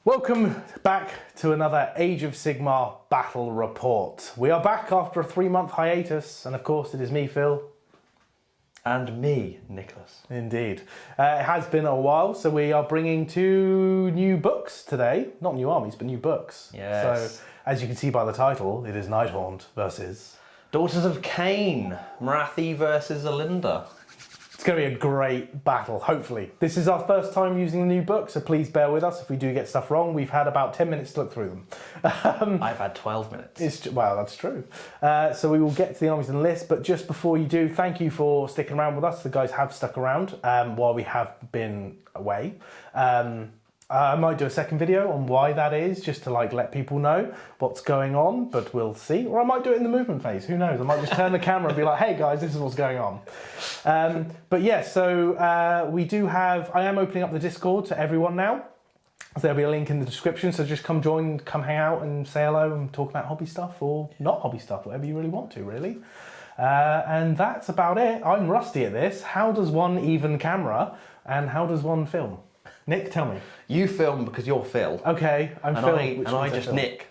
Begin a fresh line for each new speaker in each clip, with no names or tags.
Welcome back to another Age of Sigmar battle report. We are back after a 3-month hiatus, and of course it is me, Phil.
And me, Nicholas.
Indeed. It has been a while, so we are bringing 2 new books today. Not new armies, but new books.
Yes.
So, as you can see by the title, it is Nighthaunt versus...
Daughters of Khaine, Morathi versus Oylnder.
It's going to be a great battle, hopefully. This is our first time using the new book, so please bear with us if we do get stuff wrong. We've had about 10 minutes to look through them.
I've had 12 minutes.
Well, that's true. So we will get to the armies and lists, but just before you do, thank you for sticking around with us. The guys have stuck around while we have been away. I might do a second video on why that is, just to let people know what's going on, but we'll see. Or I might do it in the movement phase, who knows? I might just turn the camera and be like, hey guys, this is what's going on. But yeah, so we do have, I am opening up the Discord to everyone now. So there'll be a link in the description, so just come join, come hang out and say hello and talk about hobby stuff or not hobby stuff, whatever you really want to, really. And that's about it. I'm rusty at this. How does one even camera and how does one film? Nick, tell me.
You film because you're Phil.
Okay, I'm Phil.
And I just Nick.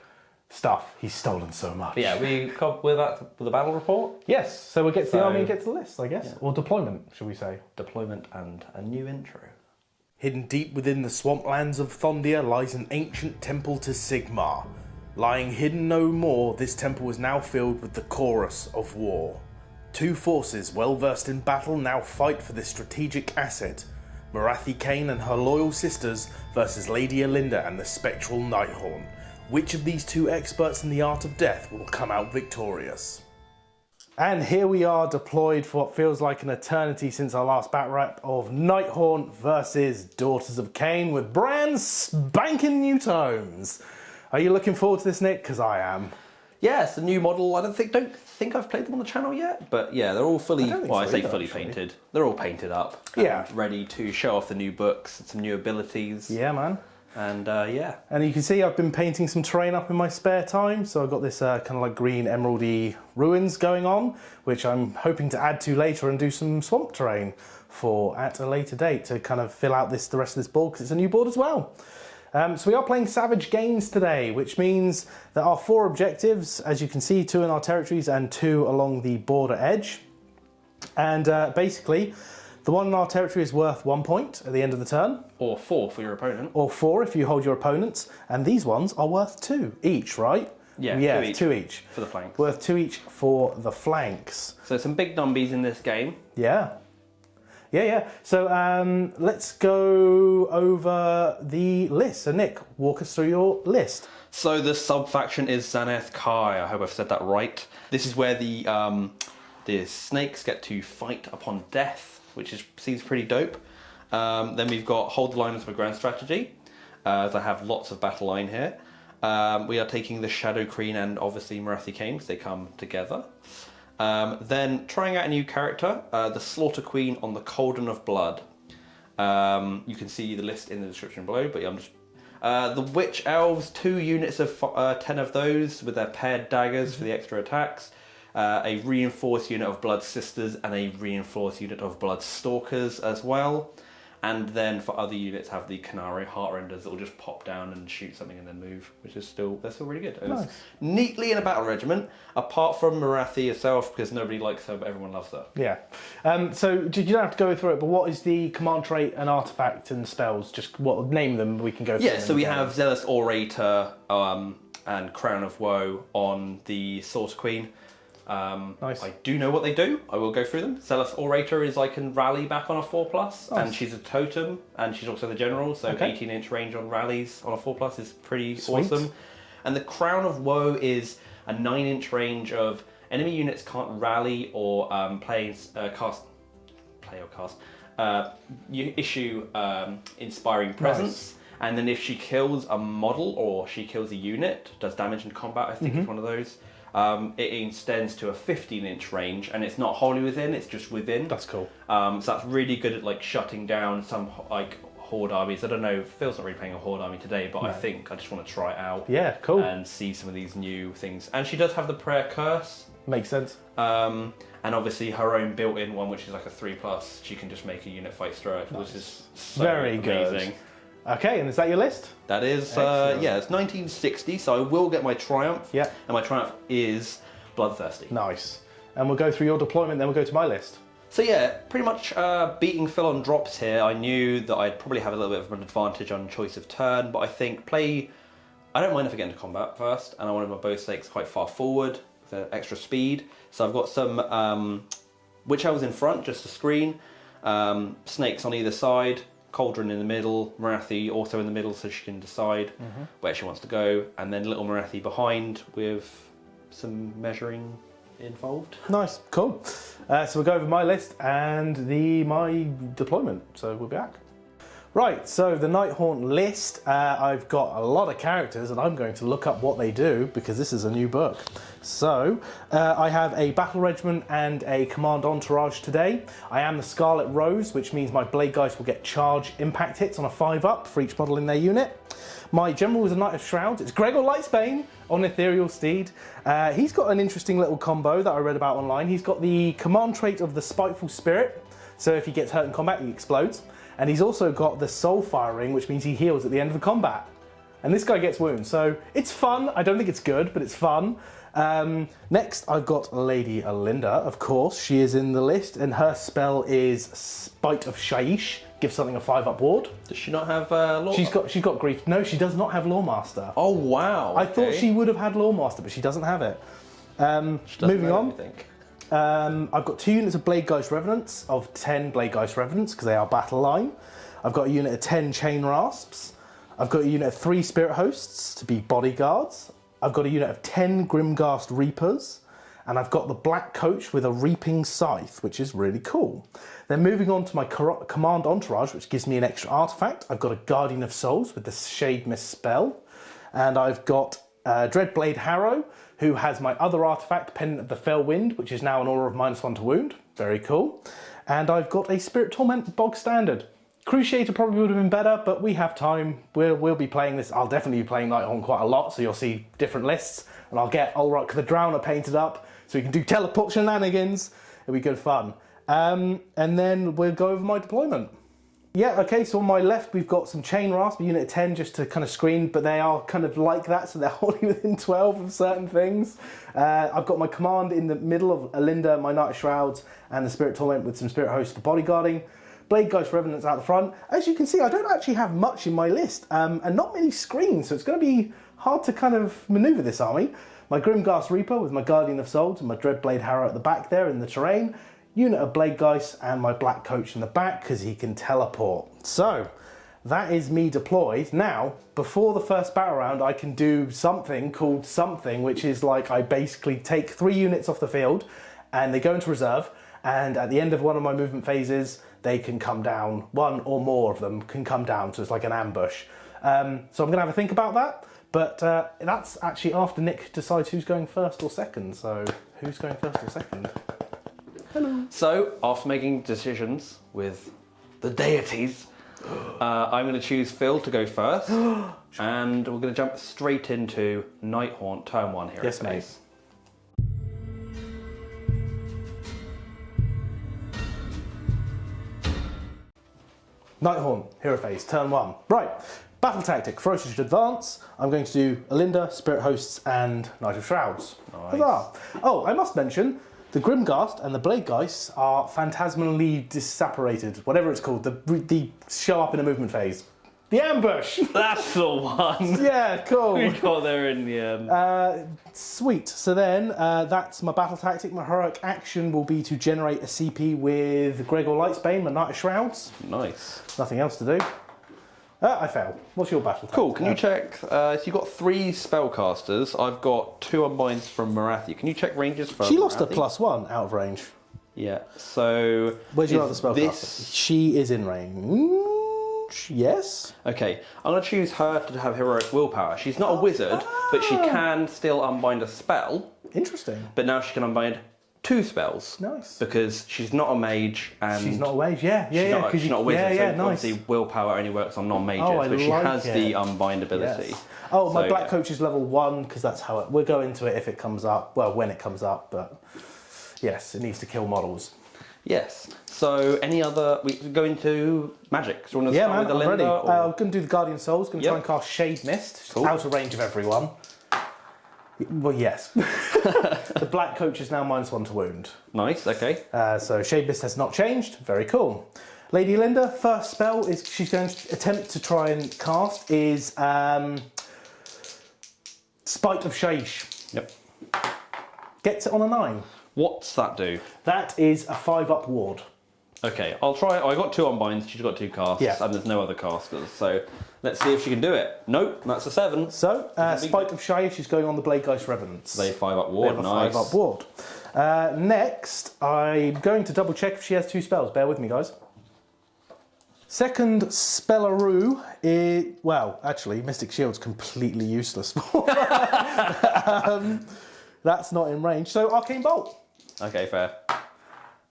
Stuff. He's stolen so much.
But yeah, we come with that with the battle report.
Yes, so we'll get to the army and get to the list, I guess. Yeah. Or deployment, should we say.
Deployment and a new intro.
Hidden deep within the swamplands of Thondia lies an ancient temple to Sigmar. Lying hidden no more, this temple is now filled with the chorus of war. 2 forces well versed in battle now fight for this strategic asset. Morathi Khaine and her loyal sisters versus Lady Oylnder and the spectral Nighthaunt. Which of these 2 experts in the art of death will come out victorious? And here we are deployed for what feels like an eternity since our last bat rep of Nighthaunt versus Daughters of Khaine with brand spanking new tomes. Are you looking forward to this, Nick? Because I am.
Yeah, it's a new model. I don't think I've played them on the channel yet, but yeah, they're all fully, I say fully painted. They're all painted up.
Yeah.
Ready to show off the new books and some new abilities.
Yeah, man.
And yeah.
And you can see I've been painting some terrain up in my spare time. So I've got this kind of green emeraldy ruins going on, which I'm hoping to add to later and do some swamp terrain for at a later date to kind of fill out the rest of this board because it's a new board as well. So we are playing Savage Gains today, which means there are 4 objectives, as you can see, 2 in our territories and 2 along the border edge. And basically, the one in our territory is worth 1 point at the end of the turn.
Or 4 for your opponent.
Or 4 if you hold your opponents. And these ones are worth 2 each, right?
Yeah,
2 each.
For the flanks.
Worth 2 each for the flanks.
So some big numbies in this game.
Yeah. Yeah. So let's go over the list. So Nick, walk us through your list.
So the sub-faction is Zaneth Kai. I hope I've said that right. This is where the snakes get to fight upon death, which seems pretty dope. Then we've got Hold the Line as a grand strategy, as I have lots of battle line here. We are taking the Shadow Queen and obviously Morathi Khaine because they come together. Then trying out a new character, the Slaughter Queen on the Cauldron of Blood. You can see the list in the description below, but I'm just... the Witch Elves, 2 units of 10 of those with their paired daggers for the extra attacks. A reinforced unit of Blood Sisters and a reinforced unit of Blood Stalkers as well. And then for other units have the Canary Heartrenders that will just pop down and shoot something and then move, which is they're still really good.
Nice.
Neatly in a battle regiment, apart from Morathi herself, because nobody likes her but everyone loves her.
Yeah. So you don't have to go through it, but what is the command trait and artifact and spells? Just name them, we can go through them.
Yeah, so we have Zealous Orator and Crown of Woe on the Slaughter Queen.
Nice.
I do know what they do. I will go through them. Zealous Orator is I can rally back on a 4+, nice. And she's a totem, and she's also the general, so 18-inch range on rallies on a 4+ is pretty awesome. And the Crown of Woe is a 9-inch range of enemy units can't rally or cast. You issue Inspiring Presence. Nice. And then if she kills a model or she kills a unit, does damage in combat, I think it's one of those. It extends to a 15-inch range, and it's not wholly within; it's just within.
That's cool.
So that's really good at shutting down some horde armies. I don't know. Phil's not really playing a horde army today, but no. I think I just want to try it out.
Yeah, cool.
And see some of these new things. And she does have the Prayer Curse.
Makes sense.
And obviously her own built-in one, which is like a 3+. She can just make a unit fight through it, which is so
very
amazing.
Good. Okay, and is that your list?
That is, yeah, it's 1960, so I will get my Triumph.
Yeah.
And my Triumph is Bloodthirsty.
Nice. And we'll go through your deployment, then we'll go to my list.
So yeah, pretty much beating Phil on drops here. I knew that I'd probably have a little bit of an advantage on choice of turn, but I think I don't mind if I get into combat first, and I wanted my bow stakes quite far forward with extra speed. So I've got some Witch Elves in front, just to screen, snakes on either side, Cauldron in the middle, Morathi also in the middle so she can decide where she wants to go, and then little Morathi behind with some measuring involved.
Nice, cool. So we'll go over my list and my deployment, so we'll be back. Right, so the Nighthaunt list, I've got a lot of characters and I'm going to look up what they do because this is a new book. So, I have a battle regiment and a command entourage today. I am the Scarlet Rose, which means my blade guys will get charge impact hits on a 5-up for each model in their unit. My general is a Knight of Shrouds. It's Gregor Lightsbane on Ethereal Steed. He's got an interesting little combo that I read about online. He's got the command trait of the Spiteful Spirit, so if he gets hurt in combat, he explodes. And he's also got the Soulfire Ring, which means he heals at the end of the combat. And this guy gets wounds, so it's fun. I don't think it's good, but it's fun. Next, I've got Lady Oylnder, of course. She is in the list, and her spell is Spite of Shaiish. Give something a 5-up ward. Does
she not have Lore?
She's got grief. No, she does not have Loremaster.
Oh wow!
I thought she would have had Loremaster, but she doesn't have it. Moving on. I've got 2 units of Blade Geist Revenants, of 10 Blade Geist Revenants, because they are battle line. I've got a unit of 10 Chain Rasps. I've got a unit of 3 Spirit Hosts to be bodyguards. I've got a unit of 10 Grimghast Reapers. And I've got the Black Coach with a Reaping Scythe, which is really cool. Then moving on to my command entourage, which gives me an extra artifact. I've got a Guardian of Souls with the Shade Mist spell. And I've got Dreadblade Harrow, who has my other artifact, Pendant of the Fell Wind, which is now an aura of -1 to wound. Very cool. And I've got a Spirit Torment bog standard. Cruciator probably would have been better, but we have time. We'll be playing this. I'll definitely be playing Nighthaunt quite a lot, so you'll see different lists. And I'll get Ulrich the Drowner painted up, so we can do teleport shenanigans. It'll be good fun. And then we'll go over my deployment. Yeah, okay, so on my left we've got some Chain Rasp, a unit of 10 just to kind of screen, but they are kind of like that, so they're only within 12 of certain things. I've got my command in the middle of Oylnder, my Knight of Shrouds, and the Spirit Torment with some Spirit Hosts for bodyguarding. Blade Geist Revenants out the front. As you can see, I don't actually have much in my list, and not many screens, so it's going to be hard to kind of manoeuvre this army. My Grimghast Reaper with my Guardian of Souls and my Dreadblade Harrow at the back there in the terrain. Unit of Blade Geist and my Black Coach in the back because he can teleport. So, that is me deployed. Now, before the first battle round, I can do something called something, which is like I basically take 3 units off the field and they go into reserve, and at the end of one of my movement phases, they can come down. 1 or more of them can come down, so it's like an ambush. So I'm going to have a think about that, but that's actually after Nick decides who's going first or second. So, who's going first or second? Hello.
So, after making decisions with the deities, I'm going to choose Phil to go first, and we're going to jump straight into Nighthaunt turn 1 here.
Yes, mate. Nighthaunt, hero phase, turn 1. Right, battle tactic, ferocious advance. I'm going to do Oylnder, Spirit Hosts, and Knight of Shrouds.
Nice.
Huzzah! Oh, I must mention, the Grimghast and the Blade Geist are phantasmally disapparated, whatever it's called, the show up in a movement phase. The ambush!
That's the one!
Yeah, cool.
We got there in the end.
Sweet. So then, that's my battle tactic. My heroic action will be to generate a CP with Gregor Lightsbane, my Knight of Shrouds.
Nice.
Nothing else to do. I fail. What's your battle tactic?
Cool, can you check, so you've got 3 spellcasters. I've got 2 unbinds from Morathi. Can you check ranges for
She
Morathi?
lost a +1 out of range.
Yeah, so...
Where's your other spellcaster? She is in range. Yes.
Okay, I'm going to choose her to have heroic willpower. She's not a wizard, but she can still unbind a spell.
Interesting.
But now she can unbind 2 spells.
Nice.
Because she's not a mage and...
She's not a mage, yeah.
She's not a wizard,
yeah,
so
nice.
obviously willpower only works on non-mages,
Oh,
but she
like
has
it.
the unbind ability.
Yes. Oh, my
So,
Black
yeah.
Coach is level 1, because that's how it... We'll go into it if it comes up. Well, when it comes up, but... Yes, it needs to kill models.
Yes. So, any other... We can go into magic. So, you want to start with the
I'm ready.
Oylnder,
I'm going to do the Guardian Souls. Going to try and cast Shade Mist.
Cool.
Out of range of everyone. Well, yes. The black coach is now -1 to wound.
Nice, okay.
So Shade Mist has not changed. Very cool. Lady Oylnder, first spell is she's going to attempt to try and cast is Spite of Shaish.
Yep.
Gets it on a 9.
What's that do?
That is a 5-up ward.
Okay, I'll try. I got 2 unbinds, she's got 2 casts, and there's no other casters. So let's see if she can do it. Nope, that's a 7.
So, Spite of Shaish is going on the Bladegeist Revenants.
They 5-up ward,
they have a
nice.
5-up ward. Next, I'm going to double check if she has 2 spells. Bear with me, guys. Second spellaroo is, well, actually, Mystic Shield's completely useless. That's not in range. So, Arcane Bolt.
Okay, fair.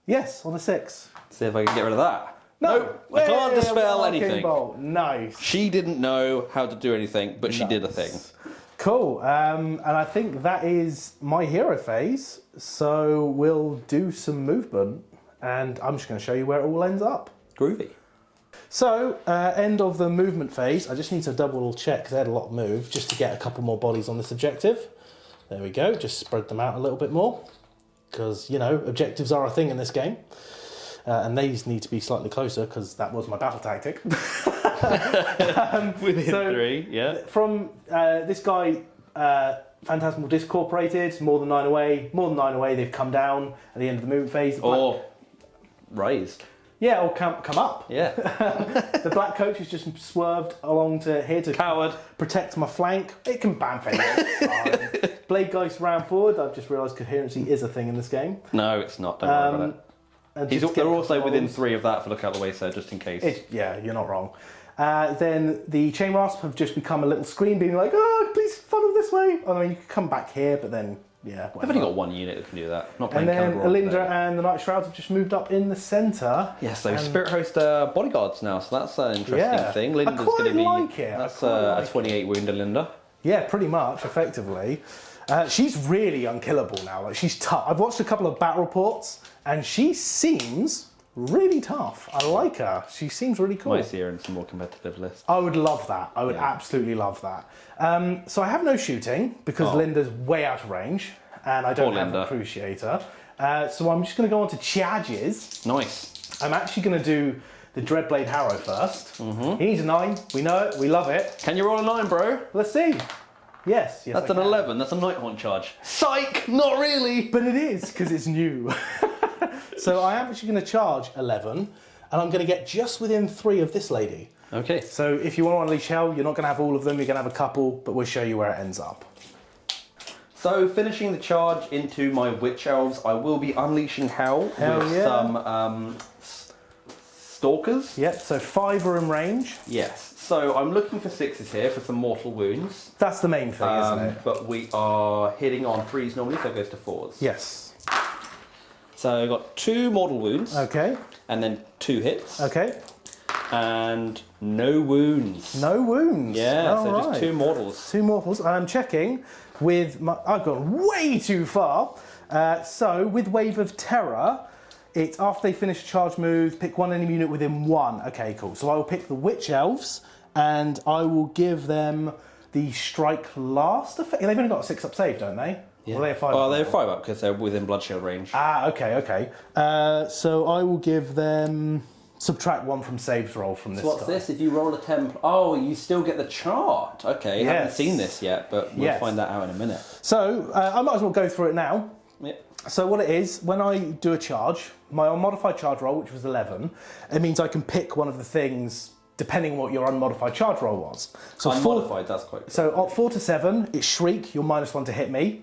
Yes, on a 6.
See if I can get rid of that.
No,
I can't dispel
Arcane
anything.
Bolt. Nice.
She didn't know how to do anything, but she did a thing.
Cool. And I think that is my hero phase. So we'll do some movement, and I'm just going to show you where it all ends up.
Groovy.
So, end of the movement phase. I just need to double check because I had a lot of move just to get a couple more bodies on this objective. There we go. Just spread them out a little bit more because, you know, objectives are a thing in this game. And these need to be slightly closer because that was my battle tactic.
Within 3, yeah.
From this guy, Phantasmal Discorporated, more than 9 away, they've come down at the end of the movement phase.
Or raised.
Yeah, or come up.
Yeah.
The black coach has just swerved along to here to
Coward.
Protect my flank. It can bamf anyway. Bladegeist ran forward. I've just realised coherency is a thing in this game.
No, it's not. Don't worry about it. They're also within 3 of that for look out the way, so just in case.
Yeah, you're not wrong. Then the Chain Rasp have just become a little screen being like, oh, please funnel this way. I mean, you can come back here, but then, yeah.
I've only got 1 unit that can do that. Not playing
and then
Caliber
Oylnder and the Night Shrouds have just moved up in the centre.
Yeah, so Spirit Host bodyguards now, so that's an interesting thing. Oylnder's going to be.
Like it.
That's a 28 wound Oylnder.
Yeah, pretty much, effectively. She's really unkillable now. Like, she's tough. I've watched a couple of battle reports, and she seems really tough. I like her. She seems really cool.
Might see her in some more competitive lists.
I would love that. I would absolutely love that. So I have no shooting because Oylnder's way out of range, and I don't have a Cruciator. So I'm just going to go on to charges.
Nice.
I'm actually going to do the Dreadblade Harrow first. He needs a 9. We know it. We love it.
Can you roll a 9, bro?
Let's see. Yes.
That's an 11. That's a Nighthaunt charge. Psych! Not really!
But it is, because it's new. So I am actually going to charge 11, and I'm going to get just within 3 of this lady.
Okay.
So if you want to unleash hell, you're not going to have all of them, you're going to have a couple, but we'll show you where it ends up.
So finishing the charge into my Witch Elves, I will be unleashing hell with some Stalkers.
Yep, so 5 are in range.
Yes. So I'm looking for 6s here for some mortal wounds.
That's the main thing, isn't it?
But we are hitting on 3s normally, so it goes to 4s.
Yes.
So I've got 2 mortal wounds.
Okay.
And then 2 hits.
Okay.
And no wounds.
No wounds.
Yeah, so just 2 mortals.
2 mortals. And I'm checking with my... I've gone way too far. So with Wave of Terror, it's after they finish a charge move, pick 1 enemy unit within 1. Okay, cool. So I will pick the Witch Elves, and I will give them the Strike Last effect. They've only got a 6-up save, don't they?
Yeah.
Well, they're 5
well, they're 5 up because they're within blood shield range.
Ah, okay, okay. So I will give them... Subtract 1 from saves roll from this.
So what's
guy.
this? If you roll a 10... Oh, you still get the chart. Okay,
Yes.
haven't seen this yet, but we'll find that out in a minute.
So I might as well go through it now.
Yep.
So what it is, when I do a charge, my unmodified charge roll, which was 11, it means I can pick one of the things depending on what your unmodified charge roll was. So
unmodified, that's quite good.
So 4 to 7, it's Shriek, you're -1 to hit me.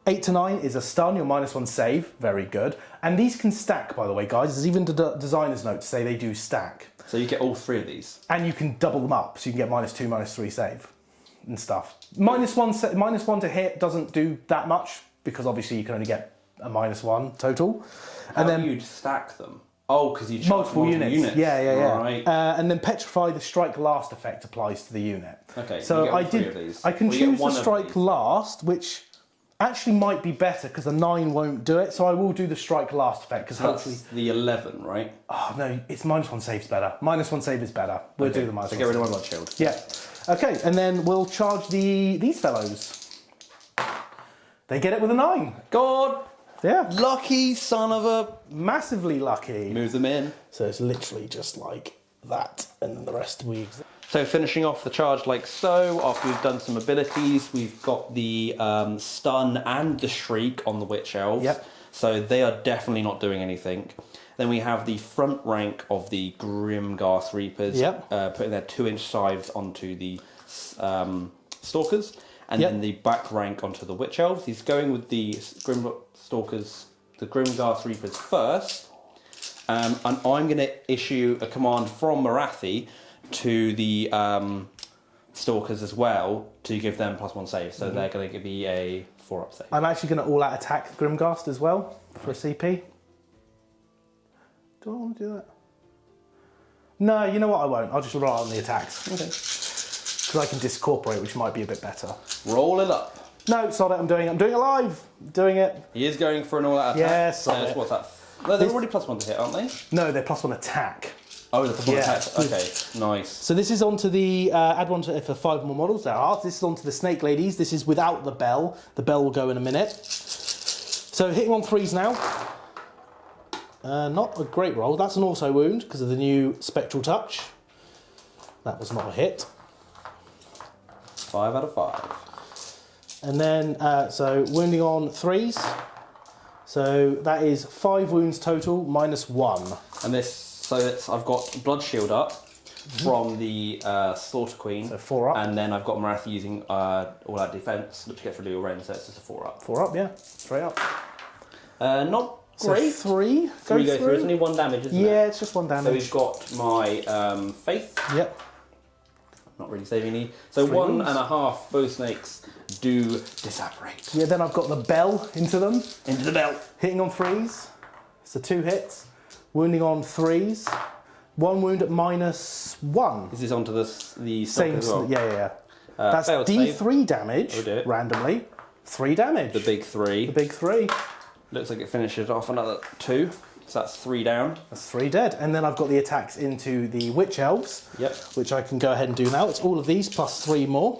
8 to 9 is a stun, you're -1 save, very good. And these can stack, by the way, guys. There's even a designer's note to say they do stack.
So you get all 3 of these?
And you can double them up, so you can get -2, -3 save and stuff. -1 to hit doesn't do that much, because obviously you can only get a -1 total.
And then you'd stack them? Oh, because you charge multiple units.
Yeah.
Right.
And then Petrify, the Strike Last effect applies to the unit.
Okay,
so
you get all
I
3 of these.
I can
Well, you get
choose the
one of
Strike
these.
Last, which actually might be better because the 9 won't do it. So I will do the strike last effect because hopefully...
That's the 11, right?
Oh, no, it's -1 save's better. -1 save is better. We'll do the -1.
So get rid of my blood shield.
Yeah. Okay, and then we'll charge these fellows. They get it with a 9.
God!
Yeah.
Lucky son of a...
Massively lucky.
Move them in.
So it's literally just like that, and then the rest we...
So finishing off the charge like so, after we've done some abilities, we've got the stun and the shriek on the witch elves.
Yep.
So they are definitely not doing anything. Then we have the front rank of the Grimghast Reapers,
Yep.
Putting their 2-inch scythes onto the Stalkers, and
Yep.
then the back rank onto the Witch Elves. He's going with the Grimghast Reapers first, and I'm going to issue a command from Morathi to the Stalkers as well to give them +1 save, so they're going to be a 4-up save.
I'm actually going to all-out attack Grimghast as well for a CP. Do I want to do that? No, you know what, I won't. I'll just rely on the attacks.
Okay.
Because I can discorporate, which might be a bit better.
Roll it up.
No, sod it, I'm doing it live. Doing it.
He is going for an all-out attack.
Yes, sod it.
What's that? No, they're already +1 to hit, aren't they?
No, they're +1 attack.
Oh, they're +1
Yeah.
attack. Okay, nice.
So this is onto the, add one to, for 5 more models there are. This is onto the Snake Ladies. This is without the bell. The bell will go in a minute. So hitting on 3s now. Not a great roll. That's an auto wound because of the new Spectral Touch. That was not a hit.
5 out of 5.
And then, so wounding on 3s. So that is 5 wounds total, -1.
And this, so it's, I've got Blood Shield up from the Slaughter Queen.
So 4 up.
And then I've got Morathi using all out defense, which gets rid of your range, so it's just a 4 up.
4 up, yeah. Straight up.
Not great.
So 3
3 go through. It's only 1 damage, isn't it?
Yeah, it's just 1
So
damage.
we've got my Faith.
Yep.
Not really saving any. So
3 wounds.
1.5 bow snakes do disapparate.
Yeah, then I've got the bell into them.
Into the bell.
Hitting on 3s. So 2 hits. Wounding on 3s. 1 wound at -1.
Is this onto the stock
Same,
as well?
yeah. That's
failed
D3 damage,
We'll do it.
randomly. 3 damage.
The big 3.
The big 3.
Looks like it finishes off another 2. So that's 3 down.
That's 3 dead. And then I've got the attacks into the Witch Elves,
Yep.
which I can go ahead and do now. It's all of these plus 3 more.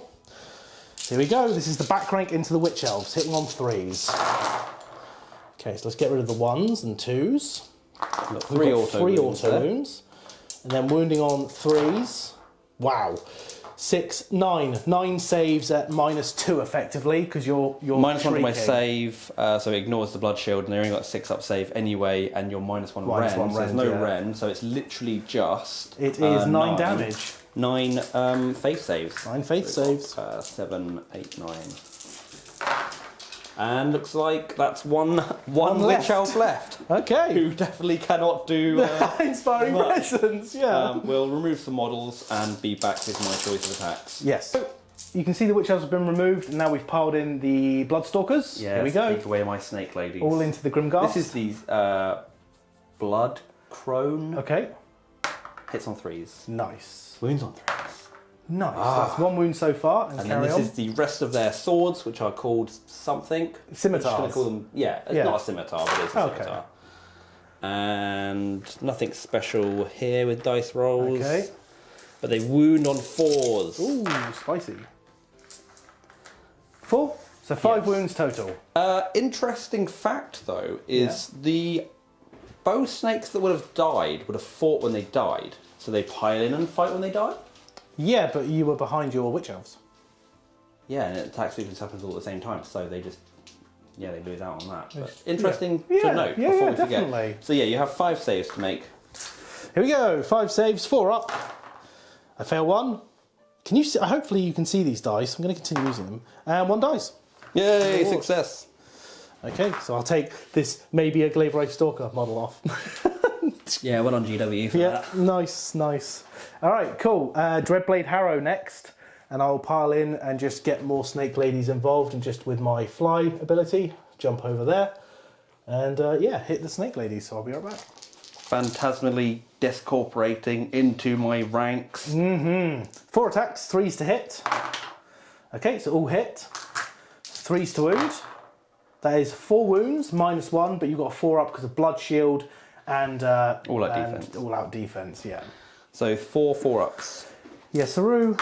Here we go. This is the back rank into the Witch Elves, hitting on 3s. Okay, so let's get rid of the 1s and 2s.
Got
We've
3
got
auto
3
wounds
auto
there.
wounds. And then wounding on 3s. Wow. 6, 9. 9 saves at -2 effectively, because you're
-1 to my
shrieking.
save, so it ignores the blood shield, and they only got a 6-up save anyway, and you're -1
-1
ren, so there's
rend,
no
yeah.
ren, so it's literally just...
It is 9 damage.
9 faith saves.
9 faith
So we've
saves.
got, 7, 8, 9. And looks like that's one
left.
Witch Elf left,
Okay.
who definitely cannot do...
Inspiring
much.
presence, yeah.
We'll remove some models and be back with my choice of attacks.
Yes. So, you can see the Witch Elves have been removed, and now we've piled in the Bloodstalkers.
Yeah,
Here we go.
take away my snake ladies.
All into the Grimghast.
This is the Blood Crone.
Okay.
Hits on 3s.
Nice.
Wounds on 3s.
Nice. That's 1 wound so far, and
And then
carry
this
on.
is the rest of their swords, which are called something.
Scimitars.
I'm just gonna call them, yeah, it's
Yeah.
not a scimitar, but it's a
Okay.
scimitar. And nothing special here with dice rolls.
Okay.
But they wound on 4s.
Ooh, spicy. 4. So 5
Yes.
wounds total.
Interesting fact, though, is the bow snakes that would have died would have fought when they died. So they pile in and fight when they die?
Yeah, but you were behind your Witch Elves.
Yeah, and attack sequence happens all at the same time, so they just, yeah, they lose out on that. But
Yeah.
interesting
Yeah,
to note
yeah,
before
yeah,
we forget.
definitely.
So yeah, you have 5 saves to make.
Here we go. 5 saves, 4 up. I fail 1. Can you see, hopefully you can see these dice. I'm going to continue using them. And 1 dice.
Yay,
Lord.
success.
Okay, so I'll take this maybe a Glaive Wraith Stalker model off.
Yeah, well on GW for
Yeah,
that.
nice, nice. All right, cool. Dreadblade Harrow next. And I'll pile in and just get more Snake Ladies involved, and just with my fly ability, jump over there. And yeah, hit the Snake Ladies, so I'll be right back.
Phantasmally discorporating into my ranks.
4 attacks, 3s to hit. Okay, so all hit. 3s to wound. That is 4 wounds, -1, but you've got a 4 up because of blood shield and
all-out defense.
All-out defense, yeah.
So 4 4-ups.
Yes, Saru.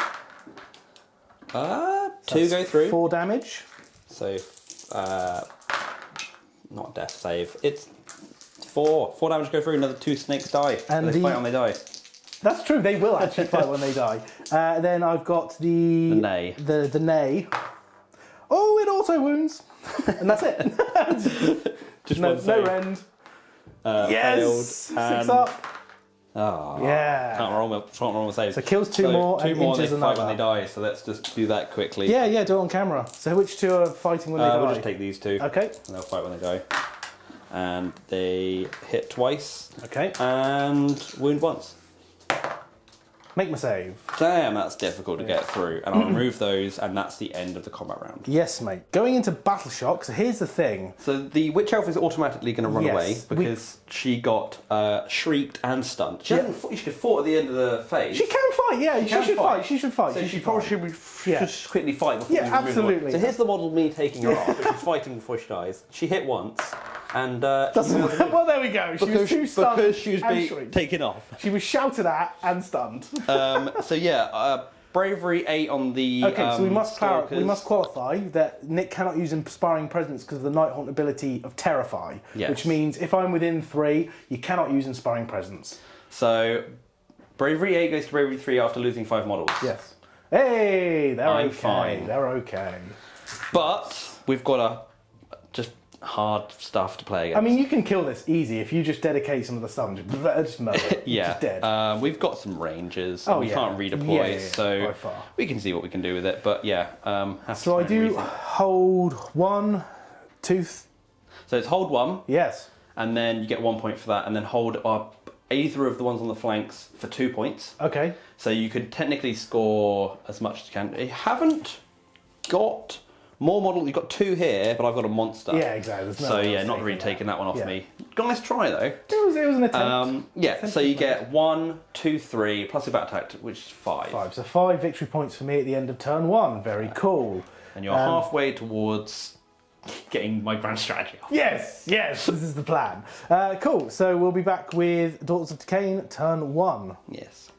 2 go through.
4 damage.
So, not a death save. It's 4. 4 damage go through. Another 2 snakes die.
And
they fight when they die.
That's true. They will actually fight when they die. Then I've got the
Nay.
The nay. Oh, it also wounds, and that's it.
Just
no,
one save.
no rend.
Failed.
Yes, 6 up.
Oh,
Yeah.
Can't roll a save.
So kills 2 more
Two
and
more. They
injures
fight when
another.
they die. So let's just do that quickly.
Yeah, yeah, do it on camera. So which 2 are fighting when they die?
We'll just take these 2.
Okay.
And they'll fight when they die. And they hit twice.
Okay.
And wound once.
Make my save.
Damn, that's difficult to get through. And I'll remove those, and that's the end of the combat round.
Yes, mate. Going into battle shock. So here's the thing.
So the witch elf is automatically going to run
Yes,
away because she got shrieked and stunned. She
Yeah.
hasn't fought, she could fought at the end of the phase.
She can fight. Yeah, she
can
should
fight.
fight. She should fight.
So she
should
probably
fight.
should be
Yeah.
just quickly fight before
Yeah,
we remove her.
absolutely.
So here's the model of me taking her off. She's fighting before she dies. She hit once, and
Well, there we go. She was too stunned
because she was
and
being
shrieked.
taken off.
She was shouted at and stunned.
So yeah, bravery 8 on the.
Okay, so we must
stalkers.
qualify that Nick cannot use inspiring presence because of the Nighthaunt ability of Terrify,
Yes.
which means if I'm within 3, you cannot use inspiring presence.
So bravery 8 goes to bravery 3 after losing 5 models.
Yes. Hey, they're
I'm
okay.
fine.
They're okay.
But we've got just hard stuff to play against.
I mean, you can kill this easy if you just dedicate some of the stuff and just mow it.
yeah,
Just dead.
we've got some ranges.
Oh,
we
yeah.
can't redeploy,
Yeah, yeah,
so
by far.
we can see what we can do with it. But yeah, have
So
to
I
try and
do
rethink.
hold 1, 2.
So it's hold 1,
Yes.
and then you get 1 point for that, and then hold up either of the ones on the flanks for 2 points.
Okay.
So you can technically score as much as you can. You haven't got more models. You've got 2 here, but I've got a monster.
Yeah, exactly. There's no
So
way
yeah,
of
not really
that.
taking that one off
Yeah.
me. Nice try though.
It was an attempt.
Yeah, so you get 1, 2, 3 plus your battle attack, which is 5.
5. So 5 victory points for me at the end of turn 1. Very cool.
And you're halfway towards getting my grand strategy off.
Yes, yes, this is the plan. Cool, so we'll be back with Daughters of Khaine, turn 1.
Yes.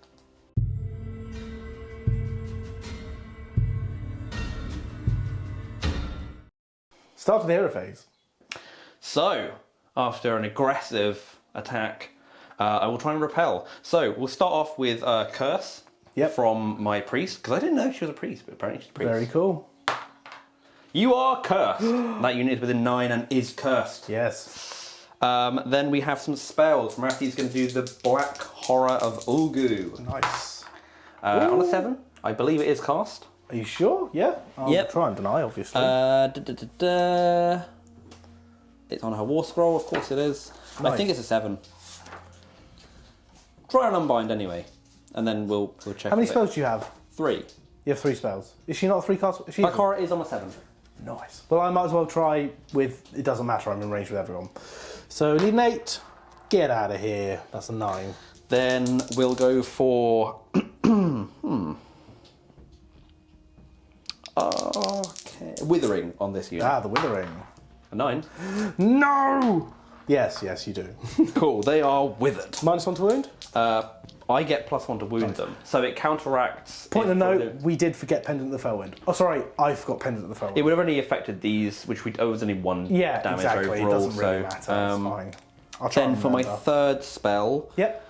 Start of the hero phase.
So, after an aggressive attack, I will try and repel. So, we'll start off with a curse from my priest, because I didn't know she was a priest, but apparently she's a priest.
Very cool.
You are cursed. That unit is within 9 and is cursed.
Yes.
Then we have some spells. Morathi's going to do the Black Horror of Ulgu.
Nice.
On a 7, I believe it is cast.
Are you sure? Yeah? I'll
Yep.
try and deny, obviously.
It's on her war scroll, of course it is. I
Nice.
think it's a 7. Try and unbind anyway, and then we'll check.
How many
with it.
spells do you have?
3.
You have 3 spells. Is she not a 3 cast? Is she
Black Horror is on a 7.
Nice. Well, I might as well try with... It doesn't matter, I'm in range with everyone. So, need an 8. Get out of here. That's a 9.
Then we'll go for... Okay. Withering on this unit.
Ah, the Withering.
A 9.
No! Yes, yes, you do.
Cool, they are withered.
-1 to wound.
I get +1 to wound them, so it counteracts...
Point of
if-
note, we did forget Pendant of the Felwind. Oh, sorry, I forgot Pendant of the Felwind.
It would have only affected these, which it was only 1
Yeah,
damage
exactly.
overall.
It doesn't really
so,
matter. It's fine. I'll try
Then
and
for my
remember.
3rd spell,
Yep.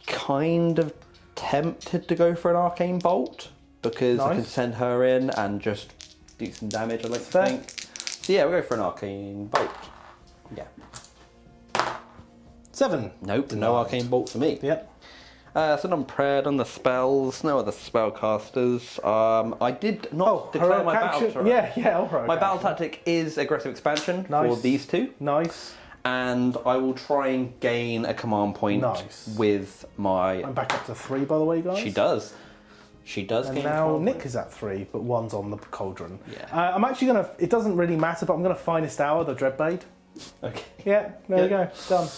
kind of tempted to go for an Arcane Bolt, because I can
Nice.
send her in and just do some damage, I'd like to
Fair.
think. So yeah, we'll go for an Arcane Bolt. Yeah.
7.
Nope, no
Denied.
Arcane Bolt for me.
Yep.
So I'm prepared on the spells, no other spellcasters. I did not declare
heroic
my battle
action.
turret.
Yeah, heroic
My battle
action.
tactic is aggressive expansion for
Nice.
these 2.
Nice.
And I will try and gain a command point
Nice.
with my...
I'm back up to 3, by the way, guys.
She does. She does
And
gain a
now
command
Nick
point.
is at 3, but 1's on the cauldron.
Yeah.
I'm actually going to... It doesn't really matter, but I'm going to Finest Hour, the Dreadblade.
Okay.
Yeah, there we go. Done.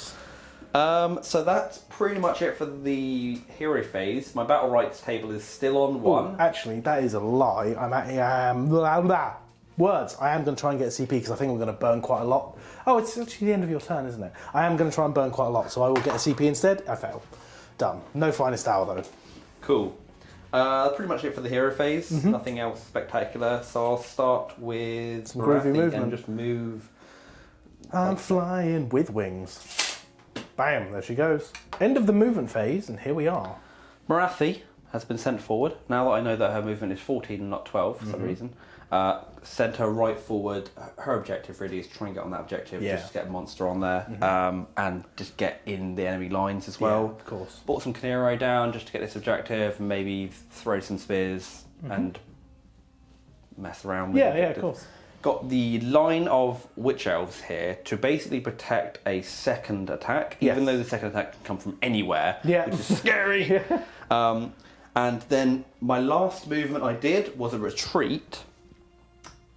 So that's pretty much it for the hero phase. My battle rights table is still on 1.
Actually, that is a lie. I'm at... blah, blah. Words. I am going to try and get a CP because I think I'm going to burn quite a lot. Oh, it's actually the end of your turn, isn't it? I am going to try and burn quite a lot, so I will get a CP instead. I fail. Done. No finest hour, though.
Cool. Pretty much it for the hero phase. Nothing else spectacular. So I'll start with
some groovy movement
and just move.
I'm flying with wings. Bam, there she goes. End of the movement phase, and here we are.
Morathi has been sent forward. Now that I know that her movement is 14 and not 12 for some reason, sent her right forward. Her objective really is try and get on that objective, just get a monster on there, and just get in the enemy lines as well.
Yeah, of course.
Brought some Khaine down just to get this objective, and maybe throw some spears and mess around with it.
Yeah, of course.
Got the line of witch elves here to basically protect a second attack, even though the second attack can come from anywhere, which is scary. And then my last movement I did was a retreat.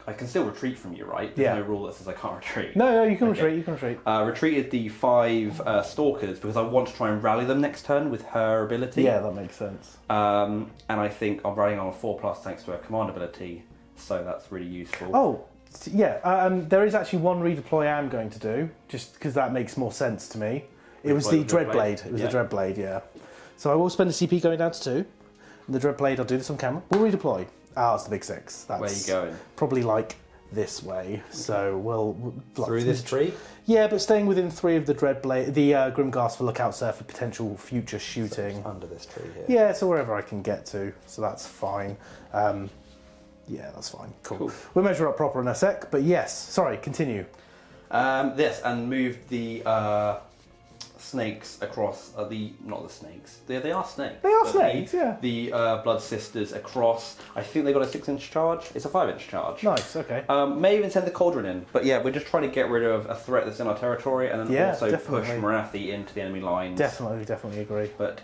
I can still retreat from you, right? There's no rule that says I can't retreat.
No, you can retreat, you can retreat.
Retreated the 5 stalkers because I want to try and rally them next turn with her ability.
Yeah, that makes sense.
And I think I'm rallying on a 4+ thanks to her command ability, so that's really useful.
Oh, yeah, there is actually one redeploy I am going to do, just because that makes more sense to me. It was the Dreadblade. It was the Dreadblade, yeah. So I will spend a CP going down to 2. And the Dreadblade, I'll do this on camera. We'll redeploy. It's the big 6. That's
where are you going?
Probably like this way. So we'll
through this tree?
Yeah, but staying within 3 of the Dreadblade, the Grimghast for lookouts there for potential future shooting.
So under this tree here.
Yeah, so wherever I can get to. So that's fine. Yeah, that's fine. Cool. We'll measure up proper in a sec, but yes. Sorry, continue.
Yes, and move the snakes across not the snakes. They are snakes.
They are snakes, yeah.
The blood sisters across. I think they got a 6-inch charge. It's a 5-inch charge.
Nice. Okay.
May even send the cauldron in, but yeah, we're just trying to get rid of a threat that's in our territory, and then also push Morathi into the enemy lines.
Definitely agree.
But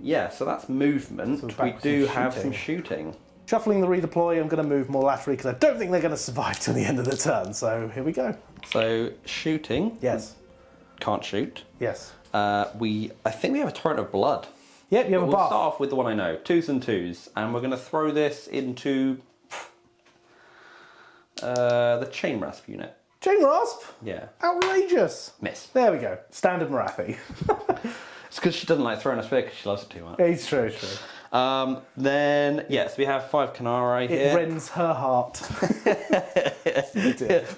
yeah, so that's movement. So we do have some shooting.
Shuffling the redeploy, I'm going to move more laterally because I don't think they're going to survive till the end of the turn. So here we go.
So shooting.
Yes.
Can't shoot.
Yes.
I think we have a torrent of blood.
Yep, you have a
We'll
buff.
start off with the one I know. 2s and 2s. And we're going to throw this into the Chain Rasp unit.
Chain Rasp?
Yeah.
Outrageous.
Miss.
There we go. Standard Morathi.
It's because she doesn't like throwing a spear because she loves it too much.
It's true.
Then, yes, we have 5 Khaine here.
It rends her heart.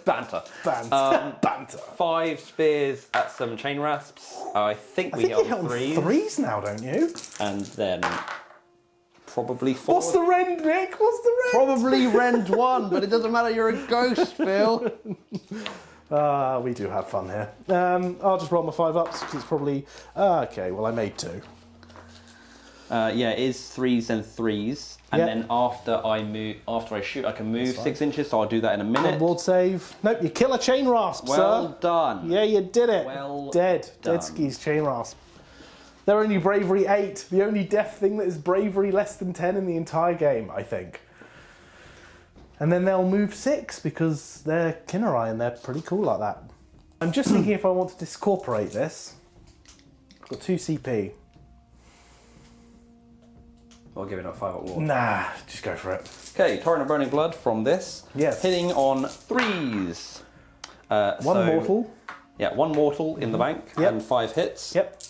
Banter.
Banter.
5 spears at some Chain Rasps. I think we
you
hit
hit
on
on
3s.
3s now, don't you?
And then probably 4.
What's the rend, Nick? What's the rend?
Probably rend 1, but it doesn't matter, you're a ghost, Phil.
We do have fun here. I'll just roll my 5 ups because it's probably... okay, well I made 2.
Yeah, it is 3s and 3s. And then after I shoot, I can move 6 inches, so I'll do that in a minute.
Ward save. Nope, you kill a Chain Rasp,
Well
sir.
done.
Yeah, you did it.
Well
Dead
done.
skis, Chain Rasp. They're only bravery 8. The only death thing that is bravery less than 10 in the entire game, I think. And then they'll move 6 because they're Khaine and they're pretty cool like that. I'm just thinking if I want to discorporate this. I've got 2 CP.
I'll give it a 5 at ward.
Nah, just go for it.
Okay, Torrent of Burning Blood from this.
Yes.
Hitting on 3s.
1 mortal.
Yeah, 1 mortal in the bank and 5 hits.
Yep.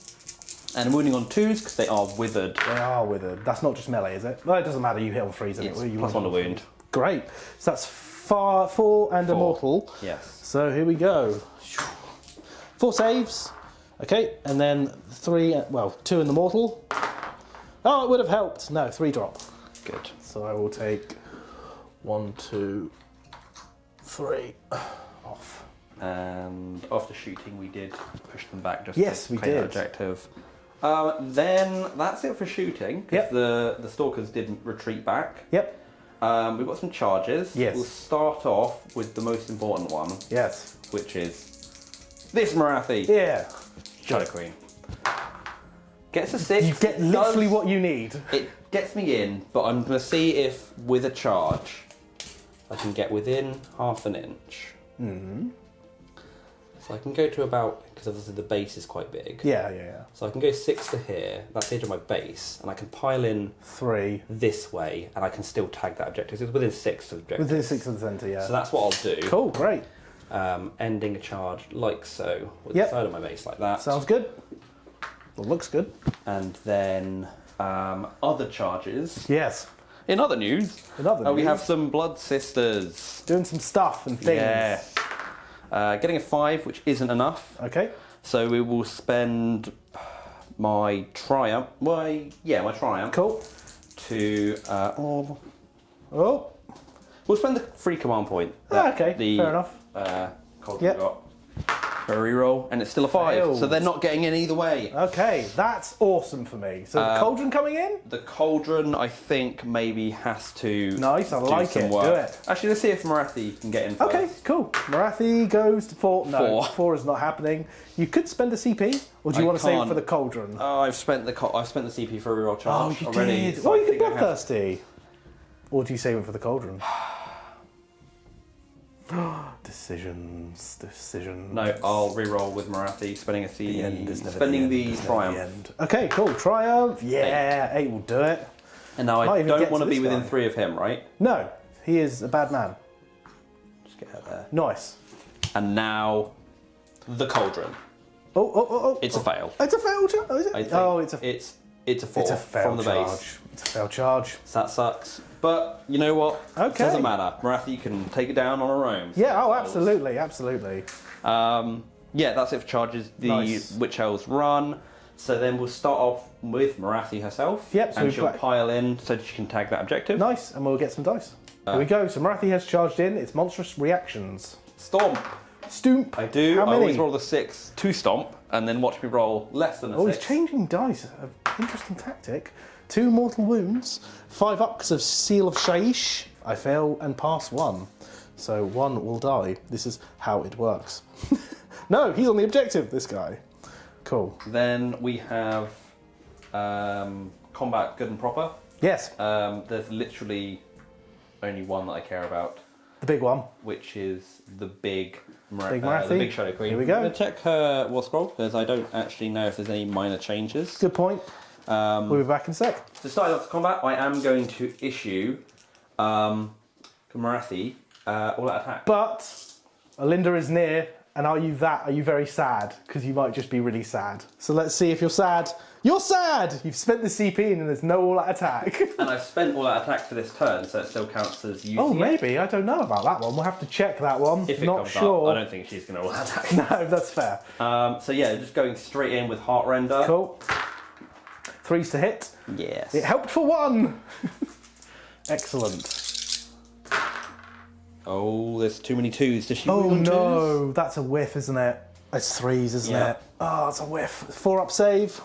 And wounding on 2s because they are withered.
They are withered. That's not just melee, is it? Well, it doesn't matter. You hit on 3s.
It's
You
+1 to wound.
Great. So that's 4 and a mortal.
Yes.
So here we go. 4 saves. Okay, and then 3, well, 2 in the mortal. Oh, it would have helped. No, 3 drop.
Good.
So I will take 1, 2, 3 off.
And after shooting, we did push them back just
Yes,
to
we
claim
did.
that objective. Then that's it for shooting, because the stalkers didn't retreat back.
Yep.
We've got some charges.
Yes.
We'll start off with the most important one,
Yes.
which is this Morathi.
Yeah.
Shadow Queen. Gets a 6.
You get literally what you need.
It gets me in, but I'm going to see if, with a charge, I can get within half an inch. So I can go to about, because obviously the base is quite big.
Yeah.
So I can go 6 to here, that's the edge of my base, and I can pile in
3
this way, and I can still tag that objective. So it's within 6 of the objective.
within 6 of the centre. Yeah.
So that's what I'll do.
Cool. Great.
Ending a charge like so, with
Yep.
the side of my base like that.
Sounds good. Well, looks good.
And then other charges.
Yes.
In other news, we have some Blood Sisters.
Doing some stuff and things.
Yeah. Getting a 5, which isn't enough.
Okay.
So we will spend my Triumph. My Triumph.
Cool.
To
Oh.
we'll spend the free command point.
Okay. Fair enough.
Yep. Got for a reroll, and it's still a 5.
Failed.
So they're not getting in either way.
Okay, that's awesome for me. So the cauldron coming in?
The cauldron, I think, maybe has to.
Nice, I like
some
it.
work.
Do it.
Actually, let's see if Morathi can get in first.
Okay, cool. Morathi goes to 4. No,
4.
4 is not happening. You could spend a CP, or do you want to save it
can't.
for the cauldron?
Oh, I've spent the CP for a reroll
Oh,
charge
you
already.
did.
so
Oh,
I
you could
think I have-
bloodthirsty. Or do you save it for the cauldron? Decisions.
No, I'll reroll with Morathi, spending a C.
The end is never
spending
the,
the
end, is never
Triumph.
the end. Okay, cool. Triumph. Yeah, 8 will do it.
And now
Might
I
even
don't
get
want
to
to be
this
within
guy.
3 of him, right?
No, he is a bad man.
Just get out there.
Nice.
And now the cauldron.
Oh.
It's a fail.
It's a fail charge. Oh, is it?
I think
It's a
4
it's a fail
from the
charge.
base.
It's a fail charge.
So that sucks. But you know what?
Okay.
It doesn't matter. Morathi can take it down on her own.
Yeah. Oh, absolutely.
Yeah, that's it for charges. The
Nice.
Witch Elves run. So then we'll start off with Morathi herself.
Yep, so
and
we
she'll
play-
pile in so that she can tag that objective.
Nice, and we'll get some dice. Here we go. So Morathi has charged in. It's monstrous reactions.
Stomp.
Stoop.
I do.
How
I
many?
always roll the 6 to stomp, and then watch me roll less than a
Oh,
6.
he's changing dice. Interesting tactic. 2 mortal wounds. 5 up because of Seal of Shaish. I fail and pass 1. So 1 will die. This is how it works. No, he's on the objective, this guy. Cool.
Then we have combat good and proper.
Yes,
There's literally only one that I care about,
the big one.
which is the big
Morathi.
the big Shadow Queen.
Here we go.
I'm going to check her war scroll, because I don't actually know if there's any minor changes.
Good point. We'll be back in a sec.
To start off the combat, I am going to issue Morathi all out attack.
But Oylnder is near, and are you very sad? Because you might just be really sad. So let's see if you're sad. You're sad! You've spent the CP and there's no all-out attack.
And I've spent all out attack for this turn, so it still counts as using
Oh,
it.
maybe. I don't know about that one. We'll have to check that one.
If it
Not
comes
sure.
up, I don't think she's going to all out attack.
No, that's fair.
So yeah, just going straight in with Heart Render.
Cool. 3s to hit.
Yes.
It helped for 1. Excellent.
Oh, there's too many 2s. Does she
Oh
roll on 2s?
no, that's a whiff, isn't it? It's 3s, isn't
Yeah.
it? Oh, it's a whiff. 4 up save.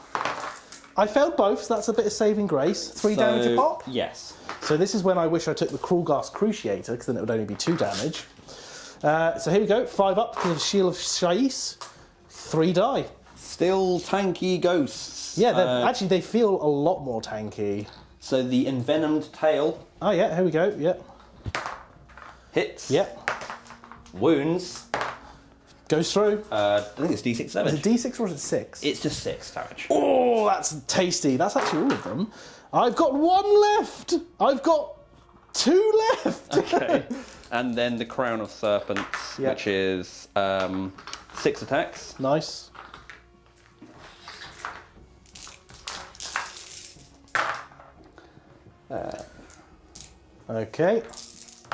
I failed both, so that's a bit of saving grace. 3 damage a pop.
Yes.
So this is when I wish I took the Krulgast Cruciator, because then it would only be 2 damage. So here we go. 5 up because of Shield of Shais. 3 die.
Still tanky ghosts.
Yeah, actually they feel a lot more tanky.
So the Envenomed Tail
Oh yeah, here we go. Yep.
hits.
Yep.
Wounds.
Goes through.
I think it's D6
Is
damage.
it D6 or is it 6?
It's just 6 damage.
Oh, that's tasty. That's actually all of them. I've got 1 left. I've got 2 left.
Okay. And then the Crown of Serpents,
Yep.
which is 6 attacks.
Nice. Okay.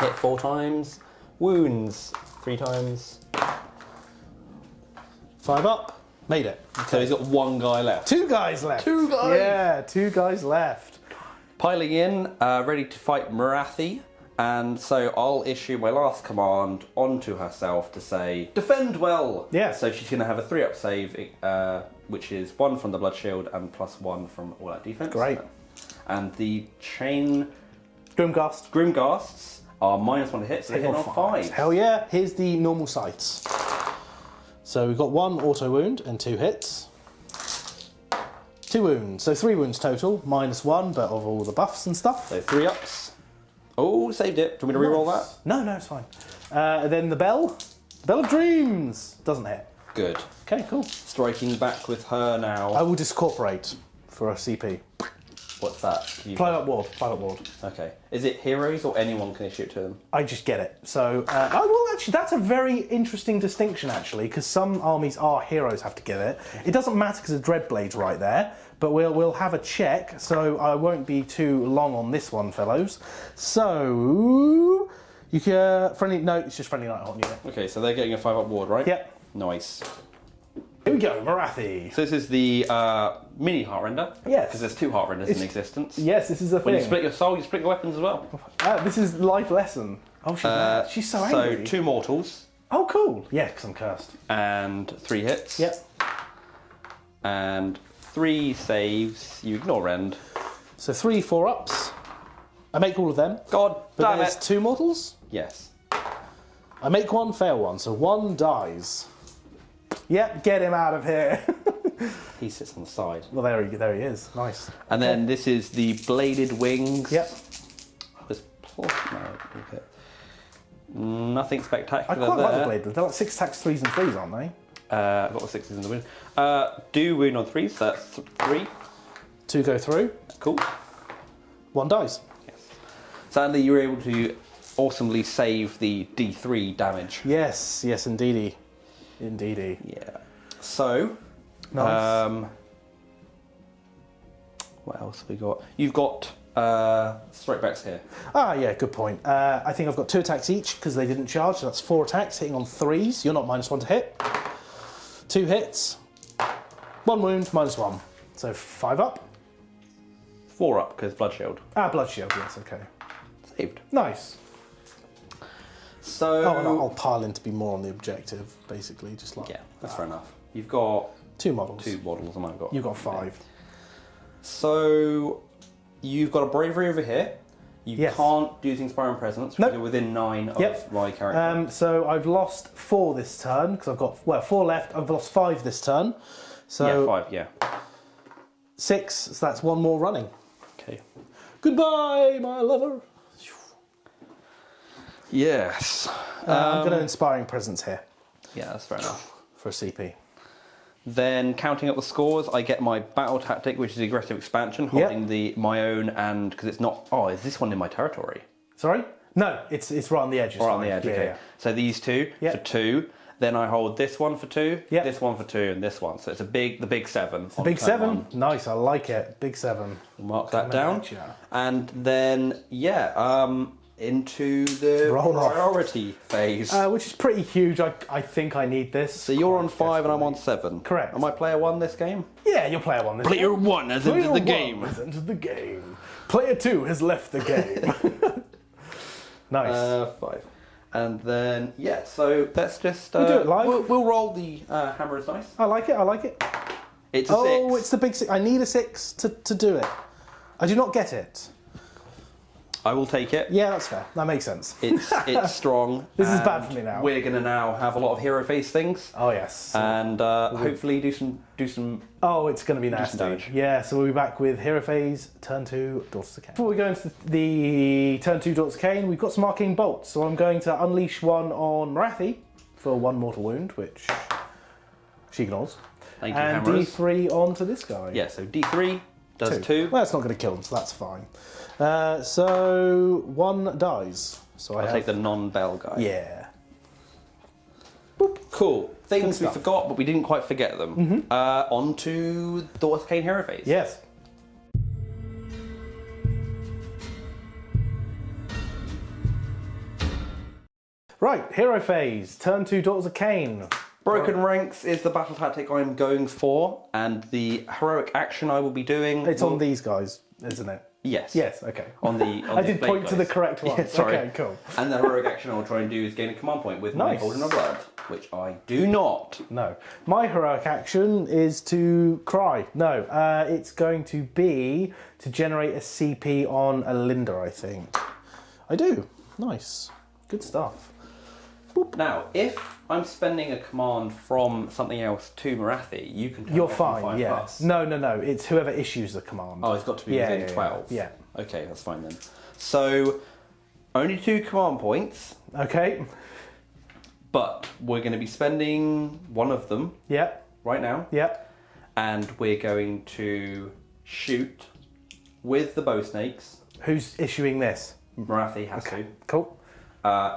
Hit 4 times. Wounds 3 times.
5 up. Made it.
So he's got 1 guy left.
2 guys left.
2 guys?
Yeah, 2 guys left.
Piling in, ready to fight Morathi. And so I'll issue my last command onto herself to say, defend well!
Yeah.
So she's going to have a 3-up save, which is 1 from the Blood Shield and +1 from all that defense.
Great.
And the chain
Grimgast.
Grimghasts are -1 to hit, so they hit on 5.
Hell yeah. Here's the normal sights. So we've got 1 auto wound and 2 hits. 2 wounds, so 3 wounds total, -1, but of all the buffs and stuff.
So 3 ups. Oh, saved it. Do you want me to reroll that?
No, it's fine. And then the bell. Bell of Dreams. Doesn't hit.
Good.
Okay, cool.
Striking back with her now.
I will discorporate for a CP.
What's that?
Fly up ward. Fly up ward.
Okay. Is it heroes or anyone can issue it to them?
I just get it. So, well, actually, that's a very interesting distinction, actually, because some armies are heroes have to get it. It doesn't matter because the Dreadblade's right there, but we'll have a check, so I won't be too long on this one, fellows. So, you can friendly. No, it's just friendly Nighthaunt unit.
Okay, so they're getting a 5-up ward, right?
Yep.
Nice.
Here we go, Morathi.
So this is the mini Heartrender.
Yes.
Because there's 2 Heartrenders in existence.
Yes, this is a
When you
thing.
split your soul, you split your weapons as well.
This is life lesson. Oh, she's mad. She's so angry.
So 2 mortals.
Oh, cool. Yeah, because I'm cursed.
And 3 hits.
Yep.
And 3 saves. You ignore rend.
So 3 4-ups. I make all of them.
God
But
damn
there's
it.
2 mortals.
Yes.
I make 1, fail 1, so 1 dies. Yep, get him out of here.
He sits on the side.
Well, there he is. Nice.
And then this is the bladed wings.
Yep.
There's plus no. Okay. Nothing
I
spectacular
quite like the
there.
blade. They're like 6 attacks, 3s and 3s, aren't they?
I've got the 6s in the win. Do wound on 3s, so that's 3.
2 go through.
Cool.
1 dies.
Yes. Sadly, you were able to awesomely save the D3 damage.
Yes, yes, indeedy. Indeedy.
Yeah. So,
Nice.
what else have we got? You've got straight backs here.
Ah, yeah, good point. I think I've got 2 attacks each because they didn't charge, so that's 4 attacks hitting on 3s. You're not -1 to hit. 2 hits. 1 wound, -1. So 5 up.
4 up because blood shield.
Ah, blood shield, yes, okay.
Saved.
Nice.
So.
Oh, and I'll pile in to be more on the objective, basically, just like
Yeah, that's fair enough. You've got
2 models.
2 models, and I've got.
You've got 5.
So you've got a bravery over here. You
Yes.
can't do Inspiring Presence because
Nope.
you're within 9 of
Yep.
my character.
So I've lost 4 this turn because I've got 4 left. I've lost 5 this turn. So
yeah, 5. Yeah.
6. So that's 1 more running.
Okay.
Goodbye, my lover.
Yes.
I'm going to Inspiring Presence here
Yeah, that's fair enough.
for a CP.
Then counting up the scores, I get my battle tactic, which is the aggressive expansion, holding my own, and because it's not. Oh, is this one in my territory?
Sorry? No, it's right on the edge.
Right on the edge.
Yeah,
Okay.
yeah.
So these 2
Yeah.
for 2. Then I hold this one for 2,
Yeah.
this one for 2, and this one. So it's the big 7. on
Big
turn
7.
1.
Nice, I like it. Big 7.
Mark that
Coming
down.
at ya.
And then, into the
Roll off.
priority phase.
Which is pretty huge. I think I need this.
So you're on 5 and I'm on 7.
Correct.
Am I player 1 this game?
Yeah, you're player 1 this
Player
game.
1 has
Player
entered the
1
game.
has entered the game. Player 2 has left the game. Nice.
5. And then, so let's just...
We'll do it live.
We'll roll the hammer's dice.
I like it, I like it.
It's a 6.
Oh, it's the big 6. I need a 6 to do it. I do not get it.
I will take it.
Yeah, that's fair. That makes sense.
It's strong.
This is
and
bad for me now.
We're going to now have a lot of hero face things.
Oh, yes.
And hopefully do some...
Oh, it's going to be
some
nasty.
damage.
Yeah, so we'll be back with Hero Phase, Turn 2, Daughters of Khaine. Before we go into the Turn 2 Daughters of Khaine, we've got some Arcane Bolts. So I'm going to unleash one on Morathi for 1 mortal wound, which she ignores.
Thank you,
and
Hammerers.
D3 onto this guy.
Yeah, so D3 does 2.
Well, it's not going to kill him, so that's fine. So 1 dies. So
I'll take the non-bell guy.
Yeah.
Cool. Things we
stuff.
forgot, but we didn't quite forget them. On to Daughters of Khaine hero phase.
Yes. Right, Hero Phase, Turn 2 Daughters of Khaine.
Broken Ranks is the battle tactic I'm going for, and the heroic action I will be doing...
It's on these guys, isn't it?
Yes.
Yes, okay.
On the
I did
blade
point to the
guys.
correct one.
Yeah, sorry.
Okay, cool.
And the heroic action I'll try and do is gain a command point with my
Nice.
Golden of Blood, which I do not.
No. My heroic action is to cry. No, it's going to be to generate a CP on Oylnder, I think. I do. Nice. Good stuff.
Now, if I'm spending a command from something else to Morathi, you can turn
You're
it from
fine,
5
yeah.
plus.
No. It's whoever issues the command.
Oh, it's got to be within 12.
Yeah.
Okay, that's fine then. So, only 2 command points.
Okay.
but we're going to be spending one of them
Yep.
right now.
Yep.
And we're going to shoot with the bow snakes.
Who's issuing this?
Morathi has to.
Cool.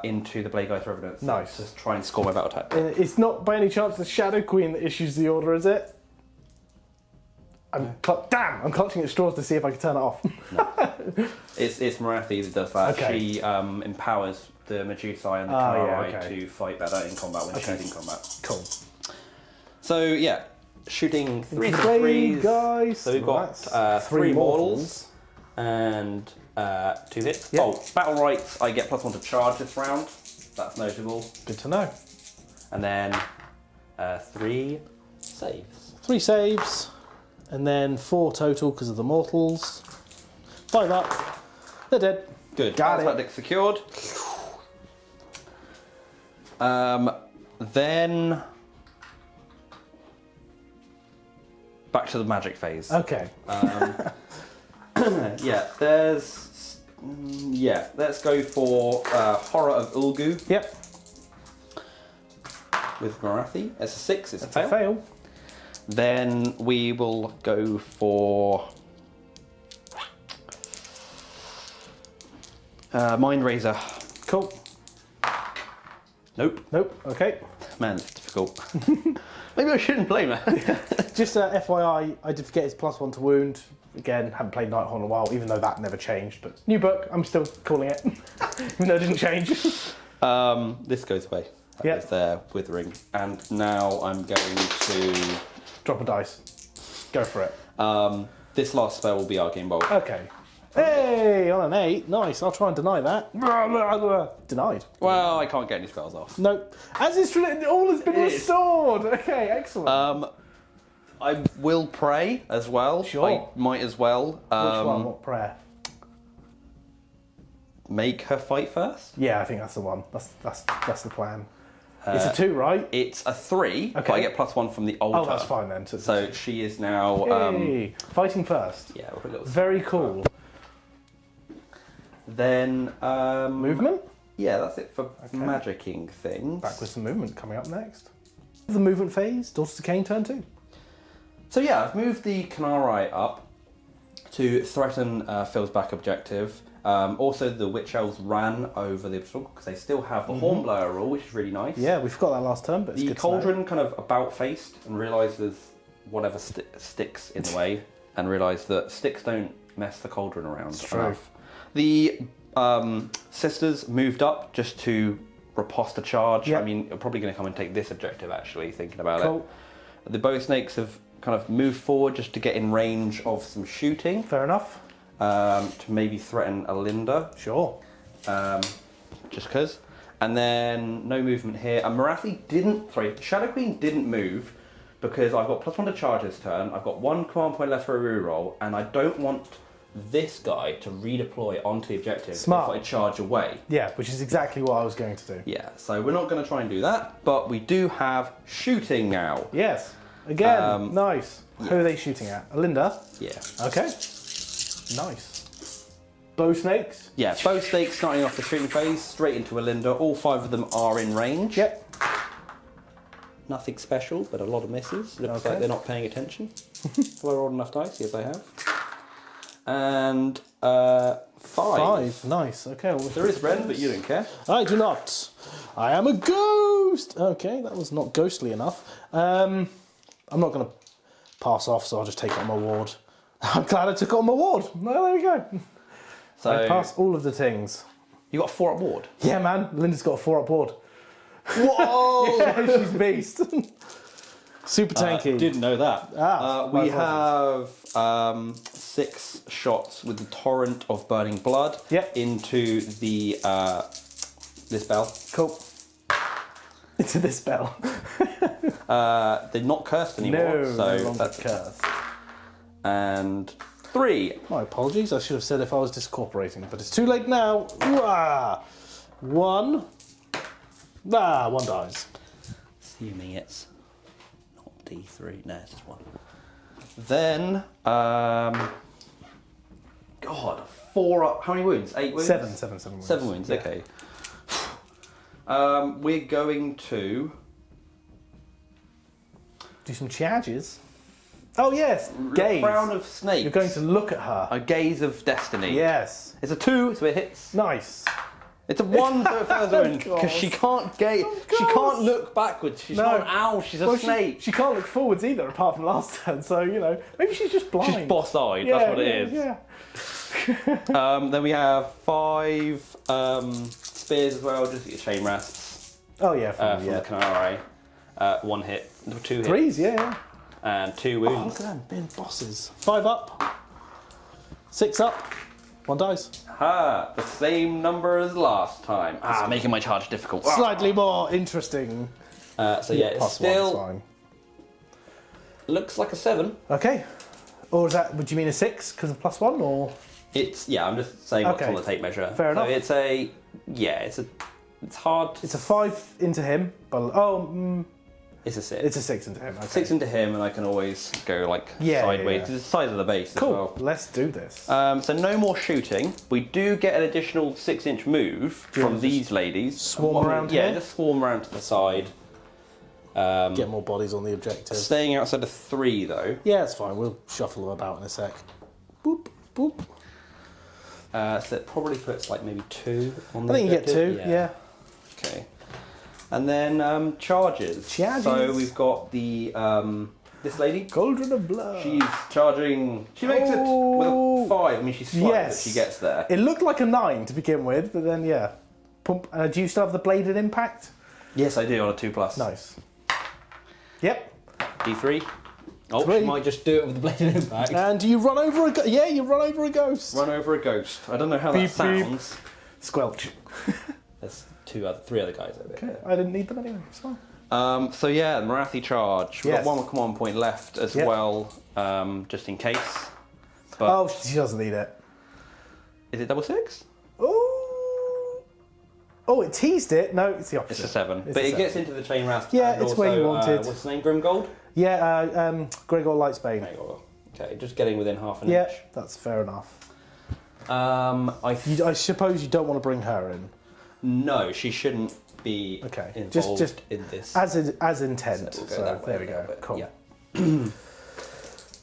Into the Blade Guy's Revenants.
Nice.
To try and score my battle attack.
It's not by any chance the Shadow Queen that issues the order, is it? Damn! I'm clutching at straws to see if I can turn it off.
No. It's Morathi that does that.
Okay.
She empowers the Medusae and the Khaine to fight better in combat when she's in combat.
Cool.
So yeah, shooting 3
3 guys.
So we've got 3 mortals and 2 hits.
Yep.
Oh, battle rights. I get +1 to charge this round. That's notable.
Good to know.
And then 3 saves.
3 saves, and then 4 total because of the mortals. 5 up. They're dead.
Good.
Got
Battle
it.
tactic secured. Then back to the magic phase.
Okay.
Let's go for Horror of Ulgu
Yep.
with Morathi. It's a 6, it's
That's
a fail. Then we will go for Mind Razor.
Cool.
Nope.
Nope. Okay.
Man, it's difficult. Maybe I shouldn't play that.
Just FYI, I did forget his +1 to wound. Again, haven't played Nighthaunt in a while, even though that never changed. But new book, I'm still calling it, even though it didn't change.
This goes away. That
Yep.
was there, Withering. And now I'm going to...
Drop a dice. Go for it.
This last spell will be Arcane Bolt.
Okay. Hey, on an 8. Nice. I'll try and deny that. Denied.
Well, I can't get any spells off.
Nope. As it's all has been restored. Okay, excellent.
I will pray as well.
Sure.
I might as well.
Which one? What prayer?
Make her fight first.
Yeah, I think that's the one. That's the plan. It's a 2, right?
It's a 3, but
Okay.
I get +1 from the altar.
Oh, that's fine then.
So she is now...
Yay. Fighting first.
yeah, we're a little...
Very cool.
Then...
Movement?
Yeah, that's it for magicking things.
Back with some movement coming up next. The movement phase, Daughters of Khaine turn 2.
So yeah, I've moved the Khaine up to threaten Phil's back objective. Also, the Witch Elves ran over the obstacle because they still have the Hornblower rule, which is really nice.
Yeah, we forgot that last turn, but it's
The
good to know.
Cauldron kind of about-faced and realised there's whatever sticks in the way, and realised that sticks don't mess the Cauldron around enough. The Sisters moved up just to riposte a charge.
Yep.
I mean, you're probably going to come and take this objective, actually, thinking about
Cool.
it. The Bow Snakes have kind of moved forward just to get in range of some shooting.
Fair enough.
To maybe threaten Oylnder.
Sure.
Just because. And then no movement here. And Morathi Shadow Queen didn't move because I've got +1 to charge this turn. I've got 1 command point left for a reroll, and I don't want this guy to redeploy onto the objective
Smart.
if I charge away.
Yeah, which is exactly what I was going to do.
Yeah, so we're not going to try and do that, but we do have shooting now.
Yes. Again, nice.
yeah.
Who are they shooting at? Oylnder?
Yeah.
Okay. Nice. Bow snakes?
Yeah, bow snakes starting off the shooting phase, straight into Oylnder. All 5 of them are in range.
Yep.
Nothing special, but a lot of misses. Looks
Okay.
like they're not paying attention. Have I rolled enough dice? Yes, I have. And 5.
Nice. Okay. Well,
There is Ren, but you don't care.
I do not. I am a ghost. Okay, that was not ghostly enough. I'm not going to pass off, so I'll just take it on my ward. I'm glad I took it on my ward. Well, there we go.
So
I pass all of the things.
you got a 4 up ward.
Yeah, man. Linda's got a 4 up ward.
Whoa!
Yeah, she's beast. Super tanky.
Didn't know that.
My
We have 6 shots with the torrent of burning blood
Yep.
into the this bell.
Cool. Into this spell.
They're not cursed anymore,
No,
so
no longer
that's
cursed.
And 3.
My apologies. I should have said if I was discorporating, but it's too late now. Ooh-ah. 1. 1 dies.
Assuming it's not D3. No, it's just 1. Then, God, 4 up. How many wounds? 8 wounds?
7 wounds.
7 wounds,
Yeah.
okay. We're going to
do some charges. Oh yes, gaze.
Crown of Snakes.
You're going to look at her.
A gaze of destiny.
Yes.
It's a 2, so it hits.
Nice.
It's a 1, so it further in because she can't gaze. She can't look backwards. She's not an owl. She's a snake.
She can't look forwards either, apart from last turn. So you know, maybe she's just blind.
She's boss-eyed. That's what it is.
Yeah.
Then we have 5 spears as well. Just get your chain rasps.
Oh yeah,
From the Canary. 1 hit, 2 hits.
3s, yeah.
And 2
Oh,
wounds.
look at them, being bosses. 5 up. 6 up. 1 dice.
Ha! The same number as last time. Making my charge difficult.
Slightly more interesting.
So yeah, it
+1's
still
fine.
looks like a 7.
Okay. Or is that? Would you mean a 6 because of +1, or?
It's I'm just saying what's on the tape measure.
Fair enough.
So it's hard.
It's a 5 into him, but
It's a 6.
it's a 6 into him. Okay.
6 into him, and I can always go like sideways. It's the size of the base
Cool.
as well.
Let's do this.
So no more shooting. We do get an additional 6-inch move from these ladies.
Swarm around
Yeah,
here?
just swarm around to the side.
Get more bodies on the objective.
Staying outside of 3 though.
Yeah, it's fine. We'll shuffle them about in a sec. Boop, boop.
So it probably puts like maybe 2 on the
I think you get
objective.
2. Yeah.
Okay. And then charges.
Charges.
So we've got the this lady.
Cauldron of blood.
She's charging. She makes it with a 5. I mean, she's slow, but she gets there.
It looked like a 9 to begin with, but then yeah. Pump. Do you still have the bladed impact?
Yes, I do on a 2+.
Nice. Yep.
D3. Oh,
3.
she might just do it with the bladed impact.
And do you run over a? Yeah, you run over a ghost.
Run over a ghost. I don't know how
Beep,
that sounds.
Squelch.
There's 3 other guys over
Okay,
here.
I didn't need them anyway. It's fine.
So yeah, Morathi charge. We've
Yes.
got 1 command point left as well, just in case. But
Oh, she doesn't need it.
is it double 6?
Oh. Oh, it teased it. No, it's the opposite.
It's a 7.
It's
But
a
it
7.
gets into the chain rasp.
Yeah,
and
it's
also,
where you wanted.
What's his name? Grimgold?
Yeah, Gregor Lightsbane.
Okay, just getting within half an
Yeah,
inch.
that's fair enough.
I
I suppose you don't want to bring her in.
No, she shouldn't be
Okay,
involved
just
in this.
as intent.
So we'll go
So,
that way
there we
a little
go.
bit,
Cool.
yeah.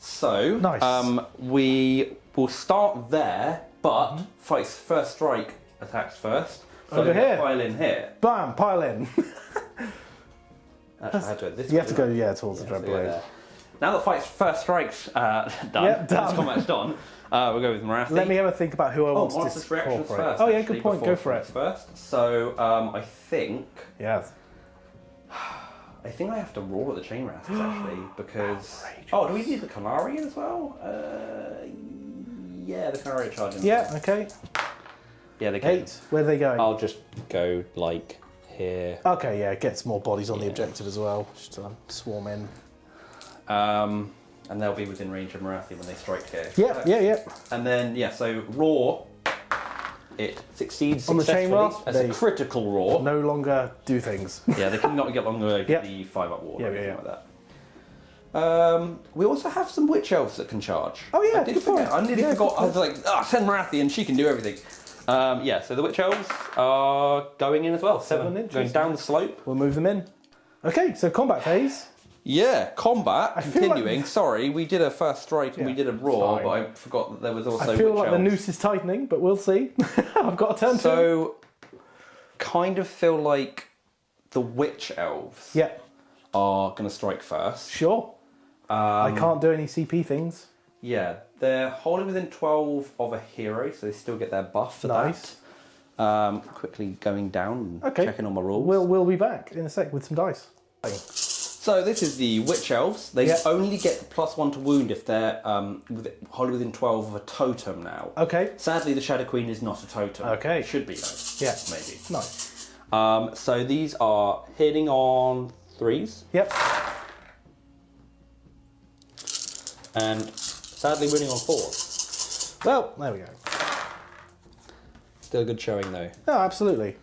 So,
Nice.
we will start there, but fights first strike attacks first. So
Over
we
here.
pile in here.
Bam! Pile in.
Actually, I had to go this
You
way,
have to go,
right?
yeah, towards the
So
dread
go
blade.
there. Now that fight's first strike's done,
Yep, done.
this combat's done, we'll go with Morathi.
Let me have a think about who I want to
monsters' reactions
incorporate.
first.
Oh yeah,
actually,
good point.
before
Go for it.
fights First. So I think
Yes.
I have to roar at the chain rasps actually because. Oh, do we need the Canary as well? Yeah, the Canary charging.
Yeah. Okay.
Yeah, they can.
8. Where are they going?
I'll just go like here.
Okay. Yeah. It gets more bodies on the objective as well. Just swarm in.
And they'll be within range of Morathi when they strike here.
Yeah. Yeah. Yeah.
And then so roar. It succeeds
On the chain
successfully
rasp,
as
they
a critical roar.
No longer do things.
Yeah, they cannot get longer
Yep.
the 5-up wall or
Yeah,
anything
yeah.
like that. We also have some witch elves that can charge.
Oh, yeah,
I did
good
forget.
point.
I nearly
Yeah,
forgot.
good
I was like, send Morathi and she can do everything. Yeah, so the witch elves are going in as well. 7
inches.
going down the slope.
We'll move them in. Okay. So combat phase.
Yeah, combat
I feel
continuing. Sorry, we did a first strike and we did a roar,
fine.
but I forgot that there was also
I feel
witch
like the
elves.
noose is tightening, but we'll see. I've got a turn to.
So, kind of feel like the witch elves
Yeah.
are going to strike first.
Sure. I can't do any CP things.
Yeah, they're holding within 12 of a hero, so they still get their buff for
Nice.
that. Quickly going down and checking on my rules.
We'll be back in a sec with some dice.
So this is the witch elves. They
Yep.
only get +1 to wound if they're holding within 12 of a totem now.
Okay.
Sadly, the Shadow Queen is not a totem.
Okay.
Should be though.
Yeah.
Maybe.
Nice.
So these are hitting on 3s.
Yep.
And sadly winning on 4s.
Well, there we go.
Still a good showing though.
No, absolutely.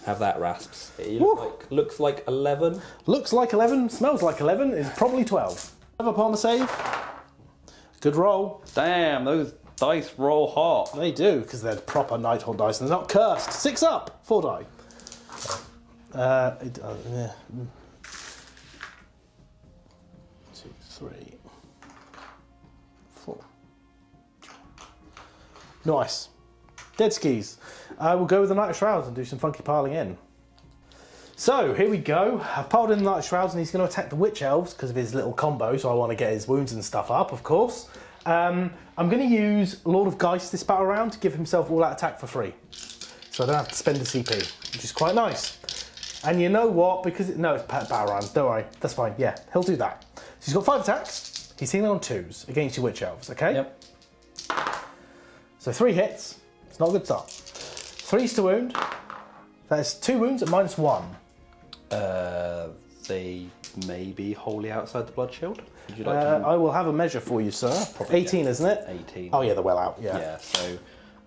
Have that rasps. It
Woo.
looks like 11.
Looks like 11, smells like 11, is probably 12. Have a palmer save. Good roll.
Damn, those dice roll hot.
They do, because they're proper Nighthaunt dice and they're not cursed. 6 up, 4 die. Yeah. 2, 3, 4. Nice. Dead skis. I will go with the Knight of Shrouds and do some funky piling in. So here we go. I've piled in the Knight of Shrouds and he's going to attack the Witch Elves because of his little combo, so I want to get his wounds and stuff up, of course. I'm going to use Lord of Geist this battle round to give himself all that attack for free. So I don't have to spend a CP, which is quite nice. And you know what? Because no, it's battle round. Don't worry, that's fine. Yeah, he'll do that. So he's got 5 attacks. He's healing on 2s against your Witch Elves. Okay.
Yep.
So 3 hits. It's not a good start. 3s to wound. That is 2 wounds at -1.
They may be wholly outside the blood shield. Would you like to?
I will have a measure for you, sir.
Probably,
18,
yeah.
isn't it?
18.
Oh yeah, they're well out. Yeah.
Yeah. So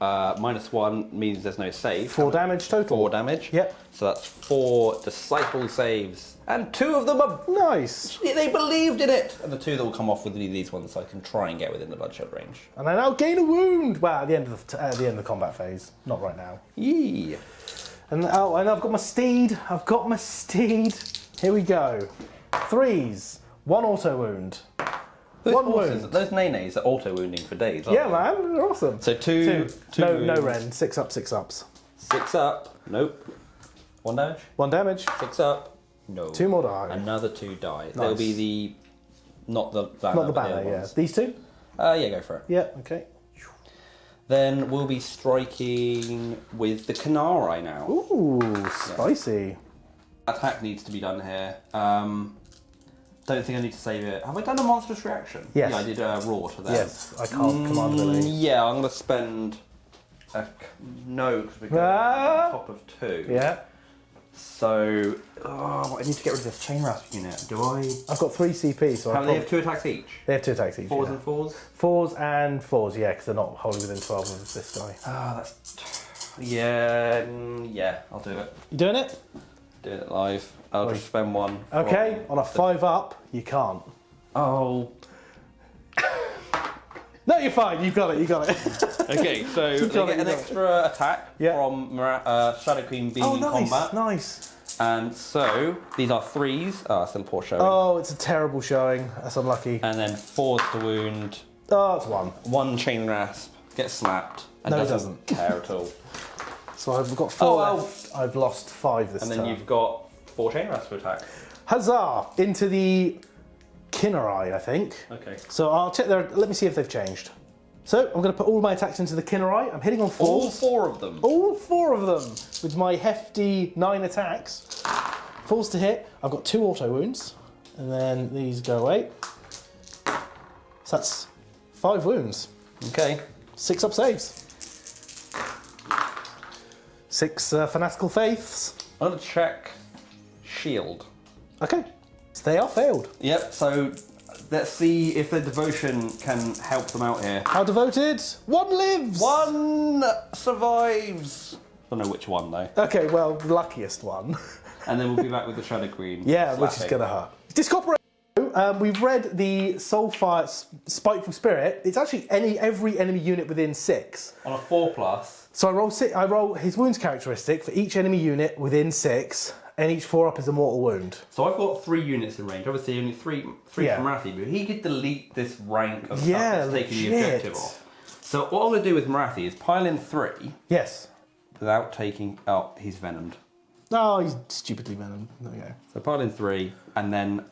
-1 means there's no save.
4 damage total.
4 damage.
Yep.
So that's 4 disciple saves, and 2 of them are.
Nice.
They believed in it, and the 2 that will come off with these ones, I can try and get within the blood shield range.
And I now gain a wound. Well, at the end of the combat phase, not right now.
Yee.
And oh, and I've got my steed. I've got my steed. Here we go. 3s. 1 auto wound.
Those
1
horses,
wound.
those nays are auto wounding for days, aren't
Yeah,
they?
man, they're awesome.
So 2.
No Ren. 6 up, 6 ups.
6 up. Nope. 1 damage.
1 damage.
6 up. No.
2 more die.
Another 2 die.
Nice.
They'll be the not the banner.
Not the
but
banner.
other
Yeah.
ones.
These 2.
Yeah, go for it.
Yeah. Okay.
Then we'll be striking with the Khaine now.
Ooh, spicy.
Attack needs to be done here. Don't think I need to save it. Have I done a monstrous reaction?
Yes.
Yeah, I did raw to them.
Yes, I can't command ability.
Yeah, I'm going to spend no, because we're going on top of 2.
Yeah.
So, I need to get rid of this chain rasp unit. Do I?
I've got 3 CP, so
They have 2 attacks each.
They have 2 attacks each.
4s
yeah.
and 4s.
4s and 4s, yeah, because they're not wholly within 12 of this guy.
That's yeah, I'll do it.
You doing it?
Doing it live. I'll just spend 1.
Okay. On a 5 up, you can't.
Oh.
No, you're fine. You got it. You got it.
Okay, so they
got it,
get an
you got it.
extra attack
Yeah.
from Shadow Queen being in
nice,
combat.
nice.
And so these are 3s. Still poor showing.
Oh, it's a terrible showing. That's unlucky.
And then 4s to wound.
Oh, it's 1.
1 chain rasp gets snapped and
No, it
doesn't care at all.
So I've got 4
Oh, well.
left. I've lost 5 this
And
turn.
then you've got 4 chain rasp to attack.
Huzzah! Into the Khaine, I think.
Okay.
So I'll check there. Let me see if they've changed. So I'm going to put all my attacks into the Khaine. I'm hitting on 4s.
All 4 of them.
All 4 of them with my hefty 9 attacks. 4s to hit. I've got 2 auto wounds, and then these go away. So that's 5 wounds.
Okay.
6 up saves. 6 fanatical faiths.
I'm going to check shield.
Okay. So they are failed.
Yep, so let's see if the devotion can help them out here.
How devoted? 1 lives.
1 survives. I don't know which one though.
Okay, well, the luckiest one.
And then we'll be back with the Shadow Queen.
Yeah, which is
slapping.
going to hurt. Discorporate. We've read the Soulfire Spiteful Spirit. It's actually every enemy unit within 6.
On a 4+.
So I roll his wounds characteristic for each enemy unit within 6, and each 4 up is a mortal wound.
So I've got 3 units in range. Obviously only 3
Yeah.
from Morathi, but he could delete this rank of
Yeah,
stuff that's taking the
legit.
objective off. So what I'm going to do with Morathi is pile in 3
Yes.
without taking... Oh, he's venomed.
Oh, he's stupidly venom. There we go.
So pile in 3 and then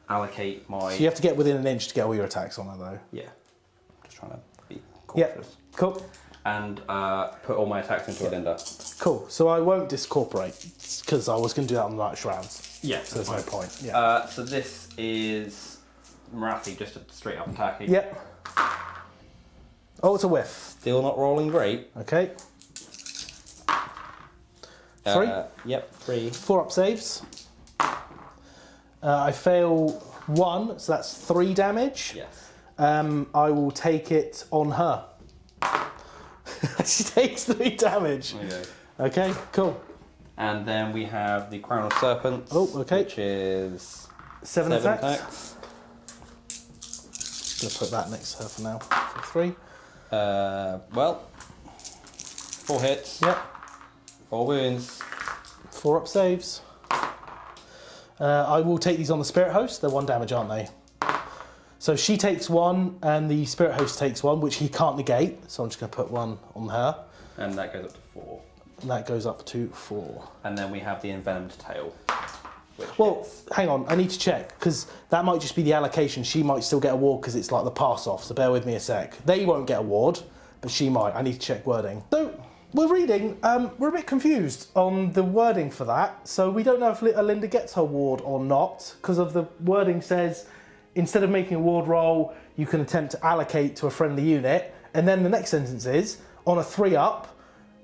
allocate my...
So you have to get within an inch to get all your attacks on her, though.
Yeah. Just trying to be
Yeah.
cautious.
Cool.
And put all my attacks into Oylnder.
Cool. So I won't discorporate because I was going to do that on the Night Shrouds.
Yeah.
So there's no point. Yeah.
So this is Morathi, just a straight up attacking.
Yep. Oh, it's a whiff.
Still not rolling great.
Okay. 3.
Yep, 3.
4 up saves. I fail 1, so that's 3 damage.
Yes.
I will take it on her. She takes 3 damage.
Okay.
Okay, cool.
And then we have the Crown of Serpents.
Oh, okay.
Which is
7 attacks.
attacks.
Gonna put that next to her for now. So 3.
Well, 4 hits.
Yep.
4 wounds.
4 up saves. I will take these on the Spirit Host. They're 1 damage, aren't they? So she takes 1, and the Spirit Host takes 1, which he can't negate. So I'm just going to put 1 on her.
And that goes up to 4.
And that goes up to 4.
And then we have the Envenomed Tail.
Well, hang on, I need to check, because that might just be the allocation. She might still get a ward because it's like the pass-off, so bear with me a sec. They won't get a ward, but she might. I need to check wording. So, we're reading, we're a bit confused on the wording for that, so we don't know if Oylnder gets her ward or not, because of the wording says, instead of making a ward roll, you can attempt to allocate to a friendly unit, and then the next sentence is, on a 3-up,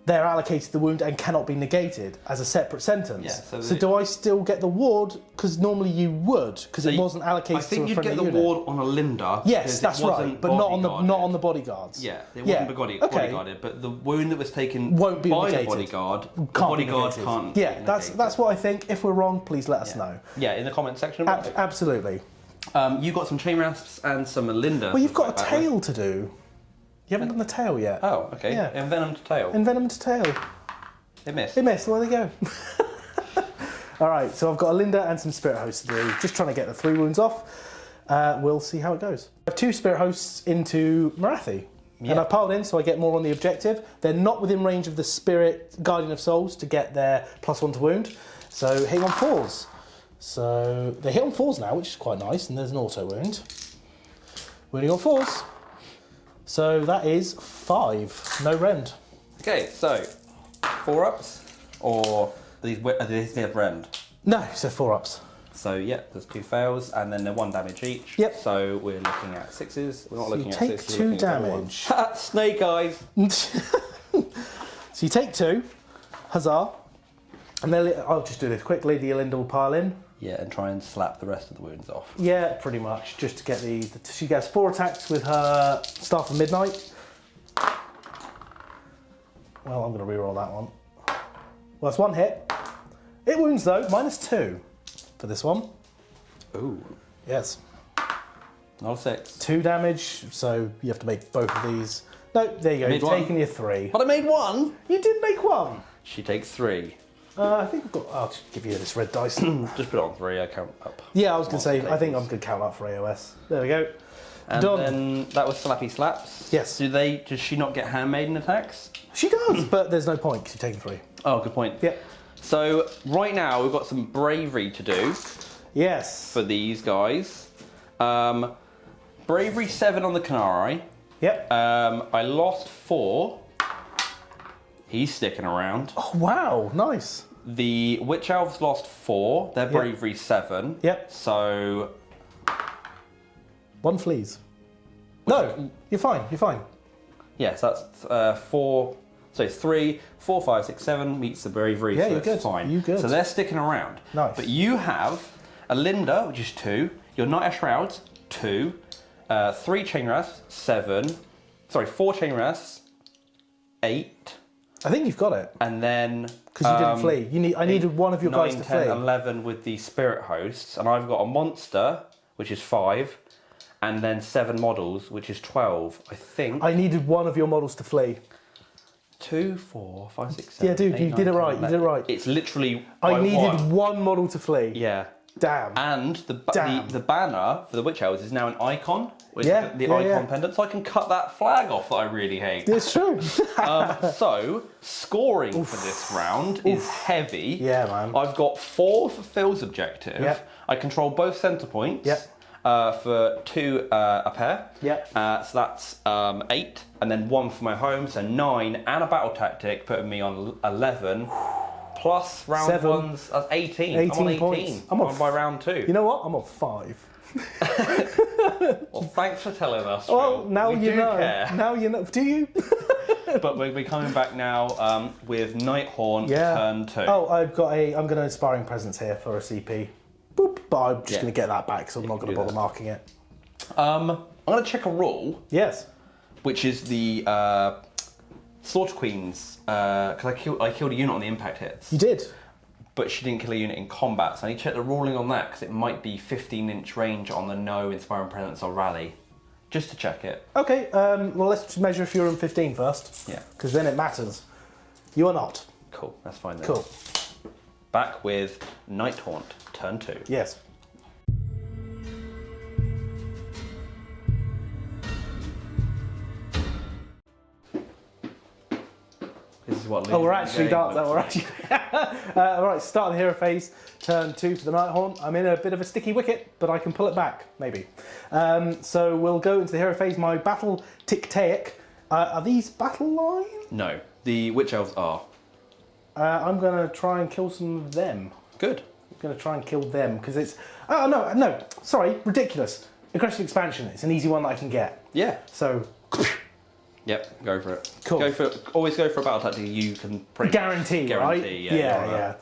they're allocated the wound and cannot be negated as a separate sentence.
Yeah,
so do I still get the ward? Because normally you would, because it wasn't allocated to a friendly unit.
I think you'd get the ward on Oylnder.
Yes, that's right, but not on the bodyguards.
Yeah, it wasn't bodyguarded, but the wound that was taken
won't be
by
negated.
the bodyguard can't.
Yeah, that's what I think. If we're wrong, please let us know.
Yeah, in the comment section.
Absolutely.
You've got some chain rasps and some Oylnder.
Well, you've got a tail to do. You haven't done the tail yet.
Oh, okay. Yeah. Envenomed Tail.
Envenomed Tail.
It missed.
It missed. Well, there you go. All right, so I've got Oylnder and some Spirit Hosts to do. Just trying to get the 3 wounds off. We'll see how it goes. I have 2 Spirit Hosts into Morathi. Yeah. And I piled in so I get more on the objective. They're not within range of the Spirit Guardian of Souls to get their +1 to wound. So hitting on 4s. So they hit on 4s now, which is quite nice, and there's an auto wound. Wounding on 4s. So that is 5. No rend.
Okay, so 4 ups, or are these rend?
No, so 4 ups.
So yeah, there's 2 fails, and then they're 1 damage each.
Yep.
So we're looking at 6s. We're not looking at 6s.
Take 2 damage.
Snake eyes.
So you take 2. Huzzah. And then I'll just do this quick. Lady Oylnder will pile in.
Yeah, and try and slap the rest of the wounds off.
Yeah, pretty much. Just to get she gets 4 attacks with her Staff of Midnight. Well, I'm going to reroll that one. Well, that's 1 hit. It wounds though, -2 for this one.
Ooh.
Yes.
Not a 6.
2 damage, so you have to make both of these. No, there you go. You've taken your 3.
But I made 1.
You did make 1.
She takes 3.
I think I'll just give you this red dice.
Just put it on 3, I count up.
Yeah, I was going to say, I think I'm going to count up for AOS. There we go.
And
done.
then that was Slappy Slaps.
Yes.
Does she not get handmaiden attacks?
She does, but there's no point because you're taking 3.
Oh, good point.
Yep.
So right now we've got some bravery to do.
Yes.
For these guys. Bravery 7 on the Khaine.
Yep.
I lost 4. He's sticking around.
Oh, wow. Nice.
The Witch Elves lost 4. Their bravery 7.
Yep.
So
1 flees. No, you're fine. You're fine.
Yes, that's 4. So 3, 4, 5, 6, 7 meets the bravery.
Yeah,
so
you're
it's
good.
Fine.
You're good.
So they're sticking around.
Nice.
But you have Oylnder, which is 2. Your Knight of Shrouds, 2. 3 chain rasps, 7. Sorry, 4 chain rasps, 8.
I think you've got it.
And then
because you didn't flee. I needed one of your
9,
guys to
10,
flee.
11 with the Spirit Hosts, and I've got a monster, which is 5, and then 7 models, which is 12. I think.
I needed one of your models to flee.
2, 4, 5, 6, 7.
Yeah, dude,
8,
you
9,
did it
10,
right.
11.
You did it right.
It's literally.
I needed one model to flee.
Yeah.
Damn.
And the banner for the Witch Elves is now an icon. Which
Yeah,
the
yeah,
icon
yeah.
pendant, so I can cut that flag off that I really hate.
It's true.
So, scoring for this round is heavy.
Yeah, man.
I've got 4 for Phil's objective.
Yep.
I control both centre points.
Yep.
For 2 a pair.
Yep.
So that's 8, and then 1 for my home, so 9, and a battle tactic, putting me on 11. Plus round
7.
1's, that's 18.
18
I'm on 18.
points. I'm on
by round 2.
You know what? I'm on 5.
Well, thanks for telling us.
Well,
Phil.
now
We
you
do
know.
care.
Now you know. Do you?
But we'll be coming back now with Nighthaunt turn 2.
Oh, I'm going to Inspiring Presence here for a CP. Boop. But I'm just going to get that back, so I'm not going to bother marking it.
I'm going to check a rule.
Yes.
Which is the Slaughter Queen's, because I killed a unit on the impact hits.
You did.
But she didn't kill a unit in combat, so I need to check the ruling on that, because it might be 15-inch range on the no Inspiring Presence or Rally. Just to check it.
Okay, well, let's measure if you're in 15 first.
Yeah.
Because then it matters. You are not.
Cool, that's fine then.
Cool.
back with Nighthaunt, turn 2.
Yes.
This is what.
Oh, we're actually done. We're actually. Right, start of the hero phase, turn 2 for the Nighthaunt. I'm in a bit of a sticky wicket, but I can pull it back, maybe. So we'll go into the hero phase. My battle ticktaic. Are these battle lines?
No, the witch elves are.
I'm going to try and kill some of them.
Good.
I'm going to try and kill them because it's. Oh no! Sorry, ridiculous. Aggressive expansion. It's an easy one that I can get.
Yeah.
So.
Yep, go for it.
Cool.
Always go for a battle tactic you can
guarantee, right? Yeah.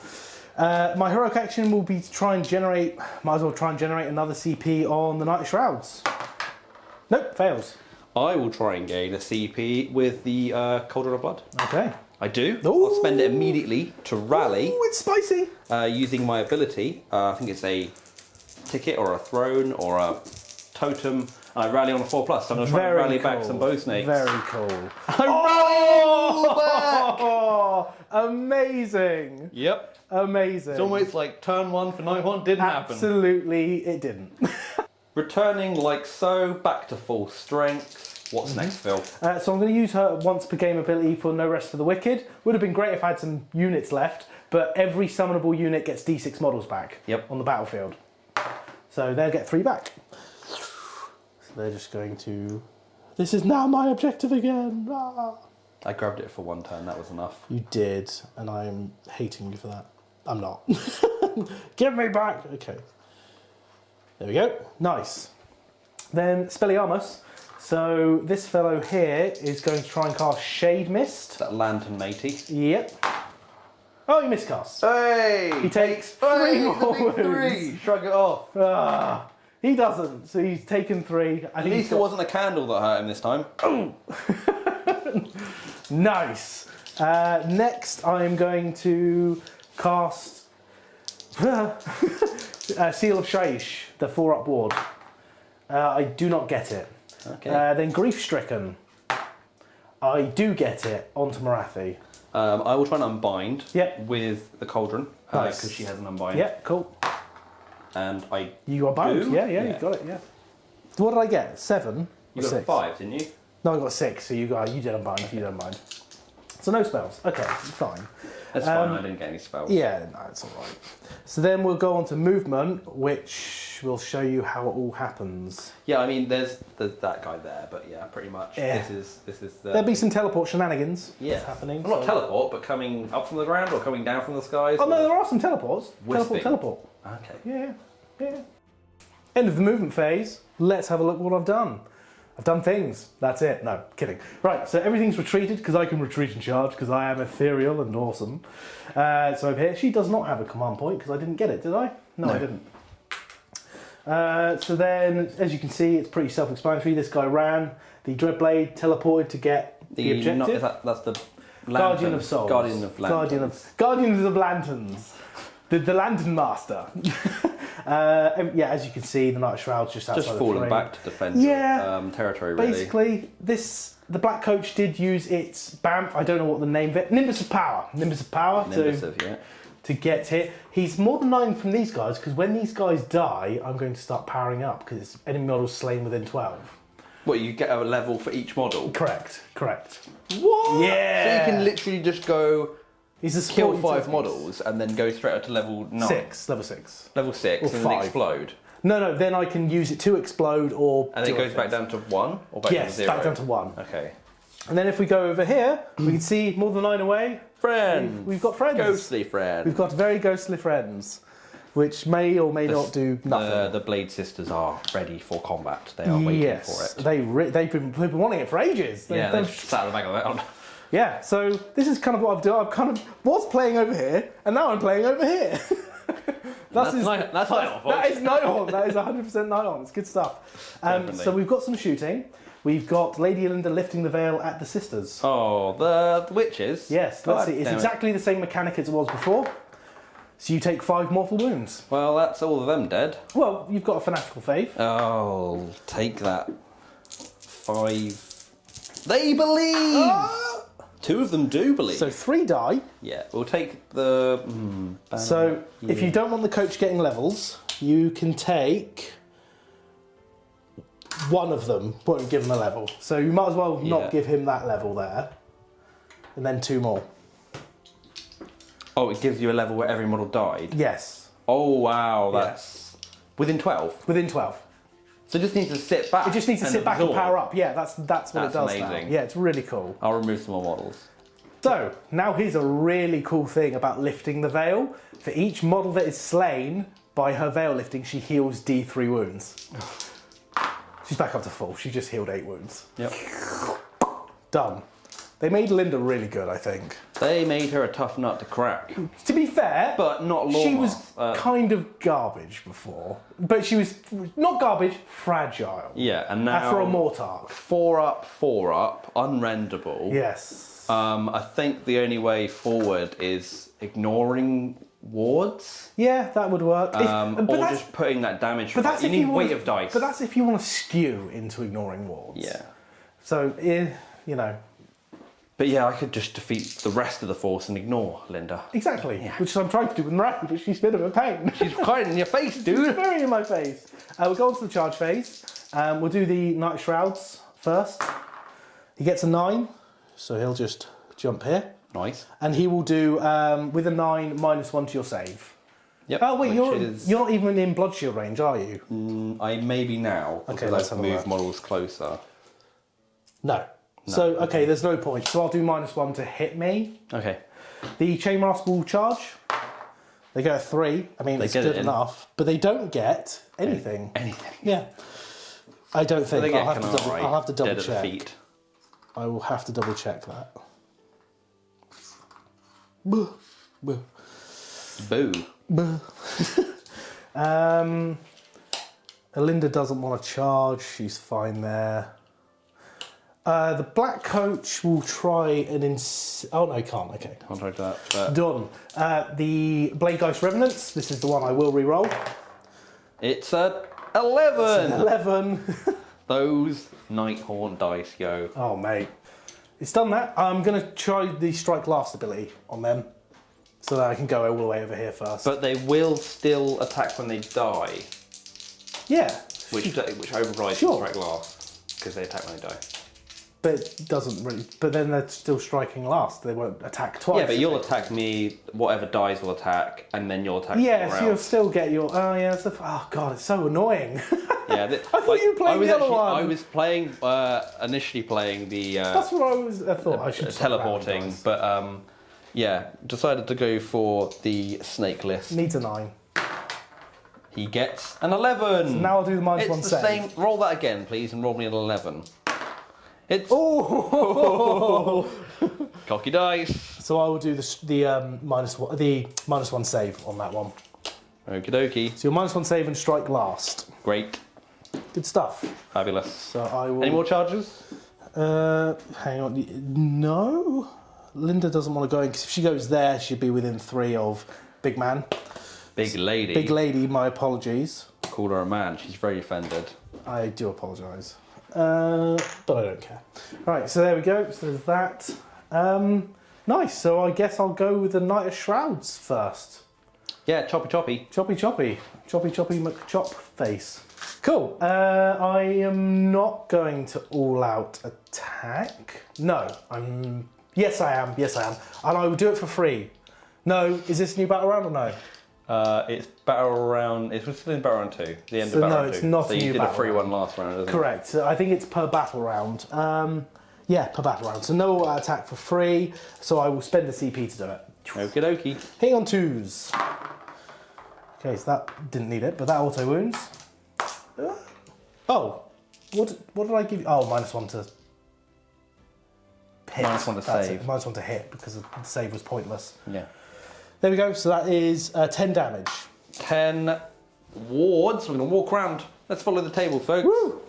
My heroic action will be to try and generate. Might as well try and generate another CP on the Night Shrouds. Nope, fails.
I will try and gain a CP with the Cauldron of Blood.
Okay.
I do.
Ooh.
I'll spend it immediately to rally.
Ooh, it's spicy.
Using my ability. I think it's a ticket or a throne or a totem. I rally on a 4+, so I'm going to try and rally back some bow snakes.
Very cool.
Oh,
amazing.
Yep.
Amazing.
It's almost like turn 1 for Nighthaunt didn't happen.
Absolutely, it didn't.
Returning like so, back to full strength. What's next, Phil?
So I'm going to use her once per game ability for No Rest for the Wicked. Would have been great if I had some units left, but every summonable unit gets D6 models back on the battlefield. So they'll get 3 back. So they're just going to... This is now my objective again. Ah.
I grabbed it for 1 turn, that was enough.
You did, and I'm hating you for that. I'm not. Give me back. Okay. There we go. Nice. Then Spelliarmus. So this fellow here is going to try and cast Shade Mist.
That lantern matey.
Yep. Oh, he miscasts.
Hey!
He takes 3 more wounds.
3. Shrug it off.
He doesn't, so he's taken 3.
At least it wasn't a candle that hurt him this time.
Nice. Next, I'm going to cast Seal of Shaish, the 4-up ward. I do not get it.
Okay.
Then Grief Stricken. I do get it onto Morathi.
I will try and unbind
with
the Cauldron because she has an unbind.
Yeah, cool.
And I
You got bound?
do?
Yeah, you got it, yeah. What did I get? 7?
You got
6?
5, didn't you?
No, I got 6, so you did unbind, you did unbind. So no spells. Okay, fine.
That's fine, I didn't get any spells.
Yeah, no, it's alright. So then we'll go on to movement, which will show you how it all happens.
Yeah, I mean, there's that guy there, but yeah, pretty much.
Yeah.
This is the...
There'll be some teleport shenanigans happening.
Well, not teleport, but coming up from the ground or coming down from the skies.
Oh, no, there are some teleports.
Whisping.
Teleport.
Okay.
Yeah. End of the movement phase. Let's have a look what I've done. I've done things. That's it. No, kidding. Right, so everything's retreated because I can retreat and charge because I am ethereal and awesome. So over here, she does not have a command point because I didn't get it, did I? No, I didn't. So then, as you can see, it's pretty self-explanatory. This guy ran. The Dreadblade teleported to get the objective.
That's the lantern.
Guardian of Souls.
Guardian of Lanterns.
Guardians of Lanterns. The Lantern Master. As you can see, the Night Shroud's just outside
just falling back to defend territory, really.
Basically, the Black Coach did use its BAMF, I don't know what the name of it, Nimbus of Power to get hit. He's more than 9 from these guys, because when these guys die, I'm going to start powering up, because it's enemy models slain within 12.
What, you get a level for each model?
Correct.
What?
Yeah!
So you can literally just go... kill 5
utility.
models and then go straight up to level 9.
Level 6.
Level 6
Or
and
5.
then explode.
No, then I can use it to explode or...
And then it goes back down to 1 or back down to 0?
Yes, back down to 1.
Okay.
And then if we go over here, we can see more than 9 away.
Friends!
We've got friends.
Ghostly friends.
We've got very ghostly friends, which may or may not do nothing.
The Blade Sisters are ready for combat. They are waiting for it.
They've been wanting it for ages.
They've sat at the back of the mountain.
Yeah, so this is kind of what I've done. I've kind of was playing over here, and now I'm playing over here.
That's Nighthaunt.
That is Nighthaunt. That is 100% Nighthaunt. It's good stuff. So we've got some shooting. We've got Lady Oylnder lifting the veil at the sisters.
Oh, the witches?
Yes, let's see. It's exactly the same mechanic as it was before. So you take 5 mortal wounds.
Well, that's all of them dead.
Well, you've got a fanatical faith.
Oh, take that. 5. They believe! 2 of them do believe.
So 3 die.
Yeah, we'll take the...
So if you don't want the coach getting levels, you can take one of them, won't give him a level. So you might as well not give him that level there. And then 2 more.
Oh, it gives you a level where every model died?
Yes.
Oh, wow, that's... Within 12?
Within 12.
So it just needs to sit back.
It just needs to sit back and power up. Yeah, that's what it does
amazing.
now. Yeah, it's really cool.
I'll remove some more models.
So, now here's a really cool thing about lifting the veil. For each model that is slain by her veil lifting, she heals D3 wounds. She's back up to full. She just healed 8 wounds.
Yep.
Done. They made Linda really good, I think.
They made her a tough nut to crack.
To be fair,
but not Lorma.
She was kind of garbage before. But she was not garbage, fragile.
Yeah, and now...
For a Mortarch.
4 up, unrendable.
Yes.
I think the only way forward is ignoring wards.
Yeah, that would work.
Or just putting that damage.
But that's
you
if
need
you
weight
want,
of dice.
But that's if you want to skew into ignoring wards.
Yeah.
So, you know.
But yeah, I could just defeat the rest of the force and ignore Linda.
Exactly. Yeah. Which I'm trying to do with Morathi, but she's a bit of a pain.
She's quite in your face, dude.
She's very in my face. We'll go on to the charge phase. We'll do the Night Shrouds first. He gets a 9, so he'll just jump here.
Nice.
And he will do, with a 9, -1 to your save.
Yep.
Oh, wait, you're not even in Blood Shield range, are you?
I may be now,
okay,
because I've moved models closer.
No. So, okay, there's no point. So I'll do -1 to hit me.
Okay.
The Chain Rascal will charge. They get a 3. I mean, it's good enough. But they don't get anything.
Anything.
Yeah. I don't think.
I'll have
to double
check.
check.
Feet.
I will have to double check that. Boo. Boo.
Boo.
Boo. Oylnder doesn't want to charge. She's fine there. The black coach will try an oh no, he can't. Okay,
I'll try that. But...
Done. The Blade Geist Revenants. This is the one I will re-roll.
It's a 11.
It's an 11.
Those Nighthaunt dice, yo.
Oh mate, it's done that. I'm gonna try the Strike Last ability on them, so that I can go all the way over here first.
But they will still attack when they die.
Yeah.
Which overrides the Strike Last because they attack when they die.
But it doesn't really. But then they're still striking last. They won't attack twice.
Yeah, but you'll attack me. Whatever dies will attack, and then you'll attack.
Yeah, so you'll still get your. Oh yeah, it's oh god, it's so annoying.
Yeah,
I thought you were playing the other one.
I was playing initially playing the.
That's what I thought. I should
teleporting, but yeah, decided to go for the snake list.
Needs a 9.
He gets an 11.
So now I'll do the -1
it's the
save.
same. Roll that again, please, and roll me an 11. It's cocky dice.
So I will do the -1 save on that one.
Okie dokie.
So your -1 save and strike last.
Great.
Good stuff.
Fabulous.
So I will.
Any more charges?
Hang on. No. Linda doesn't want to go in because if she goes there, she'd be within 3 of Big Man.
Big lady.
Big lady. My apologies.
Call her a man. She's very offended.
I do apologise. But I don't care. Right, so there we go. So there's that. Nice. So I guess I'll go with the Knight of Shrouds first.
Yeah, choppy choppy.
Choppy choppy. Choppy choppy McChop face. Cool. I am not going to all out attack. No, I'm... Yes, I am. Yes, I am. And I will do it for free. No, is this a new battle round or no?
It's battle round. It's still in battle round 2. The end of battle round 2.
No, it's not
so
a new
you did
battle
a free
round.
one last round, isn't it?
Correct. So I think it's per battle round. Yeah, per battle round. So no attack for free. So I will spend a CP to do it.
Okie dokie.
Hitting on 2s. Okay, so that didn't need it, but that auto wounds. Oh, what did I give you? Oh, -1 to hit.
-1 to save.
-1 to hit because the save was pointless.
Yeah.
There we go. So that is 10 damage.
10 wards. We're going to walk around. Let's follow the table, folks.
Woo!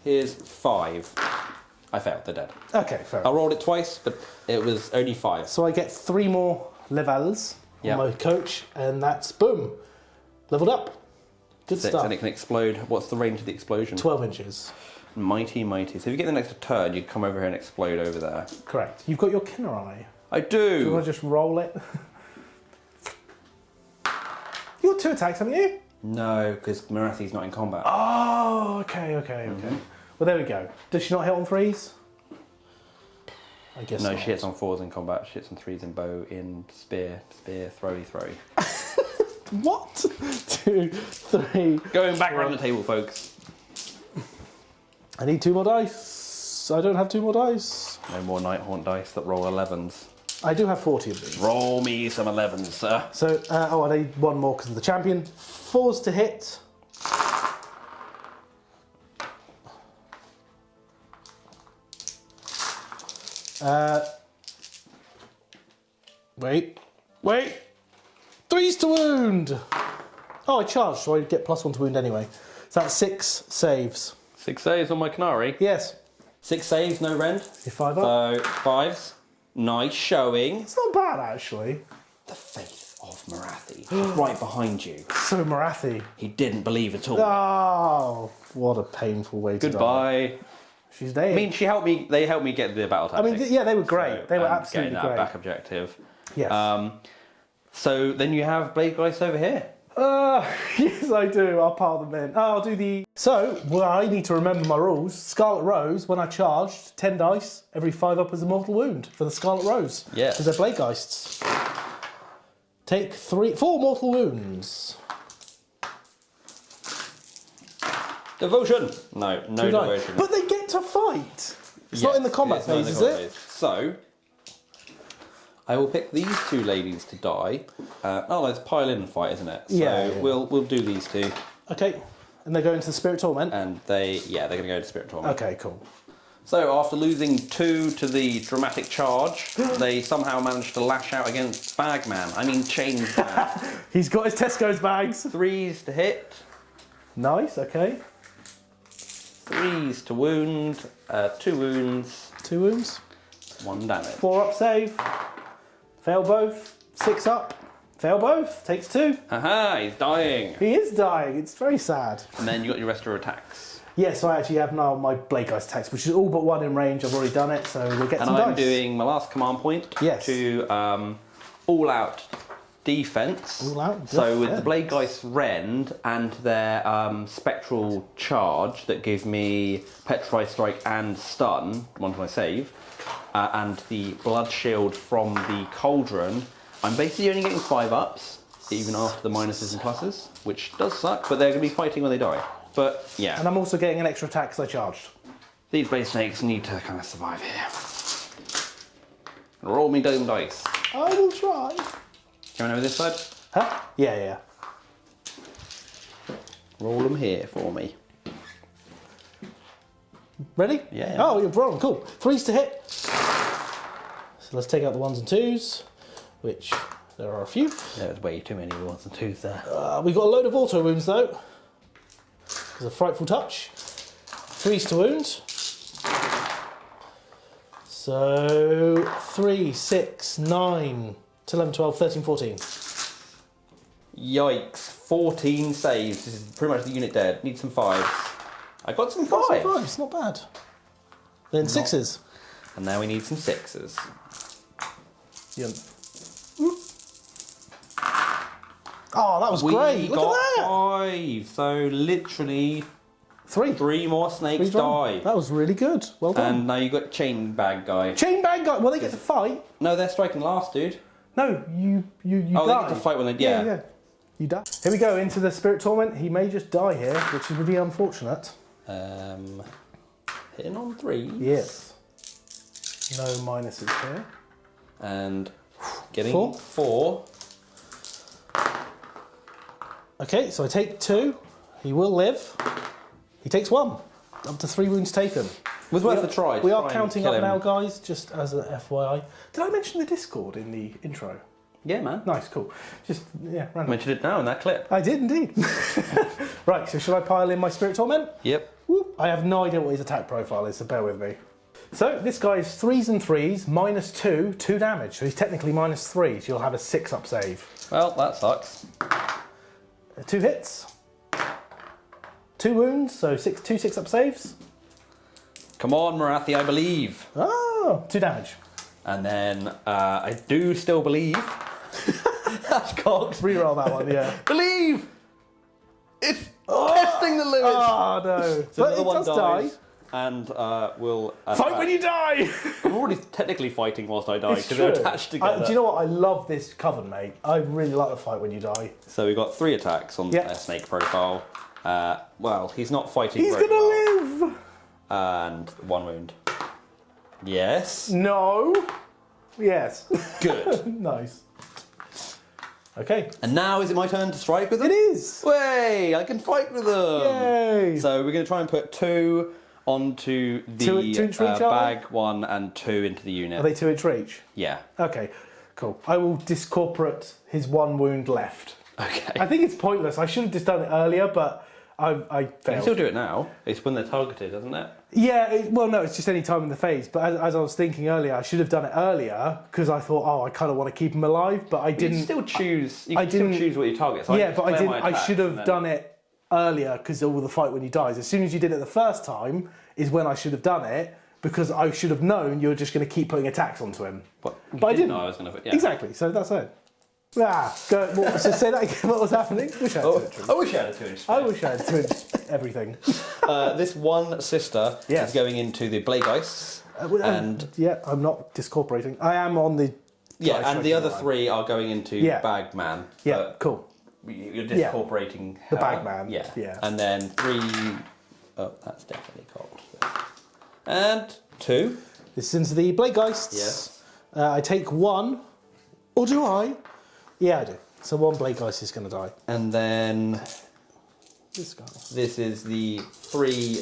Here's 5. I failed. They're dead.
Okay, fair
I
enough.
rolled it twice, but it was only 5.
So I get 3 more levels on my coach, and that's boom, leveled up. Good
6,
stuff.
and it can explode. What's the range of the explosion?
12 inches.
Mighty. So if you get the next turn, you can come over here and explode over there.
Correct. You've got your Kinnerai.
I do.
Do you want to just roll it? You got 2 attacks, haven't you?
No, because Morathi's not in combat.
Oh, okay. Well, there we go. Does she not hit on 3s? I guess
No,
not.
she hits on 4s in combat. She hits on 3s in bow, in spear, throwy.
What? 2, 3.
Going back around the table, folks.
I need 2 more dice. I don't have 2 more dice.
No more Nighthaunt dice that roll 11s.
I do have 40 of these.
Roll me some 11s, sir.
So, I need 1 more because of the champion. 4s to hit. Wait. 3s to wound. Oh, I charged, so I get +1 to wound anyway. So that's 6 saves.
6 saves on my Canary.
Yes.
6 saves, no rend.
You're 5 up.
So 5s. Nice showing.
It's not bad, actually.
The faith of Morathi. Right behind you.
So Morathi.
He didn't believe at all.
Oh, what a painful way to die.
Goodbye.
She's dead.
I mean, they helped me get the battle tactics.
I mean, yeah, they were great. They were absolutely
getting that
great.
back objective.
Yes.
So then you have Blade Geist over here.
Yes, I do. I'll pile them in. I'll do the... So, well, I need to remember my rules. Scarlet Rose, when I charged, 10 dice, every 5 up is a mortal wound for the Scarlet Rose.
Yes.
Because they're Blade Geists. Take 4 mortal wounds.
Devotion. No
2 dice.
devotion.
But they get to fight. It's not in the combat phase, is it?
So, I will pick these 2 ladies to die. It's pile in and fight, isn't it? So
Yeah.
we'll do these 2.
Okay. And they go into the Spirit Torment?
And they're going to go to Spirit Torment.
Okay, cool.
So after losing 2 to the dramatic charge, they somehow managed to lash out against Bagman. I mean, Chain Man.
He's got his Tesco's bags.
3s to hit.
Nice, okay.
3s to wound. 2 wounds.
2 wounds.
1 damage.
4 up save. Fail both. 6 up. Fail both. Takes 2.
Haha, he's dying.
He is dying. It's very sad.
And then you got your rest of your attacks.
Yes, so I actually have now my Blade Geist attacks, which is all but 1 in range. I've already done it, so we'll get
And
some
I'm
dice.
doing my last command point
Yes.
to all-out defense.
All-out
So with the
defense.
Blade Geist Rend and their spectral charge that gives me Petrify Strike and Stun, one to my save, and the Blood Shield from the Cauldron, I'm basically only getting 5 ups, even after the minuses and pluses, which does suck, but they're going to be fighting when they die. But yeah.
And I'm also getting an extra attack because I charged.
These Blade Snakes need to kind of survive here. Roll me dome dice.
I will try.
Going over this side?
Huh? Yeah.
Roll them here for me.
Ready?
Yeah.
Oh, you're rolling. Cool. 3s to hit. So let's take out the 1s and 2s, which there are a few.
There's way too many 1s and 2s there.
We've got a load of auto wounds though. Because of Frightful Touch. 3s to wound. So 3, 6, 9, 10, 11, 12, 13, 14.
Yikes. 14 saves. This is pretty much the unit dead. Need some 5s. I got some 5s.
It's not bad. Then 6s.
And now we need some 6s.
Yeah. Oh, that was great. Look
got
at that.
5. So literally
3
more snakes die.
That was really good. Well done.
And now you got Chain Bag Guy.
Chain Bag Guy. Well, they get to fight.
No, they're striking last, dude.
No, you
Oh,
die.
they get to fight when they... Yeah.
You die. Here we go into the Spirit Torment. He may just die here, which would be unfortunate.
Hitting on 3.
Yes. No minuses here.
And getting
4.
4.
Okay, so I take 2. He will live. He takes 1. Up to 3 wounds taken.
Was worth a try.
We are counting up now, guys, just as a FYI. Did I mention the Discord in the intro?
Yeah, man.
Nice, cool. Just, yeah,
I
random.
mentioned it now in that clip.
I did indeed. Right, so should I pile in my Spirit Torment?
Yep.
Whoop. I have no idea what his attack profile is, so bear with me. So this guy is 3s and 3s, -2, 2 damage. So he's technically -3, so you'll have a 6 up save.
Well, that sucks.
2 hits. 2 wounds, so 2 6 up saves.
Come on, Morathi, I believe.
Oh, 2 damage.
And then I do still believe. That's cocked.
Reroll that one, yeah.
Believe! It's testing the limits.
Oh, no.
So
But
another
it
one
does
dies.
die.
And we'll...
Fight when you die!
I'm already technically fighting whilst I die
It's
because they're
true.
attached together.
Do you know what? I love this coven, mate. I really like the fight when you die.
So we've got 3 attacks on
Yep.
a snake profile. Well, he's not fighting
He's
very
gonna
well.
live!
And 1 wound. Yes.
No. Yes.
Good.
Nice. Okay.
And now is it my turn to strike with them?
It is.
Way! I can fight with them!
Yay!
So we're going to try and put 2 onto the
Two each for each, are
bag 1 and 2 into the unit.
Are they 2 each for each?
Yeah.
Okay, cool. I will discorporate his 1 wound left.
Okay.
I think it's pointless. I should have just done it earlier, but I
You can
failed.
still do it now. It's when they're targeted, isn't it?
Yeah, well, no, it's just any time in the phase. But as I was thinking earlier, I should have done it earlier because I thought, oh, I kind of want to keep him alive, but I
You
didn't.
can still choose. You
I
can still
didn't-
choose what you target. So
Yeah, but I
declare
didn't.
my
I
attacks
should
and
have
then-
done it earlier because all the fight when he dies. As soon as you did it the first time is when I should have done it because I should have known you were just going to keep putting attacks onto him.
But
I didn't.
know I was going to put. Yeah.
Exactly. So that's it. So say that again. What was happening? Wish I had 2 inches.
I wish I had a 2-inch.
I wish I had 2 inch everything.
This one sister
Yes.
is going into the Blade-Geists. And
yeah, I'm not discorporating. I am on the.
yeah, and the other
line.
3 are going into
Yeah.
Bagman.
Yeah,
but
cool.
You're discorporating
The
her.
Bagman,
Yeah.
yeah.
And then 3. Oh, that's definitely cocked. And 2.
This is into the Blade-Geists.
Yes.
I take 1. Or do I? Yeah, I do. So 1 Blade-Geist is going to die.
And then
This guy.
this is the 3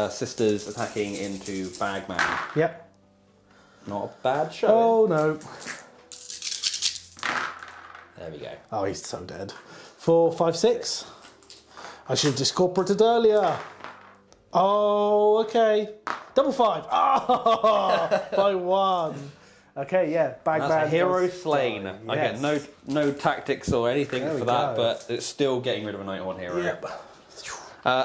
sisters attacking into Bagman.
Yep.
Not a bad show.
Oh, no.
There we go.
Oh, he's so dead. 4, 5, 6. I should have discorporated earlier. Oh, okay. Double 5. Oh, by 1. Okay, yeah. Bagman.
That's a hero
does
slain.
die.
I get
Yes.
no tactics or anything
There
for
we
that,
go.
but it's still getting rid of a Nighthaunt hero.
Yep.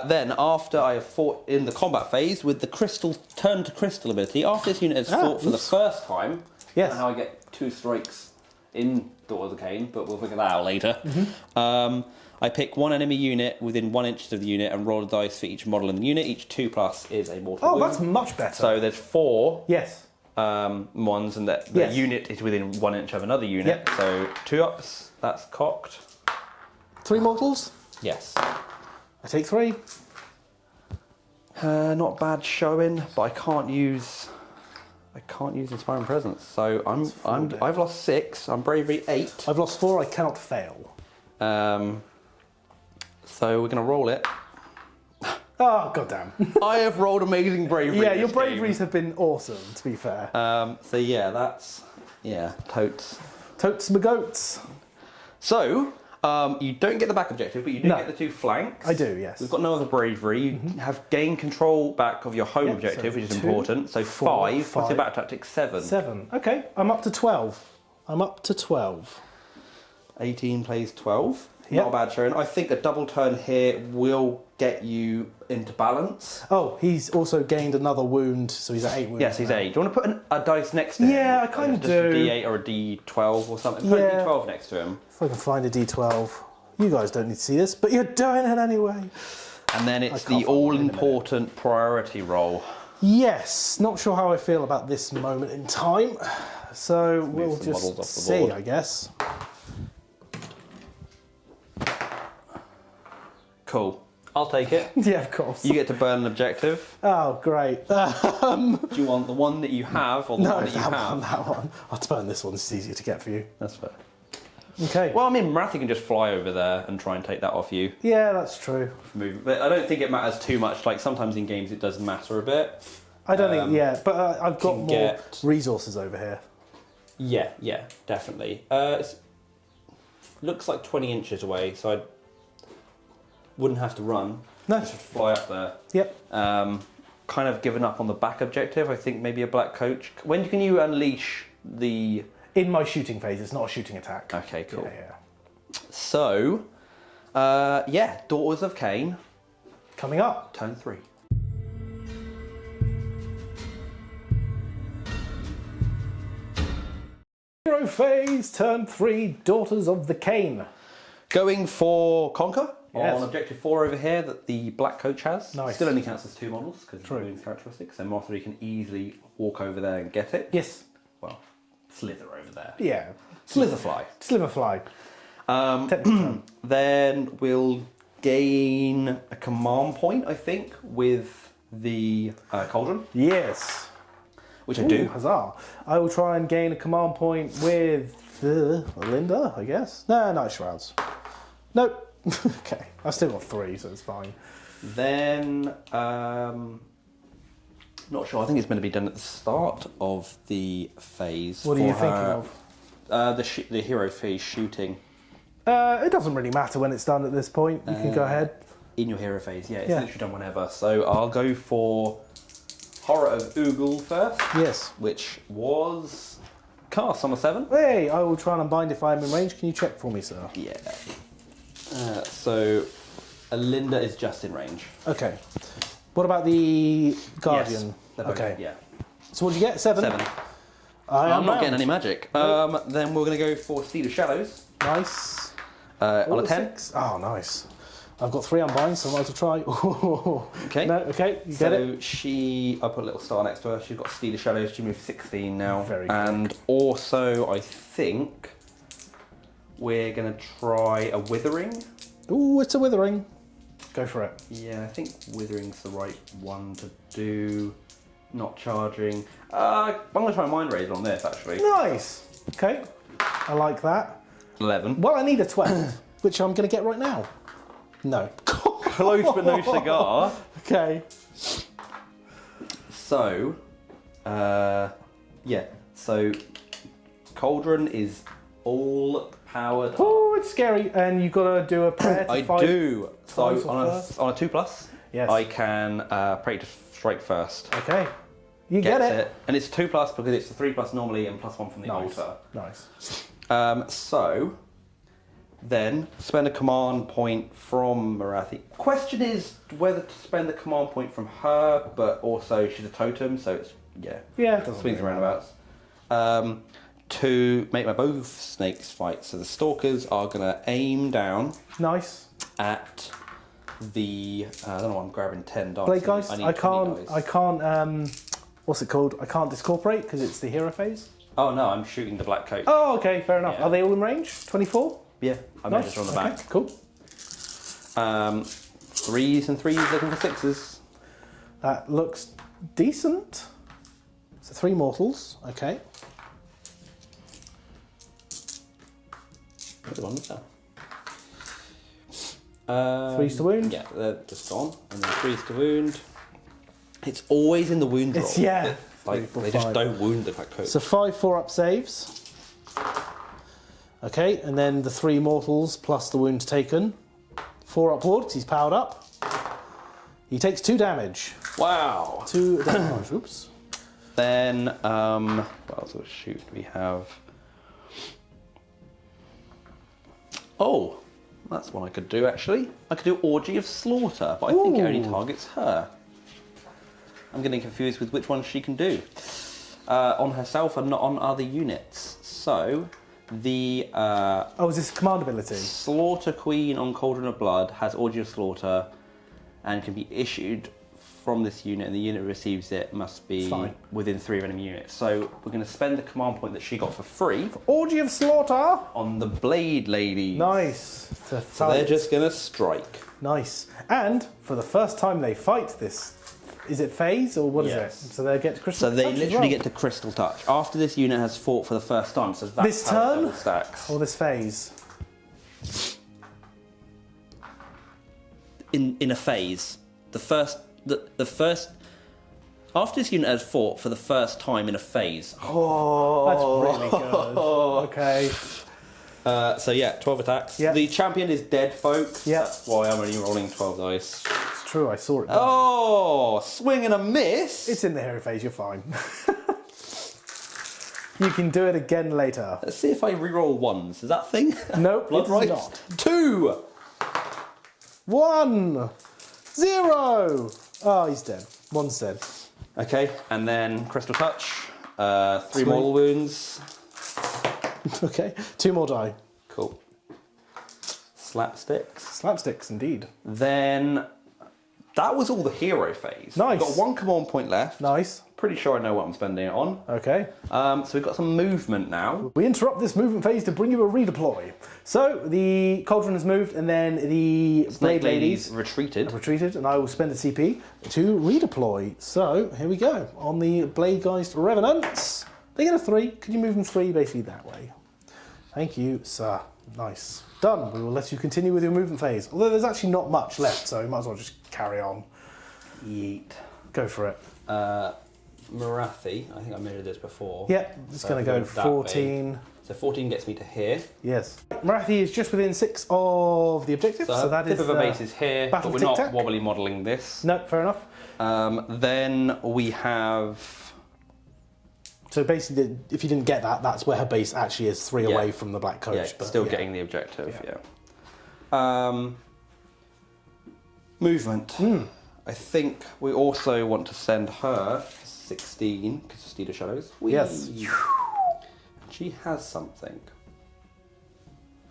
Then, after I have fought in the combat phase with the crystal turn to crystal ability, after this unit has fought for the first time,
Yes.
and how I get 2 strikes in Daughters of Khaine, but we'll figure that out later.
Mm-hmm.
I pick 1 enemy unit within 1 inch of the unit and roll a dice for each model in the unit. Each 2+ is a mortal
Oh,
wound.
that's much better.
So there's 4
yes.
ones, and the
Yes.
unit is within 1 inch of another unit.
Yep.
So 2 ups, that's cocked.
3 mortals.
Yes.
I take 3.
Not bad showing, but I can't use Inspiring Presence. So I've lost 6. I'm bravery 8.
I've lost 4. I cannot fail.
So we're gonna roll it.
Oh, goddamn.
I have rolled amazing bravery.
Yeah,
in
your
this
braveries have been awesome, to be fair.
game. So yeah, that's totes.
Totes my goats.
So you don't get the back objective, but you do
No.
get the 2 flanks.
I do, yes.
We've got no other bravery. You have gained control back of your home
Yep,
objective,
so
which is
2,
important. So
4,
5. What's your back tactic? 7.
7. Okay, I'm up to 12.
18 plays 12.
Yep.
Not a bad showing. I think a double turn here will get you into balance.
Oh, he's also gained another wound, so he's at 8 wounds.
Yes, he's
now.
8. Do you want to put a dice next to him?
Yeah, I kind of
Just a
do.
D8 or a D12 or something. Put
Yeah.
a D12 next to him.
If I can find a D12. You guys don't need to see this, but you're doing it anyway.
And then it's
can't
the
find one in a
all-important priority roll.
Yes, not sure how I feel about this moment in time. So we'll
some models
just
off the
see,
board.
I guess.
Cool. I'll take it.
Yeah, of course.
You get to burn an objective.
Oh, great.
Do you want the one that you have or the
No,
one that you
that
have?
one, that one. I'll burn this one, it's easier to get for you.
That's fair.
Okay.
Well, I mean, Morathi can just fly over there and try and take that off you.
Yeah, that's true.
But I don't think it matters too much. Like, sometimes in games it does matter a bit.
I don't think, yeah, but I've got
can
more
get-
resources over here.
Yeah, definitely. Looks like 20 inches away, so I wouldn't have to run.
No.
Just fly up there.
Yep.
Kind of given up on the back objective. I think maybe a black coach. When can you unleash the...
In my shooting phase, it's not a shooting attack.
Okay, cool.
Yeah.
So, Daughters of Khaine,
Coming up.
turn 3.
Hero phase, turn 3, Daughters of the Khaine.
Going for Conquer
Yes.
on objective 4 over here that the black coach has.
Nice.
Still only counts as 2 models because of
True.
the wounds characteristics. So morathi can easily walk over there and get it.
Yes.
Well, slither over there.
Yeah.
Slitherfly.
Sliverfly. Technical term.
Then we'll gain a command point, I think, with the cauldron,
Yes.
which I do.
Huzzah. I will try and gain a command point with Oylnder, I guess. No, Night Shrouds. Nope. Okay. I've still got 3, so it's fine.
Then, not sure. I think it's going to be done at the start of the phase.
What are you thinking of?
The hero phase shooting.
It doesn't really matter when it's done at this point. You can go ahead.
In your hero phase, yeah, it's
Yeah.
literally done whenever. So I'll go for Horror of Oogle first,
Yes.
which was cast on a 7.
Hey, I will try and unbind if I'm in range. Can you check for me, sir?
Yeah. So Oylnder is just in range.
Okay. What about the Guardian?
Yes, they're both-
Okay.
Yeah.
So what did you get? 7?
7.
I
I'm
am
not
bound.
getting any magic. Then we're going to go for Seed of Shadows
Nice.
on a 10.
6. Oh, nice. I've got 3 unbinds, so I might as well try.
Okay.
No, okay, you
So
get it.
I put a little star next to her. She's got Steed of Shadows. She moves 16 now.
Very good.
And also, I think we're going to try a Withering.
Ooh, it's a Withering. Go for it.
Yeah, I think Withering's the right one to do. Not charging. I'm going to try Mind Razor on this, actually.
Nice. Okay. I like that.
11.
Well, I need a 12, which I'm going to get right now. No.
Close but no cigar.
Okay.
So, yeah. So, Cauldron is all powered up.
Oh, it's scary. And you've got to do a prayer to
I
fight.
do. So
fight first.
on a 2+,
Yes.
I can pray to strike first.
Okay. You
Gets
get it.
And it's 2+ because it's the 3+ normally and +1 from the
Nice.
altar.
Nice.
So then spend a command point from Morathi. Question is whether to spend the command point from her, but also she's a totem, so it's
Yeah, it doesn't
swings
really
and
matter.
roundabouts. To make my both snakes fight. So the stalkers are gonna aim down
Nice.
at the I don't know. I'm grabbing 10 dice.
Blade guys,
need
I
20 dice.
can't, what's it called? I can't discorporate because it's the hero phase.
Oh no, I'm shooting the black coat.
Oh, okay, fair enough.
Yeah.
are they all in range? 24?
Yeah, I
Nice.
measure on the
Okay,
back.
cool.
3s and 3s looking for 6s.
That looks decent. So 3 mortals, okay.
Put them on there.
3s to wound.
Yeah, they're just gone. And then 3s to wound. It's always in the wound roll.
It's, yeah.
Like,
3, 4,
they just
5.
don't wound the black coat.
So 5 4-up saves. Okay, and then the 3 mortals plus the wound taken. 4 upwards, he's powered up. He takes 2 damage.
Wow.
2 damage, oops.
Then, what else of shoot we have? Oh, that's one I could do actually. I could do Orgy of Slaughter, but I think it only
Ooh.
targets her. I'm getting confused with which one she can do. On herself and not on other units. So, the
Oh, is this command ability?
Slaughter Queen on Cauldron of Blood has Orgy of Slaughter and can be issued from this unit, and the unit receives it must be
Fine.
within 3 of enemy units. So we're going to spend the command point that she got for free
Orgy of Slaughter!
on the Blade Lady.
Nice. To
So they're
fight.
just going to strike.
Nice. And for the first time they fight this, is it phase or what is
Yes.
it? So they get crystal
So they
touch as
literally
well?
get to Crystal Touch after this unit has fought for the first time. So that's
This
how it
turn?
double stacks.
Or this phase?
In a phase, the first after this unit has fought for the first time in a phase.
Oh, that's really good. Okay.
So yeah, 12 attacks.
Yeah.
The champion is dead, folks.
Yeah.
That's why I'm only rolling 12 dice.
It's true, I saw it.
Oh, swing and a miss.
It's in the hero phase, you're fine. You can do it again later.
Let's see if I reroll ones. Is that a thing?
Nope,
Blood
it's
right?
not.
2.
1 0. Oh, he's dead. 1's dead.
Okay, and then Crystal Touch. 3
Sweet.
mortal wounds.
Okay, 2 more die.
Cool. Slapsticks.
Slapsticks, indeed.
Then that was all the hero phase.
Nice.
We've got 1 command point left.
Nice.
Pretty sure I know what I'm spending it on.
Okay.
So we've got some movement now.
We interrupt this movement phase to bring you a redeploy. So the cauldron has moved, and then the
Snake
blade ladies
retreated.
have retreated, and I will spend a CP to redeploy. So here we go on the Blade Geist Revenants. They get a 3. Could you move them 3 basically that way? Thank you, sir. Nice. Done. We will let you continue with your movement phase. Although there's actually not much left, so you might as well just carry on.
Yeet.
Go for it.
Morathi, I think I measured this before.
Yep, it's
So
going to
if I
go
that
14.
way- So 14 gets me to here.
Yes. Morathi is just within 6 of the objective, so that
tip
is
of a base is here,
battle
but we're not
tic-tac.
wobbly modelling this.
No, fair enough.
Then we have...
So basically, if you didn't get that, that's where her base actually is 3
Yeah.
away from the Black Coach.
Yeah,
but
still
yeah.
getting the objective,
Yeah.
yeah. Movement. I think we also want to send her 16, because of Steed of Shadows. Whee!
Yes.
She has something.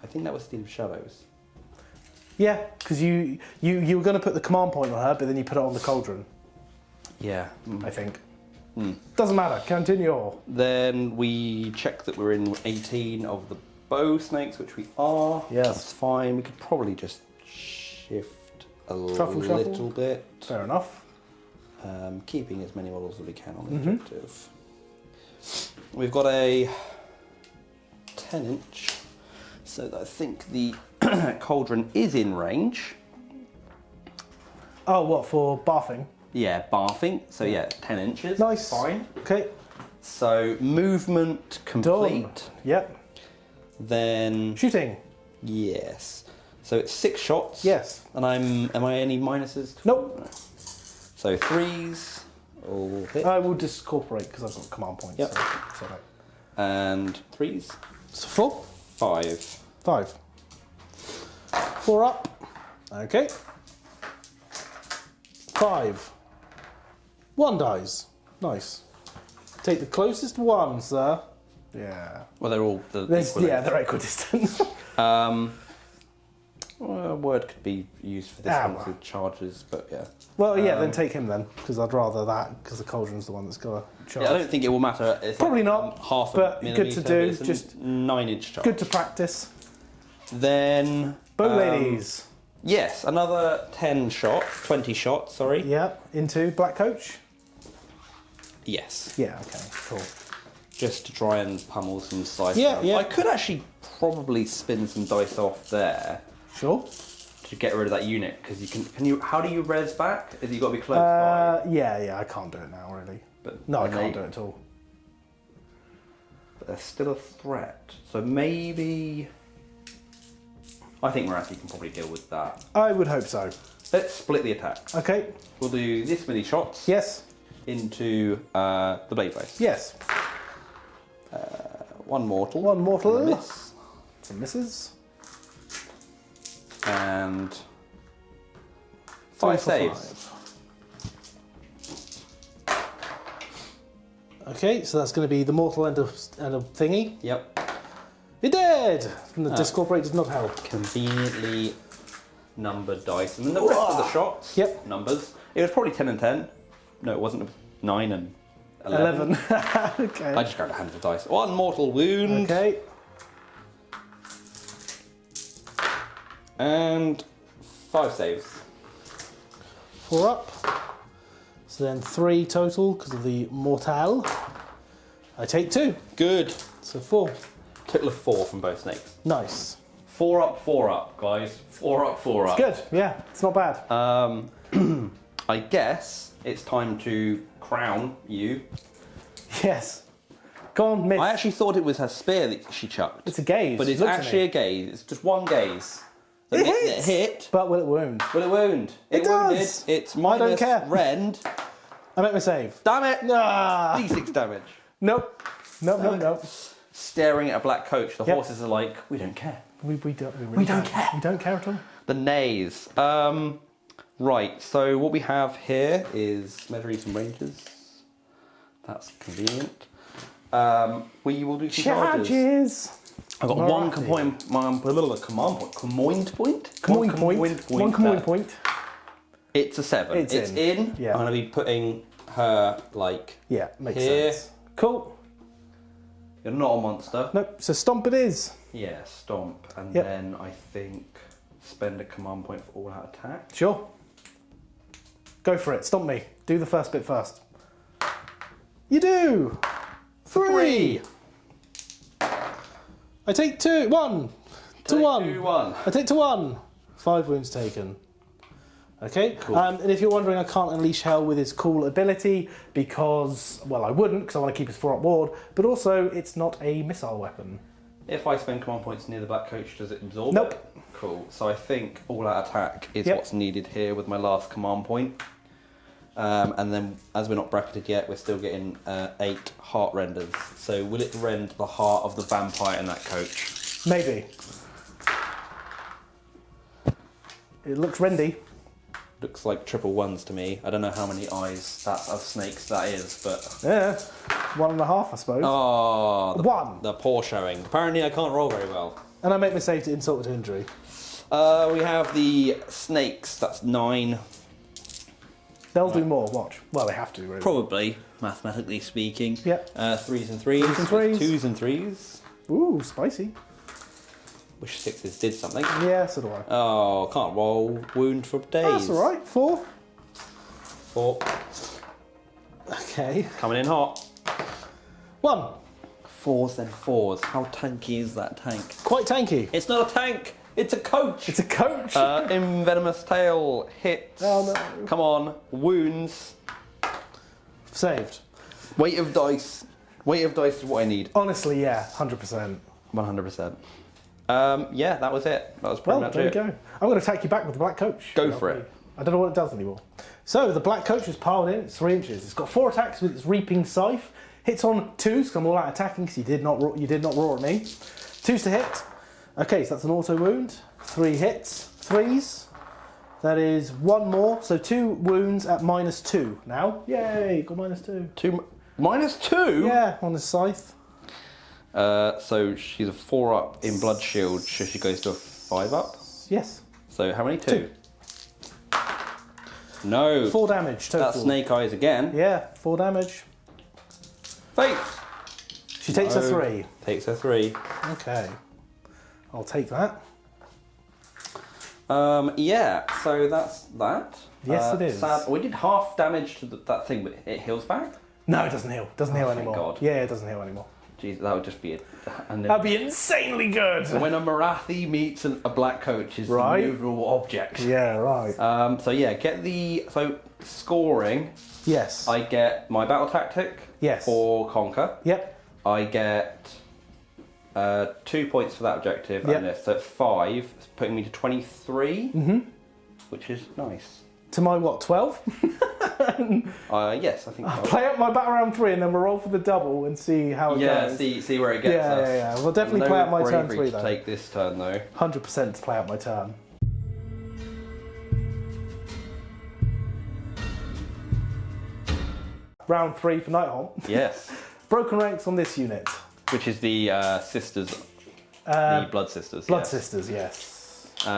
I think that was Steed of Shadows.
Yeah, because you were going to put the command point on her, but then you put it on the cauldron,
Yeah.
I think. Doesn't matter, continue.
Then we check that we're in 18 of the bow snakes, which we are.
Yes.
That's fine. We could probably just shift a
Shuffle.
little bit.
Fair enough.
Keeping as many models as we can on the objective. We've got a 10-inch, so that I think the cauldron is in range.
Oh, what, for bathing?
Yeah, bathing. So yeah, 10 inches.
Nice.
Fine.
Okay.
So movement complete.
Done. Yep.
Then
Shooting.
yes. So it's 6 shots.
Yes.
And am I any minuses?
Nope.
So 3s. All hit.
I will discorporate because I've got command points.
Yep.
So no.
And 3s.
So 4.
5.
5. 4 up. Okay. 5. 1 dies. Nice. Take the closest one, sir. Yeah.
Well, they're all the
Yeah, they're equidistant.
Well, a word could be used for this one
well.
with charges, but yeah.
Well, yeah, then take him then, because I'd rather that, because the cauldron's the one that's got a charge.
Yeah, I don't think it will matter. It's
Probably
like
not,
half
but
a
good
millimetre.
to do,
It's a
just
9-inch charge.
Good to practice.
Then
Bow ladies.
yes, another 20 shots. Sorry.
Yep, into Black Coach.
Yes,
Yeah, okay, cool.
just to try and pummel some dice.
Yeah,
down.
yeah.
I could actually probably spin some dice off there
Sure.
to get rid of that unit because you can. Can you? How do you res back? Is you got to be close by?
Yeah, I can't do it now, really.
But
No, I
they-
can't do it at all.
But they're still a threat. So maybe. I think Morathi can probably deal with that.
I would hope so.
Let's split the attack.
Okay,
We'll do this many shots
yes,
into the blade base.
yes.
1 mortal.
1 mortal.
and a miss.
Some misses.
And 5
3 for
saves.
5. Okay, so that's going to be the mortal end of thingy.
Yep.
You're dead! And the discorporate does not help.
Conveniently numbered dice. And then the rest of the shots,
Yep.
numbers. It was probably 10 and 10. No, it wasn't. It was 9 and 11.
11. Okay.
I just grabbed a handful of dice. 1 mortal wound.
Okay.
And 5 saves.
4 up. So then 3 total because of the mortal. I take 2.
Good.
So 4.
Total of 4 from both snakes.
Nice.
4 up, guys. 4 up, 4 up.
Good. Yeah, it's not bad.
I guess it's time to crown you.
Yes. Go on, miss.
I actually thought it was her spear that she chucked.
It's a gaze.
But it's
Look at
actually
me.
a gaze. It's just 1 gaze.
It
That
hits.
hit.
But will it wound?
Will it wound?
It
wounded.
does.
It's
I
minus
don't care.
rend.
I make my save.
Damn it!
Ah.
D6 damage.
Nope. Nope.
Staring at a black coach, the
Yep.
horses are like, we don't care.
We don't.
We don't care.
We don't care at all.
The nays. Right, so what we have here is measuring some ranges. That's convenient. We will do some charges. I've got one command point.
Command point.
It's a 7. It's in.
Yeah.
I'm going to be putting her like
makes
here.
sense. Cool.
You're not a monster.
Nope. So stomp it is.
Yeah, stomp, and then I think spend a command point for all-out attack.
Sure. Go for it. Stomp me. Do the first bit first. You do. 3. I take 2. 1. To 1.
2, 1.
I take to 1. 5 wounds taken. Okay.
Cool.
And if you're wondering, I can't unleash hell with his cool ability because, well, I wouldn't because I want to keep his 4-up ward, but also it's not a missile weapon.
If I spend command points near the Black Coach, does it absorb
Nope.
it? Cool. So I think all-out attack is what's needed here with my last command point. And then, as we're not bracketed yet, we're still getting 8 heart renders. So will it rend the heart of the vampire in that coach?
Maybe. It looks rendy.
Looks like triple 1s to me. I don't know how many eyes that of snakes that is, but...
Yeah. 1.5, I suppose.
Oh,
1.
The poor showing. Apparently I can't roll very well.
And I make my save to insult to injury.
We have the snakes, that's 9.
They'll do more, watch. Well, they have to, really.
Probably, mathematically speaking.
Yep.
3s and 3s.
3s and 3s.
2s and 3s.
Ooh, spicy.
Wish 6s did something.
Yeah, so do I.
Oh, can't roll wound for days.
That's alright. 4.
4.
Okay.
Coming in hot.
1.
4s then 4s. How tanky is that tank?
Quite tanky.
It's not a tank. It's a coach.
It's a coach.
Envenomous tail hits.
Oh no.
Come on. Wounds.
Saved.
Weight of dice. Weight of dice is what I need.
Honestly, yeah, 100%.
100%. Yeah, that was it. That was pretty much
there
it.
we go. I'm going to attack you back with the black coach.
Go for it.
I don't know what it does anymore. So the black coach is piled in. It's 3 inches. It's got 4 attacks with its reaping scythe. Hits on 2s because I'm all out attacking because you did not roar at me. 2s to hit. Okay, so that's an auto wound. 3 hits. 3s. That is 1 more. So 2 wounds at -2 now. Yay, got -2.
-2?
Yeah, on the scythe.
So she's a 4-up in blood shield, so she goes to a 5-up.
Yes.
So how many? 2. No.
4 damage total.
That's snake eyes again.
Yeah, 4 damage.
Faith.
She takes a 3.
Takes her 3.
Okay. I'll take that.
Yeah, so that's that.
Yes, it is.
Sad. We did half damage to that thing, but it heals back?
No, it doesn't heal. Doesn't heal
thank
anymore.
God.
Yeah, it doesn't heal anymore.
Jeez, that would just be it.
That'd be insanely good.
When a morathi meets a black coach is
Right.
the overall object.
Yeah, right.
So yeah, so scoring.
Yes.
I get my battle tactic.
Yes.
For conquer.
Yep.
I get 2 points for that objective.
Yep.
And this, so 5, it's putting me to 23.
Mm-hmm.
Which is nice.
To my what, 12?
Yes, I think so.
Play up my bat around 3 and then we'll roll for the double and see how it goes.
Yeah, see where it gets us.
Yeah. We'll definitely play out my turn 3
to
though.
take this turn though.
100% to play out my turn. Round 3 for Nighthaunt.
Yes.
Broken ranks on this unit.
Which is the sisters, the blood sisters.
Blood sisters, yes.
So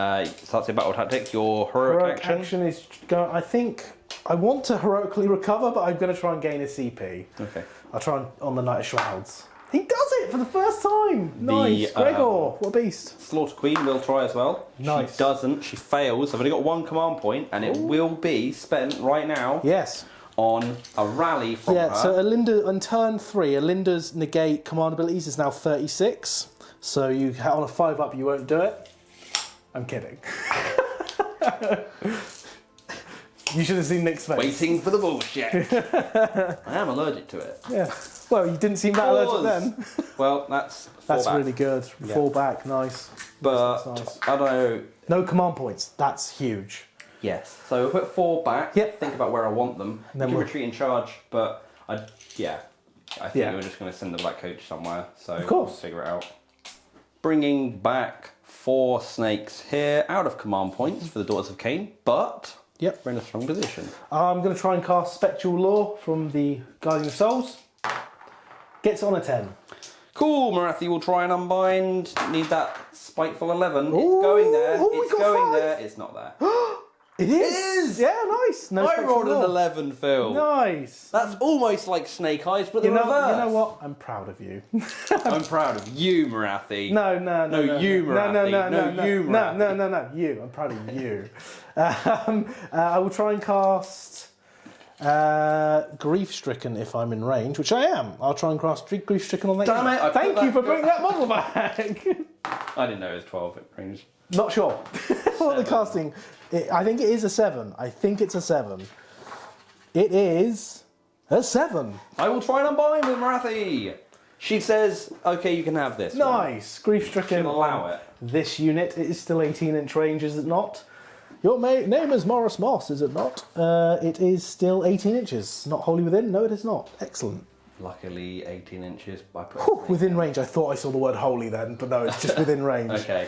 that's your battle tactic. Your heroic action.
is go. I think I want to heroically recover, but I'm going to try and gain a CP.
Okay.
I'll try on the Knight of Shrouds. He does it for the first time. Nice, Gregor. What a beast.
Slaughter Queen will try as well.
Nice.
She doesn't. She fails. I've only got 1 command point, and it will be spent right now.
Yes.
On a rally from her.
So Oylnder on turn 3, Oylnder's negate command abilities is now 36. So you on a 5-up, you won't do it. I'm kidding. You should have seen Nick's face.
Waiting for the bullshit. I am allergic to it.
Yeah. Well, you didn't seem that allergic then.
Well, that's 4
That's
back.
really good.
Yeah.
4 back, nice.
But
Nice.
I don't know.
No command points. That's huge.
Yes. So we'll put 4 back.
Yep.
Think about where I want them.
And then
you can
we'll-
retreat and charge, but I think we're just going to send the black coach somewhere. So
Of course.
we'll figure it out. Bringing back 4 snakes here out of command points for the Daughters of Khaine, but
Yep.
we're in a strong position.
I'm going to try and cast Spectral Law from the Guardian of Souls. Gets on a 10.
Cool, Morathi will try and unbind. Need that spiteful 11.
Ooh,
It's going there.
oh, we
It's
got
going
5.
there. It's not there.
It is. Yeah, nice. No
I rolled an
spectral
11, Phil.
Nice.
That's almost like Snake Eyes, but the reverse.
You know what? I'm proud of you.
I'm proud of you, Morathi.
No,
you, Morathi.
No, you. I'm proud of you. I will try and cast Grief Stricken if I'm in range, which I am. I'll try and cast Grief Stricken on that.
Damn it!
Thank you for bringing that model back.
I didn't know it was 12 range.
Not sure. What the casting? I think it is a 7. I think it's a 7. It is a 7.
I will try and unbind with Morathi. She says, "Okay, you can have this."
Nice. Grief Stricken.
She'll allow it.
This unit, it is still 18-inch range, is it not? Your name is Morris Moss, is it not? It is still 18 inches. Not wholly within? No, it is not. Excellent.
Luckily, 18 inches.
Within range. I thought I saw the word wholly then, but no, it's just within range.
Okay.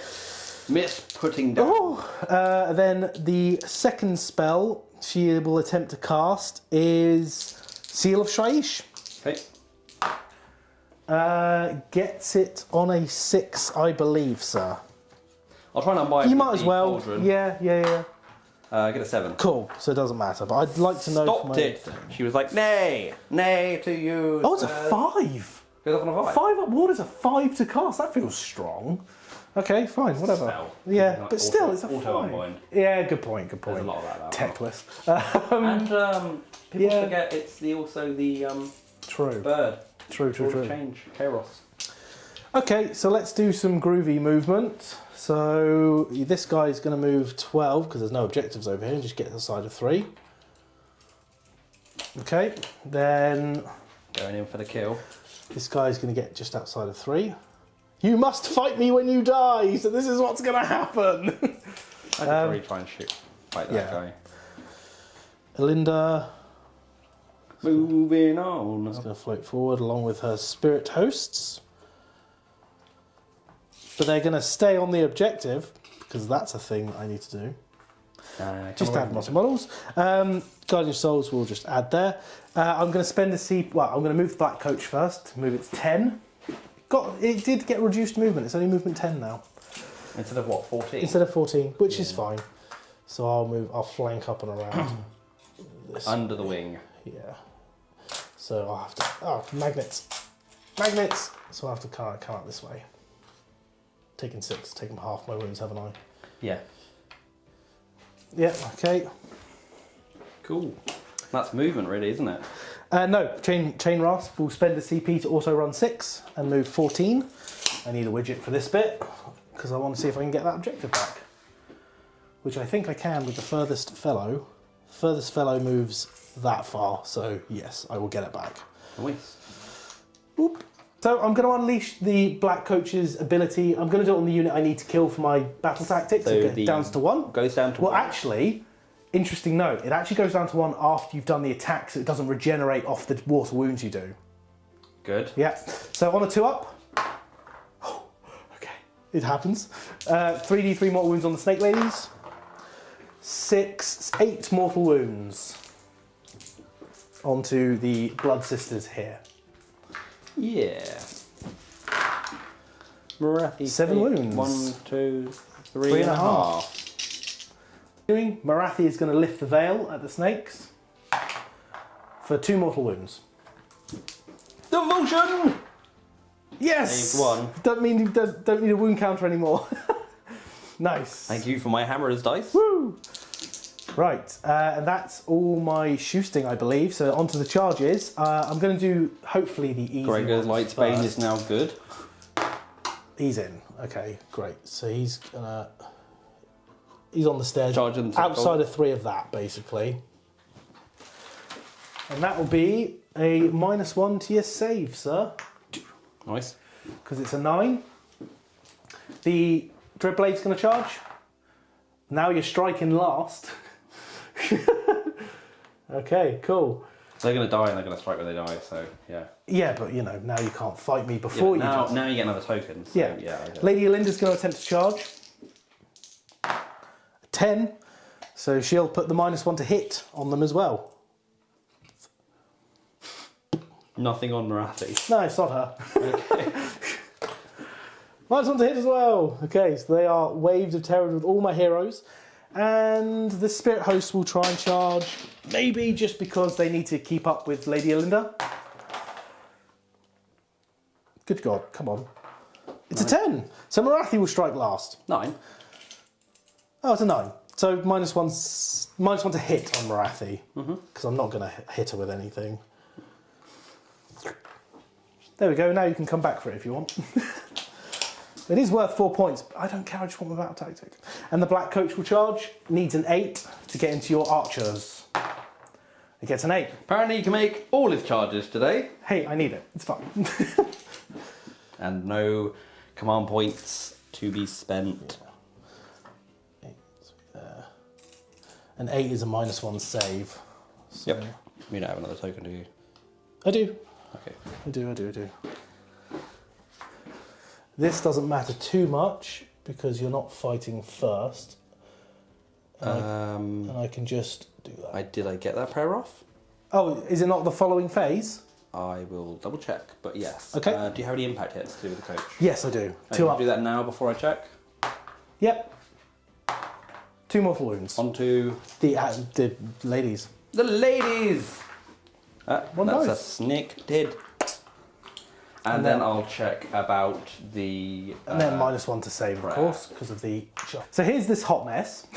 Miss putting down.
Oh, then the second spell she will attempt to cast is Seal of Shaiish.
Okay.
Gets it on a 6, I believe, sir.
I'll try and unbind.
You might as well.
Cauldron.
Yeah.
Get a 7.
Cool. So it doesn't matter, but I'd like to know.
Stopped it.
Thing.
She was like, "Nay to you."
Oh, it's a 5.
Goes off on a 5.
5 up ward is a 5 to cast. That feels strong. Okay, fine, whatever.
Spell.
Yeah,
Like
but still, it's a
auto
5.
unbind.
Yeah, good point.
There's a lot of that.
Techless.
People forget it's also the
True.
bird.
True.
Change. Kairos.
Okay, so let's do some groovy movement. So this guy's going to move 12 because there's no objectives over here and just get to the side of 3. Okay, then
Going in for the kill.
this guy's going to get just outside of 3. You must fight me when you die, so this is what's going to happen.
I could probably try and fight that guy.
Oylnder
Moving on.
is going to float forward along with her spirit hosts. But they're going to stay on the objective, because that's a thing I need to do. Just add more models. Guardian Souls will just add there. I'm going to spend a C. Well, I'm going to move the Black Coach first. Move it to 10. It did get reduced movement. It's only movement 10 now.
Instead of what, 14?
Instead of 14, which is fine. So I'll flank up and around.
Under the wing.
Yeah. So I'll have to. Oh, magnets. So I'll have to come out this way. Taking 6. Taken half my wounds, haven't I?
Yeah.
Yeah. Okay.
Cool. That's movement, really, isn't it?
No, Chain Rasp will spend a CP to auto run 6 and move 14. I need a widget for this bit because I want to see if I can get that objective back, which I think I can with the furthest fellow. Furthest fellow moves that far, so yes, I will get it back.
Nice.
Boop. So I'm going to unleash the Black Coach's ability. I'm going to do it on the unit I need to kill for my battle tactics.
So
it down to 1.
Goes down to 1.
Well, actually, interesting note, it actually goes down to 1 after you've done the attack, so it doesn't regenerate off the water wounds you do.
Good.
Yeah. So on a 2 up. Oh, okay. It happens. 3d3 mortal wounds on the snake ladies. 8 mortal wounds onto the blood sisters here.
Yeah. Morathi.
7 wounds.
1, 2, 3.5.
Morathi is going to lift the veil at the snakes for 2 mortal wounds.
Devotion!
Yes!
Saved 1.
Don't need a wound counter anymore. Nice.
Thank you for my hammer's dice.
Woo! Right, and that's all my shoosting, I believe. So onto the charges. I'm going to do, hopefully, the easy
Gregor's
ones
Lightsbane
first.
is now good.
He's in. Okay, great. So he's on the stairs.
Charge him to
outside of 3 of that, basically. And that will be a -1 to your save, sir.
Nice.
Because it's a 9. The Dread Blade's going to charge. Now you're striking last. Okay, cool.
They're going to die and they're going to strike when they die, so yeah.
Yeah, but you know, now you can't fight me before you die.
Now you get another token. So,
Yeah.
I get it.
Lady Oylnder's going to attempt to charge. 10. So she'll put the -1 to hit on them as well.
Nothing on morathi.
No, it's not her.
Okay.
-1 to hit as well. Okay, so they are waves of terror with all my heroes. And the Spirit Host will try and charge, maybe just because they need to keep up with Lady Oylnder. Good God, come on. It's a 10. So morathi will strike last.
9.
Oh, it's a 9. So -1 to hit on morathi. Because I'm not going to hit her with anything. There we go. Now you can come back for it if you want. It is worth 4 points, but I don't care, I just want my battle tactic. And the black coach will charge, needs an 8 to get into your archers. It gets an 8.
Apparently you can make all his charges today.
Hey, I need it, it's fine.
And no command points to be spent.
Yeah. 8 there. An 8 is a -1 save. So
Yep. You don't have another token, do you?
I do.
Okay.
I do. This doesn't matter too much because you're not fighting first. And I can just do that.
Did I get that prayer off?
Oh, is it not the following phase?
I will double check, but yes.
Okay.
Do you have any impact hits to do with the coach?
Yes, I do.
Oh,
2
you
up.
do that now before I check?
Yep. 2 mortal wounds.
On to
The ladies.
the ladies!
One
that's
dice.
a snake dead. And then I'll check about the...
And then -1 to save, of
prayer.
course, because of the... So here's this hot mess.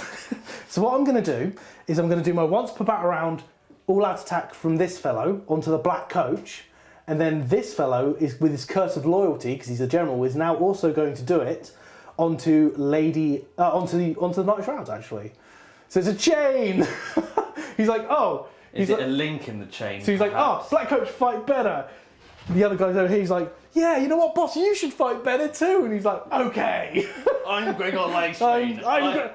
So what I'm going to do is I'm going to do my once per battle round all-out attack from this fellow onto the black coach, and then this fellow is with his curse of loyalty, because he's a general, is now also going to do it onto onto the Knight Shrouds, actually. So it's a chain. He's like, oh.
Is it a link in the chain?
So he's like, oh, black coach, fight better. The other guy's over here, he's like, yeah, you know what, boss, you should fight better too. And he's like, okay.
I'm Gregor Lagestream.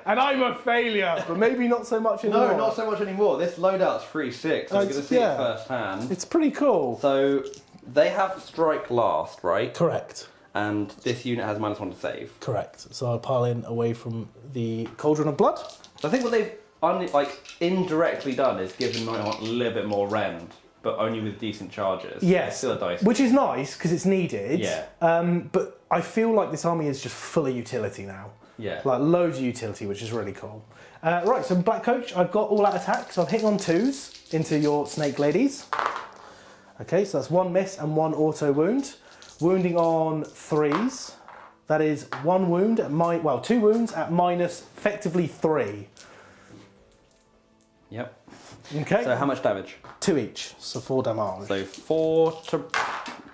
And I'm a failure, but maybe not so much anymore.
No, not so much anymore. This loadout's 3/6. I'm going to see it firsthand.
It's pretty cool.
So they have strike last, right?
Correct.
And this unit has -1 to save.
Correct. So I'll pile in away from the Cauldron of Blood.
So I think what they've indirectly done is given Nighthaunt a little bit more rend, but only with decent charges.
Yes.
It's still a dice.
Which is nice because it's needed.
Yeah.
But I feel like this army is just full of utility now.
Yeah.
Like loads of utility, which is really cool. Right, so black coach, I've got all out attack, so I'm hitting on 2s into your snake ladies. Okay, so that's 1 miss and 1 auto wound. Wounding on 3s. That is 1 wound at 2 wounds at effectively 3.
Yep.
Okay.
So how much damage?
2 each, so 4 damage.
So 4 to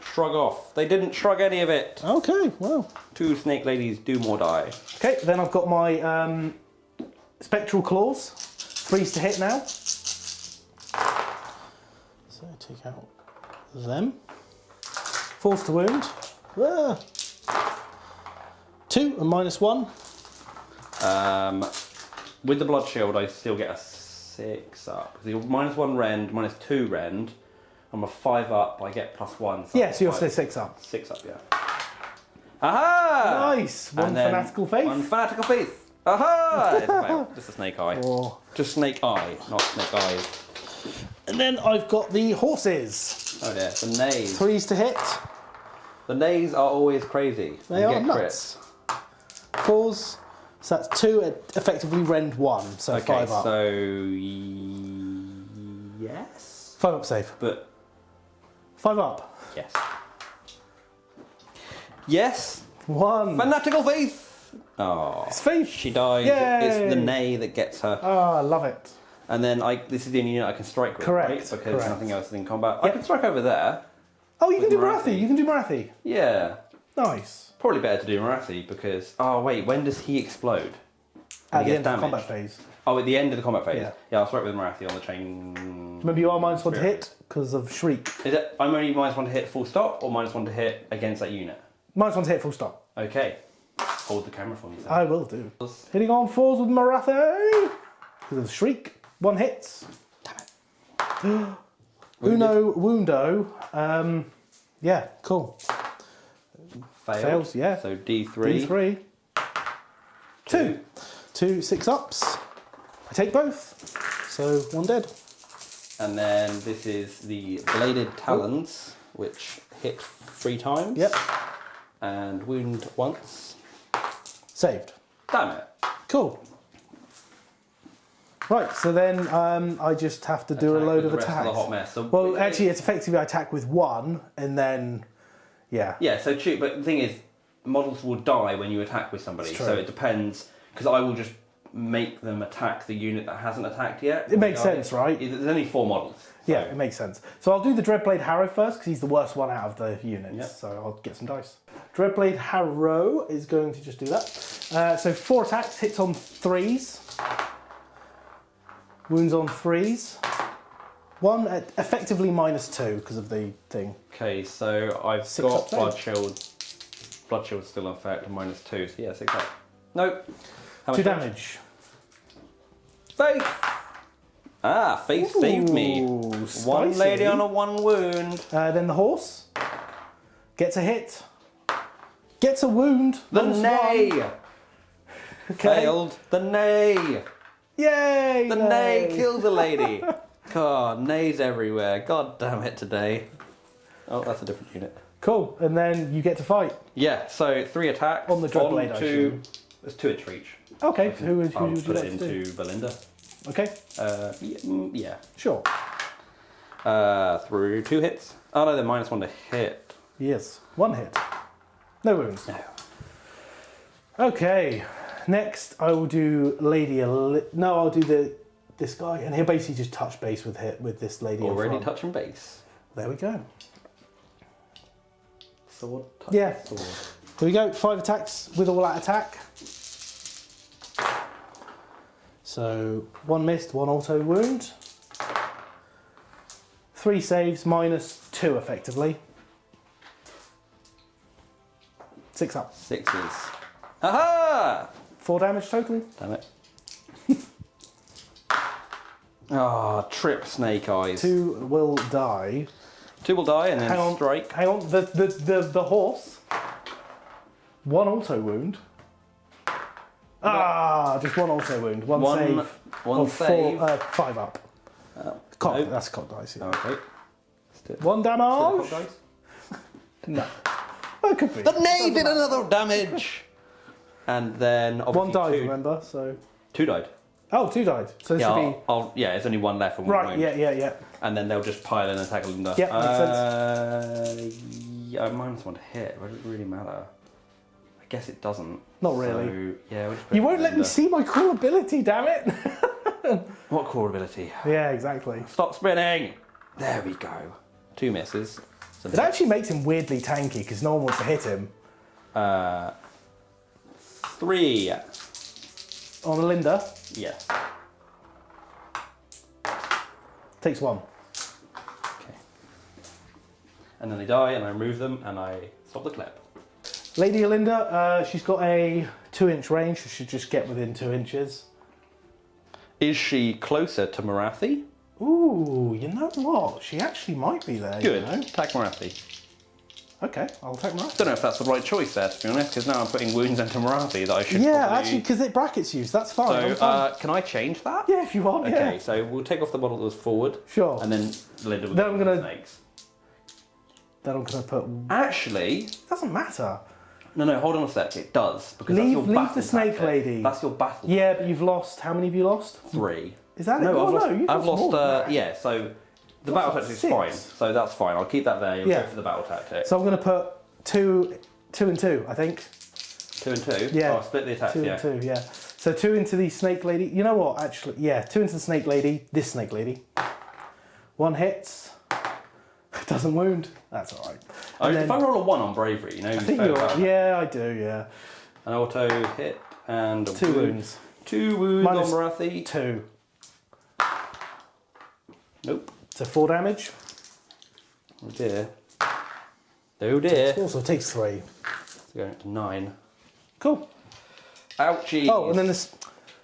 shrug off. They didn't shrug any of it.
Okay, well.
2 snake ladies do more die.
Okay, then I've got my spectral claws. 3s to hit now. So take out them. 4s to wound. 2 and -1.
With the blood shield, I still get a 6 up. The -1 rend, -2 rend. I'm a 5 up. I get +1. So
Yeah, so you're still 6 up.
6 up, yeah. Aha!
Nice. One
And then
fanatical faith.
1 fanatical faith. Aha! It's a fail. Just a snake eye.
Or-
Just snake eye, not snake eyes.
And then I've got the horses.
Oh dear, the nays.
3s to hit.
The nays are always crazy.
They
You
are
get
nuts. 4s. So that's 2, effectively rend 1. So
Okay,
5 up.
so yes,
5 up save.
but
5 up.
yes, yes.
1.
Fanatical faith. Oh,
It's faith.
she dies.
Yay.
It's the nay that gets her.
Oh, I love it.
And then this is the only unit I can strike with,
Correct,
right? Because
correct.
nothing else is in combat. I
Yep.
can strike over there.
Oh, you can do
With
Morathi.
Morathi.
You can do Morathi.
Yeah,
Nice.
probably better to do Morathi because. Oh wait, when does he explode?
At
he
the
gets
end of the
damaged.
combat phase.
Oh, at the end of the combat phase.
Yeah.
Yeah, I'll strike with Morathi on the chain.
Remember, you are -1 to
Spirit.
hit because of Shriek.
Is it? I'm only -1 to hit full stop, or -1 to hit against that unit.
-1 to hit full stop.
Okay. Hold the camera for me.
I will do. Hitting on 4s with Morathi because of Shriek. 1 hits.
Wounded.
Uno Wundo. Yeah, cool. Fails, yeah.
So D3.
D3. 2. 2 6 ups. I take both. So 1 dead.
And then this is the bladed talons. which hit 3 times.
Yep.
And wound once.
Saved.
Damn it.
Cool. Right, so then I just have to do a load of
the rest
attacks.
Of the hot mess. So
well, actually, it's effectively I attack with 1, and then, yeah.
Yeah, so true. But the thing is, models will die when you attack with somebody. So it depends, because I will just make them attack the unit that hasn't attacked yet.
It makes sense, right?
There's only 4 models. So.
Yeah, it makes sense. So I'll do the Dreadblade Harrow first, because he's the worst one out of the units.
Yep.
So I'll get some dice. Dreadblade Harrow is going to just do that. So 4 attacks, hits on 3s. Wounds on 3s. 1 at effectively -2 because of the thing.
Okay, so I've
6
got
up save.
Blood Shield. Blood Shield's still on effect, -2. So yeah, 6 up. Nope. How
2
much
damage.
Faith! Ah, Faith saved me.
Ooh,
1 lady
spicy.
on a 1 wound.
Then the horse gets a hit. Gets a wound.
The
Minus
neigh!
1. Okay.
Failed. The neigh!
Yay!
The neigh killed the lady. God, neighs everywhere. God damn it today. Oh, that's a different unit.
Cool, and then you get to fight.
Yeah, so 3 attacks.
On the Dreadblade, I assume.
There's 2 hits for each.
Okay, who would
I'll
you
put
like
it
to do?
into Belinda.
Okay,
Yeah.
sure.
Through 2 hits. Oh no, they're -1 to hit.
Yes, 1 hit. No wounds.
No.
Okay, next I will do No, I'll do this guy, and he'll basically just touch base with this lady.
Already
in front.
touching base.
There we go.
Sword. Touch
Yeah.
Sword.
Here we go. 5 attacks with all that attack. So 1 missed, 1 auto wound. 3 saves, -2 effectively. 6 up.
6s. Aha!
4 damage total.
Damn it. Ah, trip snake eyes.
2 will die.
2 will die and then
Hang on,
strike.
hang on. The horse. 1 auto wound. Ah, just 1 auto wound. 1 save.
One
of
save.
5 up. Cock,
nope.
That's cock dice. Yeah.
Okay.
1 damage. No. Well, it could be.
The neigh did another damage. And then obviously
1 died,
2.
remember? So
2 died.
oh, 2 died. So this
Yeah,
would be
yeah. There's only 1 left and 1
right.
wound.
Yeah.
And then they'll just pile in and attack Linda.
Yeah, makes
Yeah, -1 to hit. Does it really matter? I guess it doesn't.
Not really.
So, yeah, we'll just put
You
it
won't let me
Linda.
see my cool ability, damn it!
What core ability?
Yeah, exactly.
Stop spinning! There we go. 2 misses. So
It actually makes him weirdly tanky because no one wants to hit him.
3.
On a Linda,
Yeah.
takes 1.
Okay. And then they die, and I remove them, and I stop the clip.
Lady Oylnder, she's got a 2-inch range. She should just get within 2 inches.
Is she closer to Morathi?
Ooh, you know what? She actually might be there.
Good.
You know?
Attack Morathi.
Okay, I'll take my.
Don't know if that's the right choice there, to be honest, because now I'm putting wounds into Morathi that I should
Yeah,
probably...
actually, because it brackets you, so that's fine. I'm
So,
fine.
can I change that?
Yeah, if you want.
Okay,
Yeah.
so we'll take off the model that was forward.
Sure.
And then Linda will
Then
do
I'm
the
gonna-
snakes.
Then I'm gonna put.
Actually,
Doesn't matter.
no, hold on a sec. It does because
Leave-
that's your
leave
battle
the snake
tactic.
lady.
That's your battle.
Yeah, but you've lost. How many have you lost?
3.
Is that it?
No,
Oh,
I've lost.
no, you've
I've
lost
lost.
more than that.
Yeah, so the
You've
battle
lost
tactic is
6.
fine. So that's fine. I'll keep that there. You'll
Yeah.
go for the battle tactic.
So I'm gonna put 2 and 2, I think.
2 and 2.
Yeah.
Oh, I'll split the attacks.
2
Yeah.
and 2, yeah. So 2 into the snake lady. You know what? Actually, yeah, 2 into the snake lady. This snake lady. 1 hits. Doesn't wound. That's all right.
Oh,
And
if I
then-
roll a 1 on bravery, you know,
I
you
think
fail
you're.
that.
Yeah, I do. Yeah.
An auto hit and a
2
wound.
wounds.
2 wounds
Minus
on Morathi.
2.
Nope.
So 4 damage.
Oh dear. Oh dear.
Also takes 3.
It's going to 9.
Cool.
Ouchie.
Oh, and then the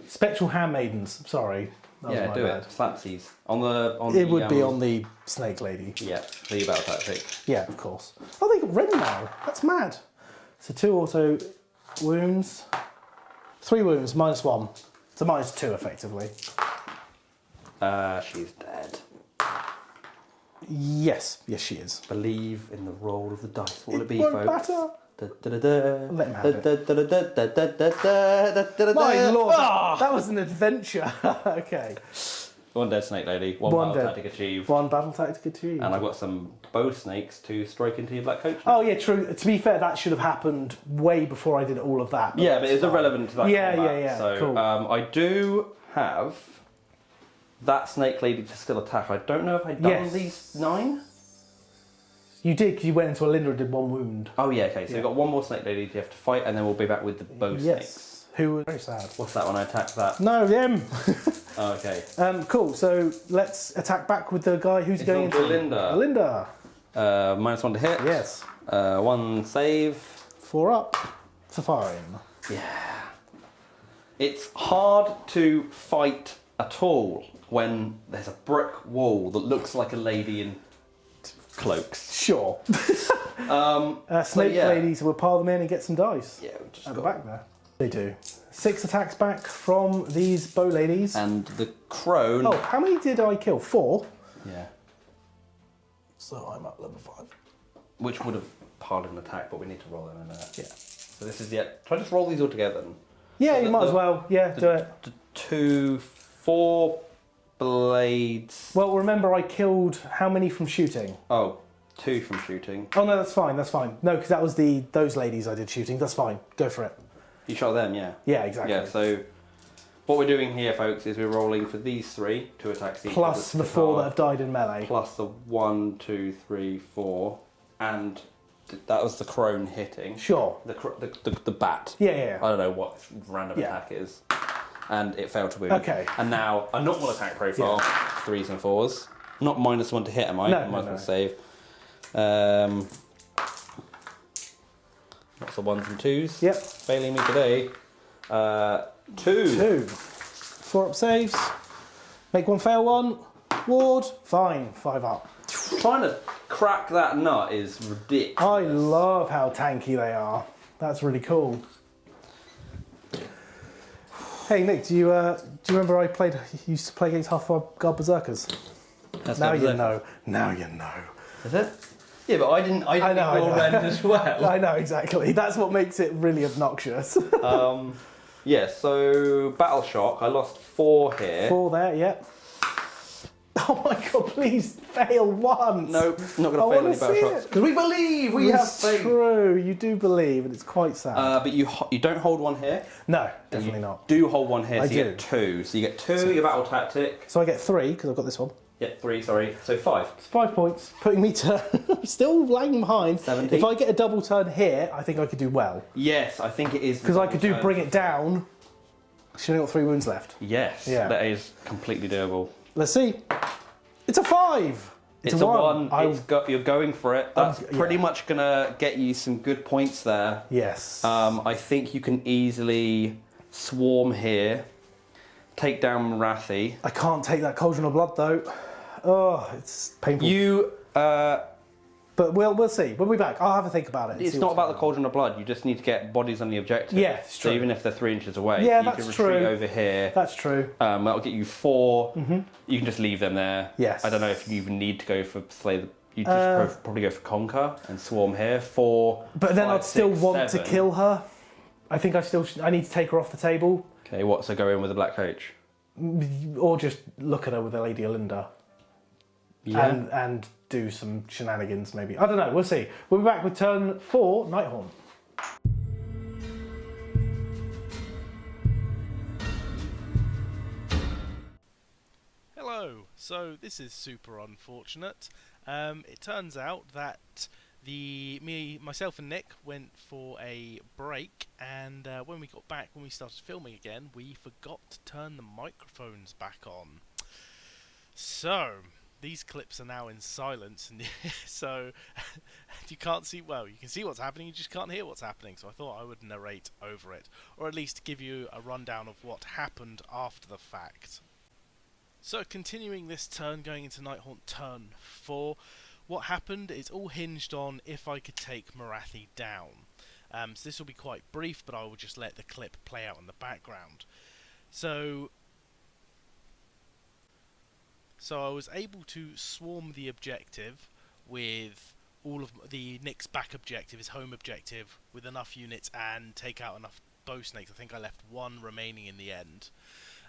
spectral handmaidens. Sorry. That was
yeah,
my
do
bad.
it. Slapsies. On the.
It would be on the snake lady.
Yeah, the battle tactic.
Yeah, of course. Oh, they got red now. That's mad. So 2 auto wounds. 3 wounds, -1. So -2 effectively.
She's dead.
Yes, yes, she is.
Believe in the roll of the dice. What will it be,
won't
folks?
matter.
Let
him have My lord, that was an adventure. Okay.
One dead snake lady, one battle tactic achieved.
One battle tactic achieved.
And I've got some bow snakes to strike into your black coach.
Oh yeah, true. To be fair, that should have happened way before I did all of that.
Yeah, but it's irrelevant to that combat.
Yeah.
So
Cool.
I do have that snake lady to still attack. I don't know if I've done these 9.
You did, because you went into Oylnder and did 1 wound.
Oh yeah, okay. So you've got 1 more snake lady you have to fight, and then we'll be back with the bow snakes.
Who was very sad.
What's that one? I attacked that.
No, them.
Oh, okay.
Cool. So let's attack back with the guy who's going into
Oylnder.
Oylnder.
-1 to hit.
Yes.
1 save.
4 up for fine.
Yeah. It's hard to fight at all when there's a brick wall that looks like a lady in cloaks.
Sure. Snake ladies, we'll pile them in and get some dice.
Yeah, we just
at the back there. They do. 6 attacks back from these bow ladies.
And the crone.
Oh, how many did I kill? 4?
Yeah.
So I'm at level 5.
Which would have piled an attack, but we need to roll them in a minute.
Yeah.
So this is Try to just roll these all together.
Yeah, so you might as well. Yeah, do it.
4 blades.
Well, remember I killed how many from shooting?
Oh, 2 from shooting.
Oh no, that's fine. That's fine. No, because that was those ladies I did shooting. That's fine. Go for it.
You shot them, yeah.
Yeah, exactly.
Yeah. So what we're doing here, folks, is we're rolling for these 3 to attack.
Plus the 4 that have died in melee.
Plus the 1, 2, 3, 4, and that was the crone hitting.
Sure.
The bat.
Yeah.
I don't know what random attack is. And it failed to wound.
Okay.
And now a normal attack profile, 3s and 4s. Not -1 to hit, am I?
No,
-1 save. Lots of 1s and 2s.
Yep.
Failing me today. 2.
4 up saves. Make 1 fail 1. Ward. Fine. 5 up.
Trying to crack that nut is ridiculous.
I love how tanky they are. That's really cool. Hey Nick, do you remember I used to play against Half-Guard Berserkers? Now you know. Now you know.
Is it? Yeah, but I didn't roll red as well.
I know, exactly. That's what makes it really obnoxious.
Yeah, so Battle Shock, I lost 4 here.
4 there, yep. Oh my god, please fail once.
Nope, not going to fail any Battle Shocks. Because we believe, we have faith.
It's true, you do believe, and it's quite sad.
But you don't hold 1 here.
No, definitely not.
Do hold 1 here, so you
do.
get 2. So you get 2, your Battle Tactic.
So I get 3, because I've got this one.
Yeah, 3, sorry. So 5.
It's 5 points, putting me to still lagging behind.
70.
If I get a double turn here, I think I could do well.
Yes, I think it is.
Because I could do bring it down. She's only got 3 wounds left.
Yes,
Yeah.
that is completely doable.
Let's see. It's a 5.
It's a 1. You're going for it. That's pretty much going to get you some good points there.
Yes.
I think you can easily swarm here, take down morathi.
I can't take that Cauldron of Blood though. Oh, it's painful. But we'll see. We'll be back. I'll have a think about it.
It's not about the Cauldron of Blood. You just need to get bodies on the objective.
Yeah, it's true.
So even if they're 3 inches away,
Yeah,
you
that's
can retreat
true.
over here.
That's true.
That'll get you 4. You can just leave them there.
Yes.
I don't know if you even need to go for slay the. You just probably go for conquer and swarm here. 4.
But then
5,
I'd still
6,
want
7.
to kill her. I think I need to take her off the table,
Okay, what? So go in with the black coach.
or just look at her with a Lady Oylnder.
Yeah.
And do some shenanigans maybe. I don't know, we'll see. We'll be back with turn 4, Nighthaunt.
Hello, so this is super unfortunate. It turns out that myself and Nick went for a break, and when we got back, when we started filming again, we forgot to turn the microphones back on. So these clips are now in silence, and so you can't see, well, you can see what's happening, you just can't hear what's happening, so I thought I would narrate over it, or at least give you a rundown of what happened after the fact. So continuing this turn, going into Nighthaunt turn 4, what happened is all hinged on if I could take Morathi down. So this will be quite brief, but I will just let the clip play out in the background. So So I was able to swarm the objective with all of the Nick's back objective, his home objective, with enough units and take out enough bow snakes. I think I left one remaining in the end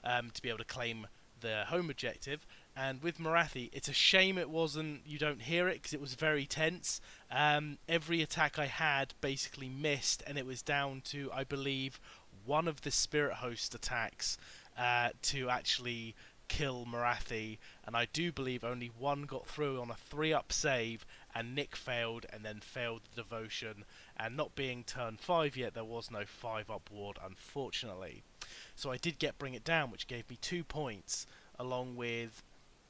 to be able to claim the home objective. And with Morathi, it's a shame it wasn't, you don't hear it because it was very tense. Every attack I had basically missed, and it was down to, I believe, one of the Spirit Host attacks to actually kill Morathi, and I do believe only one got through on a 3-up save, and Nick failed and then failed the devotion, and not being turn 5 yet, there was no 5-up ward, unfortunately. So I did get Bring It Down, which gave me 2 points, along with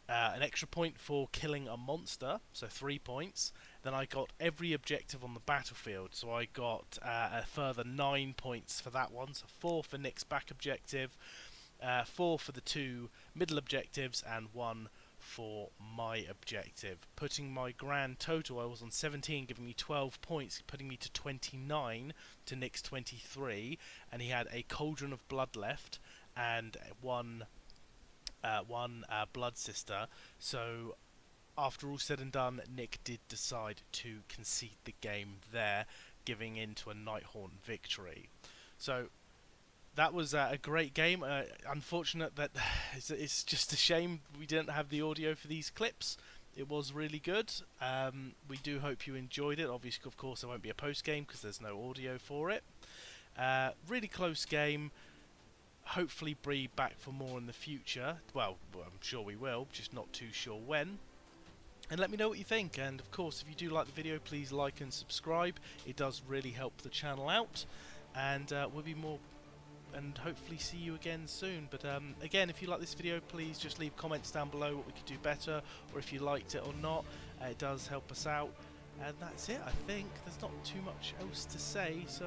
an extra point for killing a monster, so 3 points. Then I got every objective on the battlefield, so I got a further 9 points for that one, so 4 for Nick's back objective, 4 for the 2 middle objectives, and 1 for my objective, putting my grand total, I was on 17, giving me 12 points, putting me to 29 to Nick's 23, and he had a Cauldron of Blood left and one Blood Sister. So after all said and done, Nick did decide to concede the game there, giving in to a Nighthaunt victory. So that was a great game. Unfortunate that it's just a shame we didn't have the audio for these clips. It was really good. We do hope you enjoyed it. Obviously, of course, there won't be a post game because there's no audio for it. Really close game. Hopefully, be back for more in the future. Well, I'm sure we will, just not too sure when. And let me know what you think. And of course, if you do like the video, please like and subscribe. It does really help the channel out. And we'll be more, and hopefully see you again soon. But again, if you like this video, please just leave comments down below what we could do better, or if you liked it or not. It does help us out. And that's it, I think. There's not too much else to say, so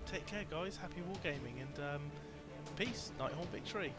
take care, guys. Happy wargaming, and peace. Nighthaunt victory.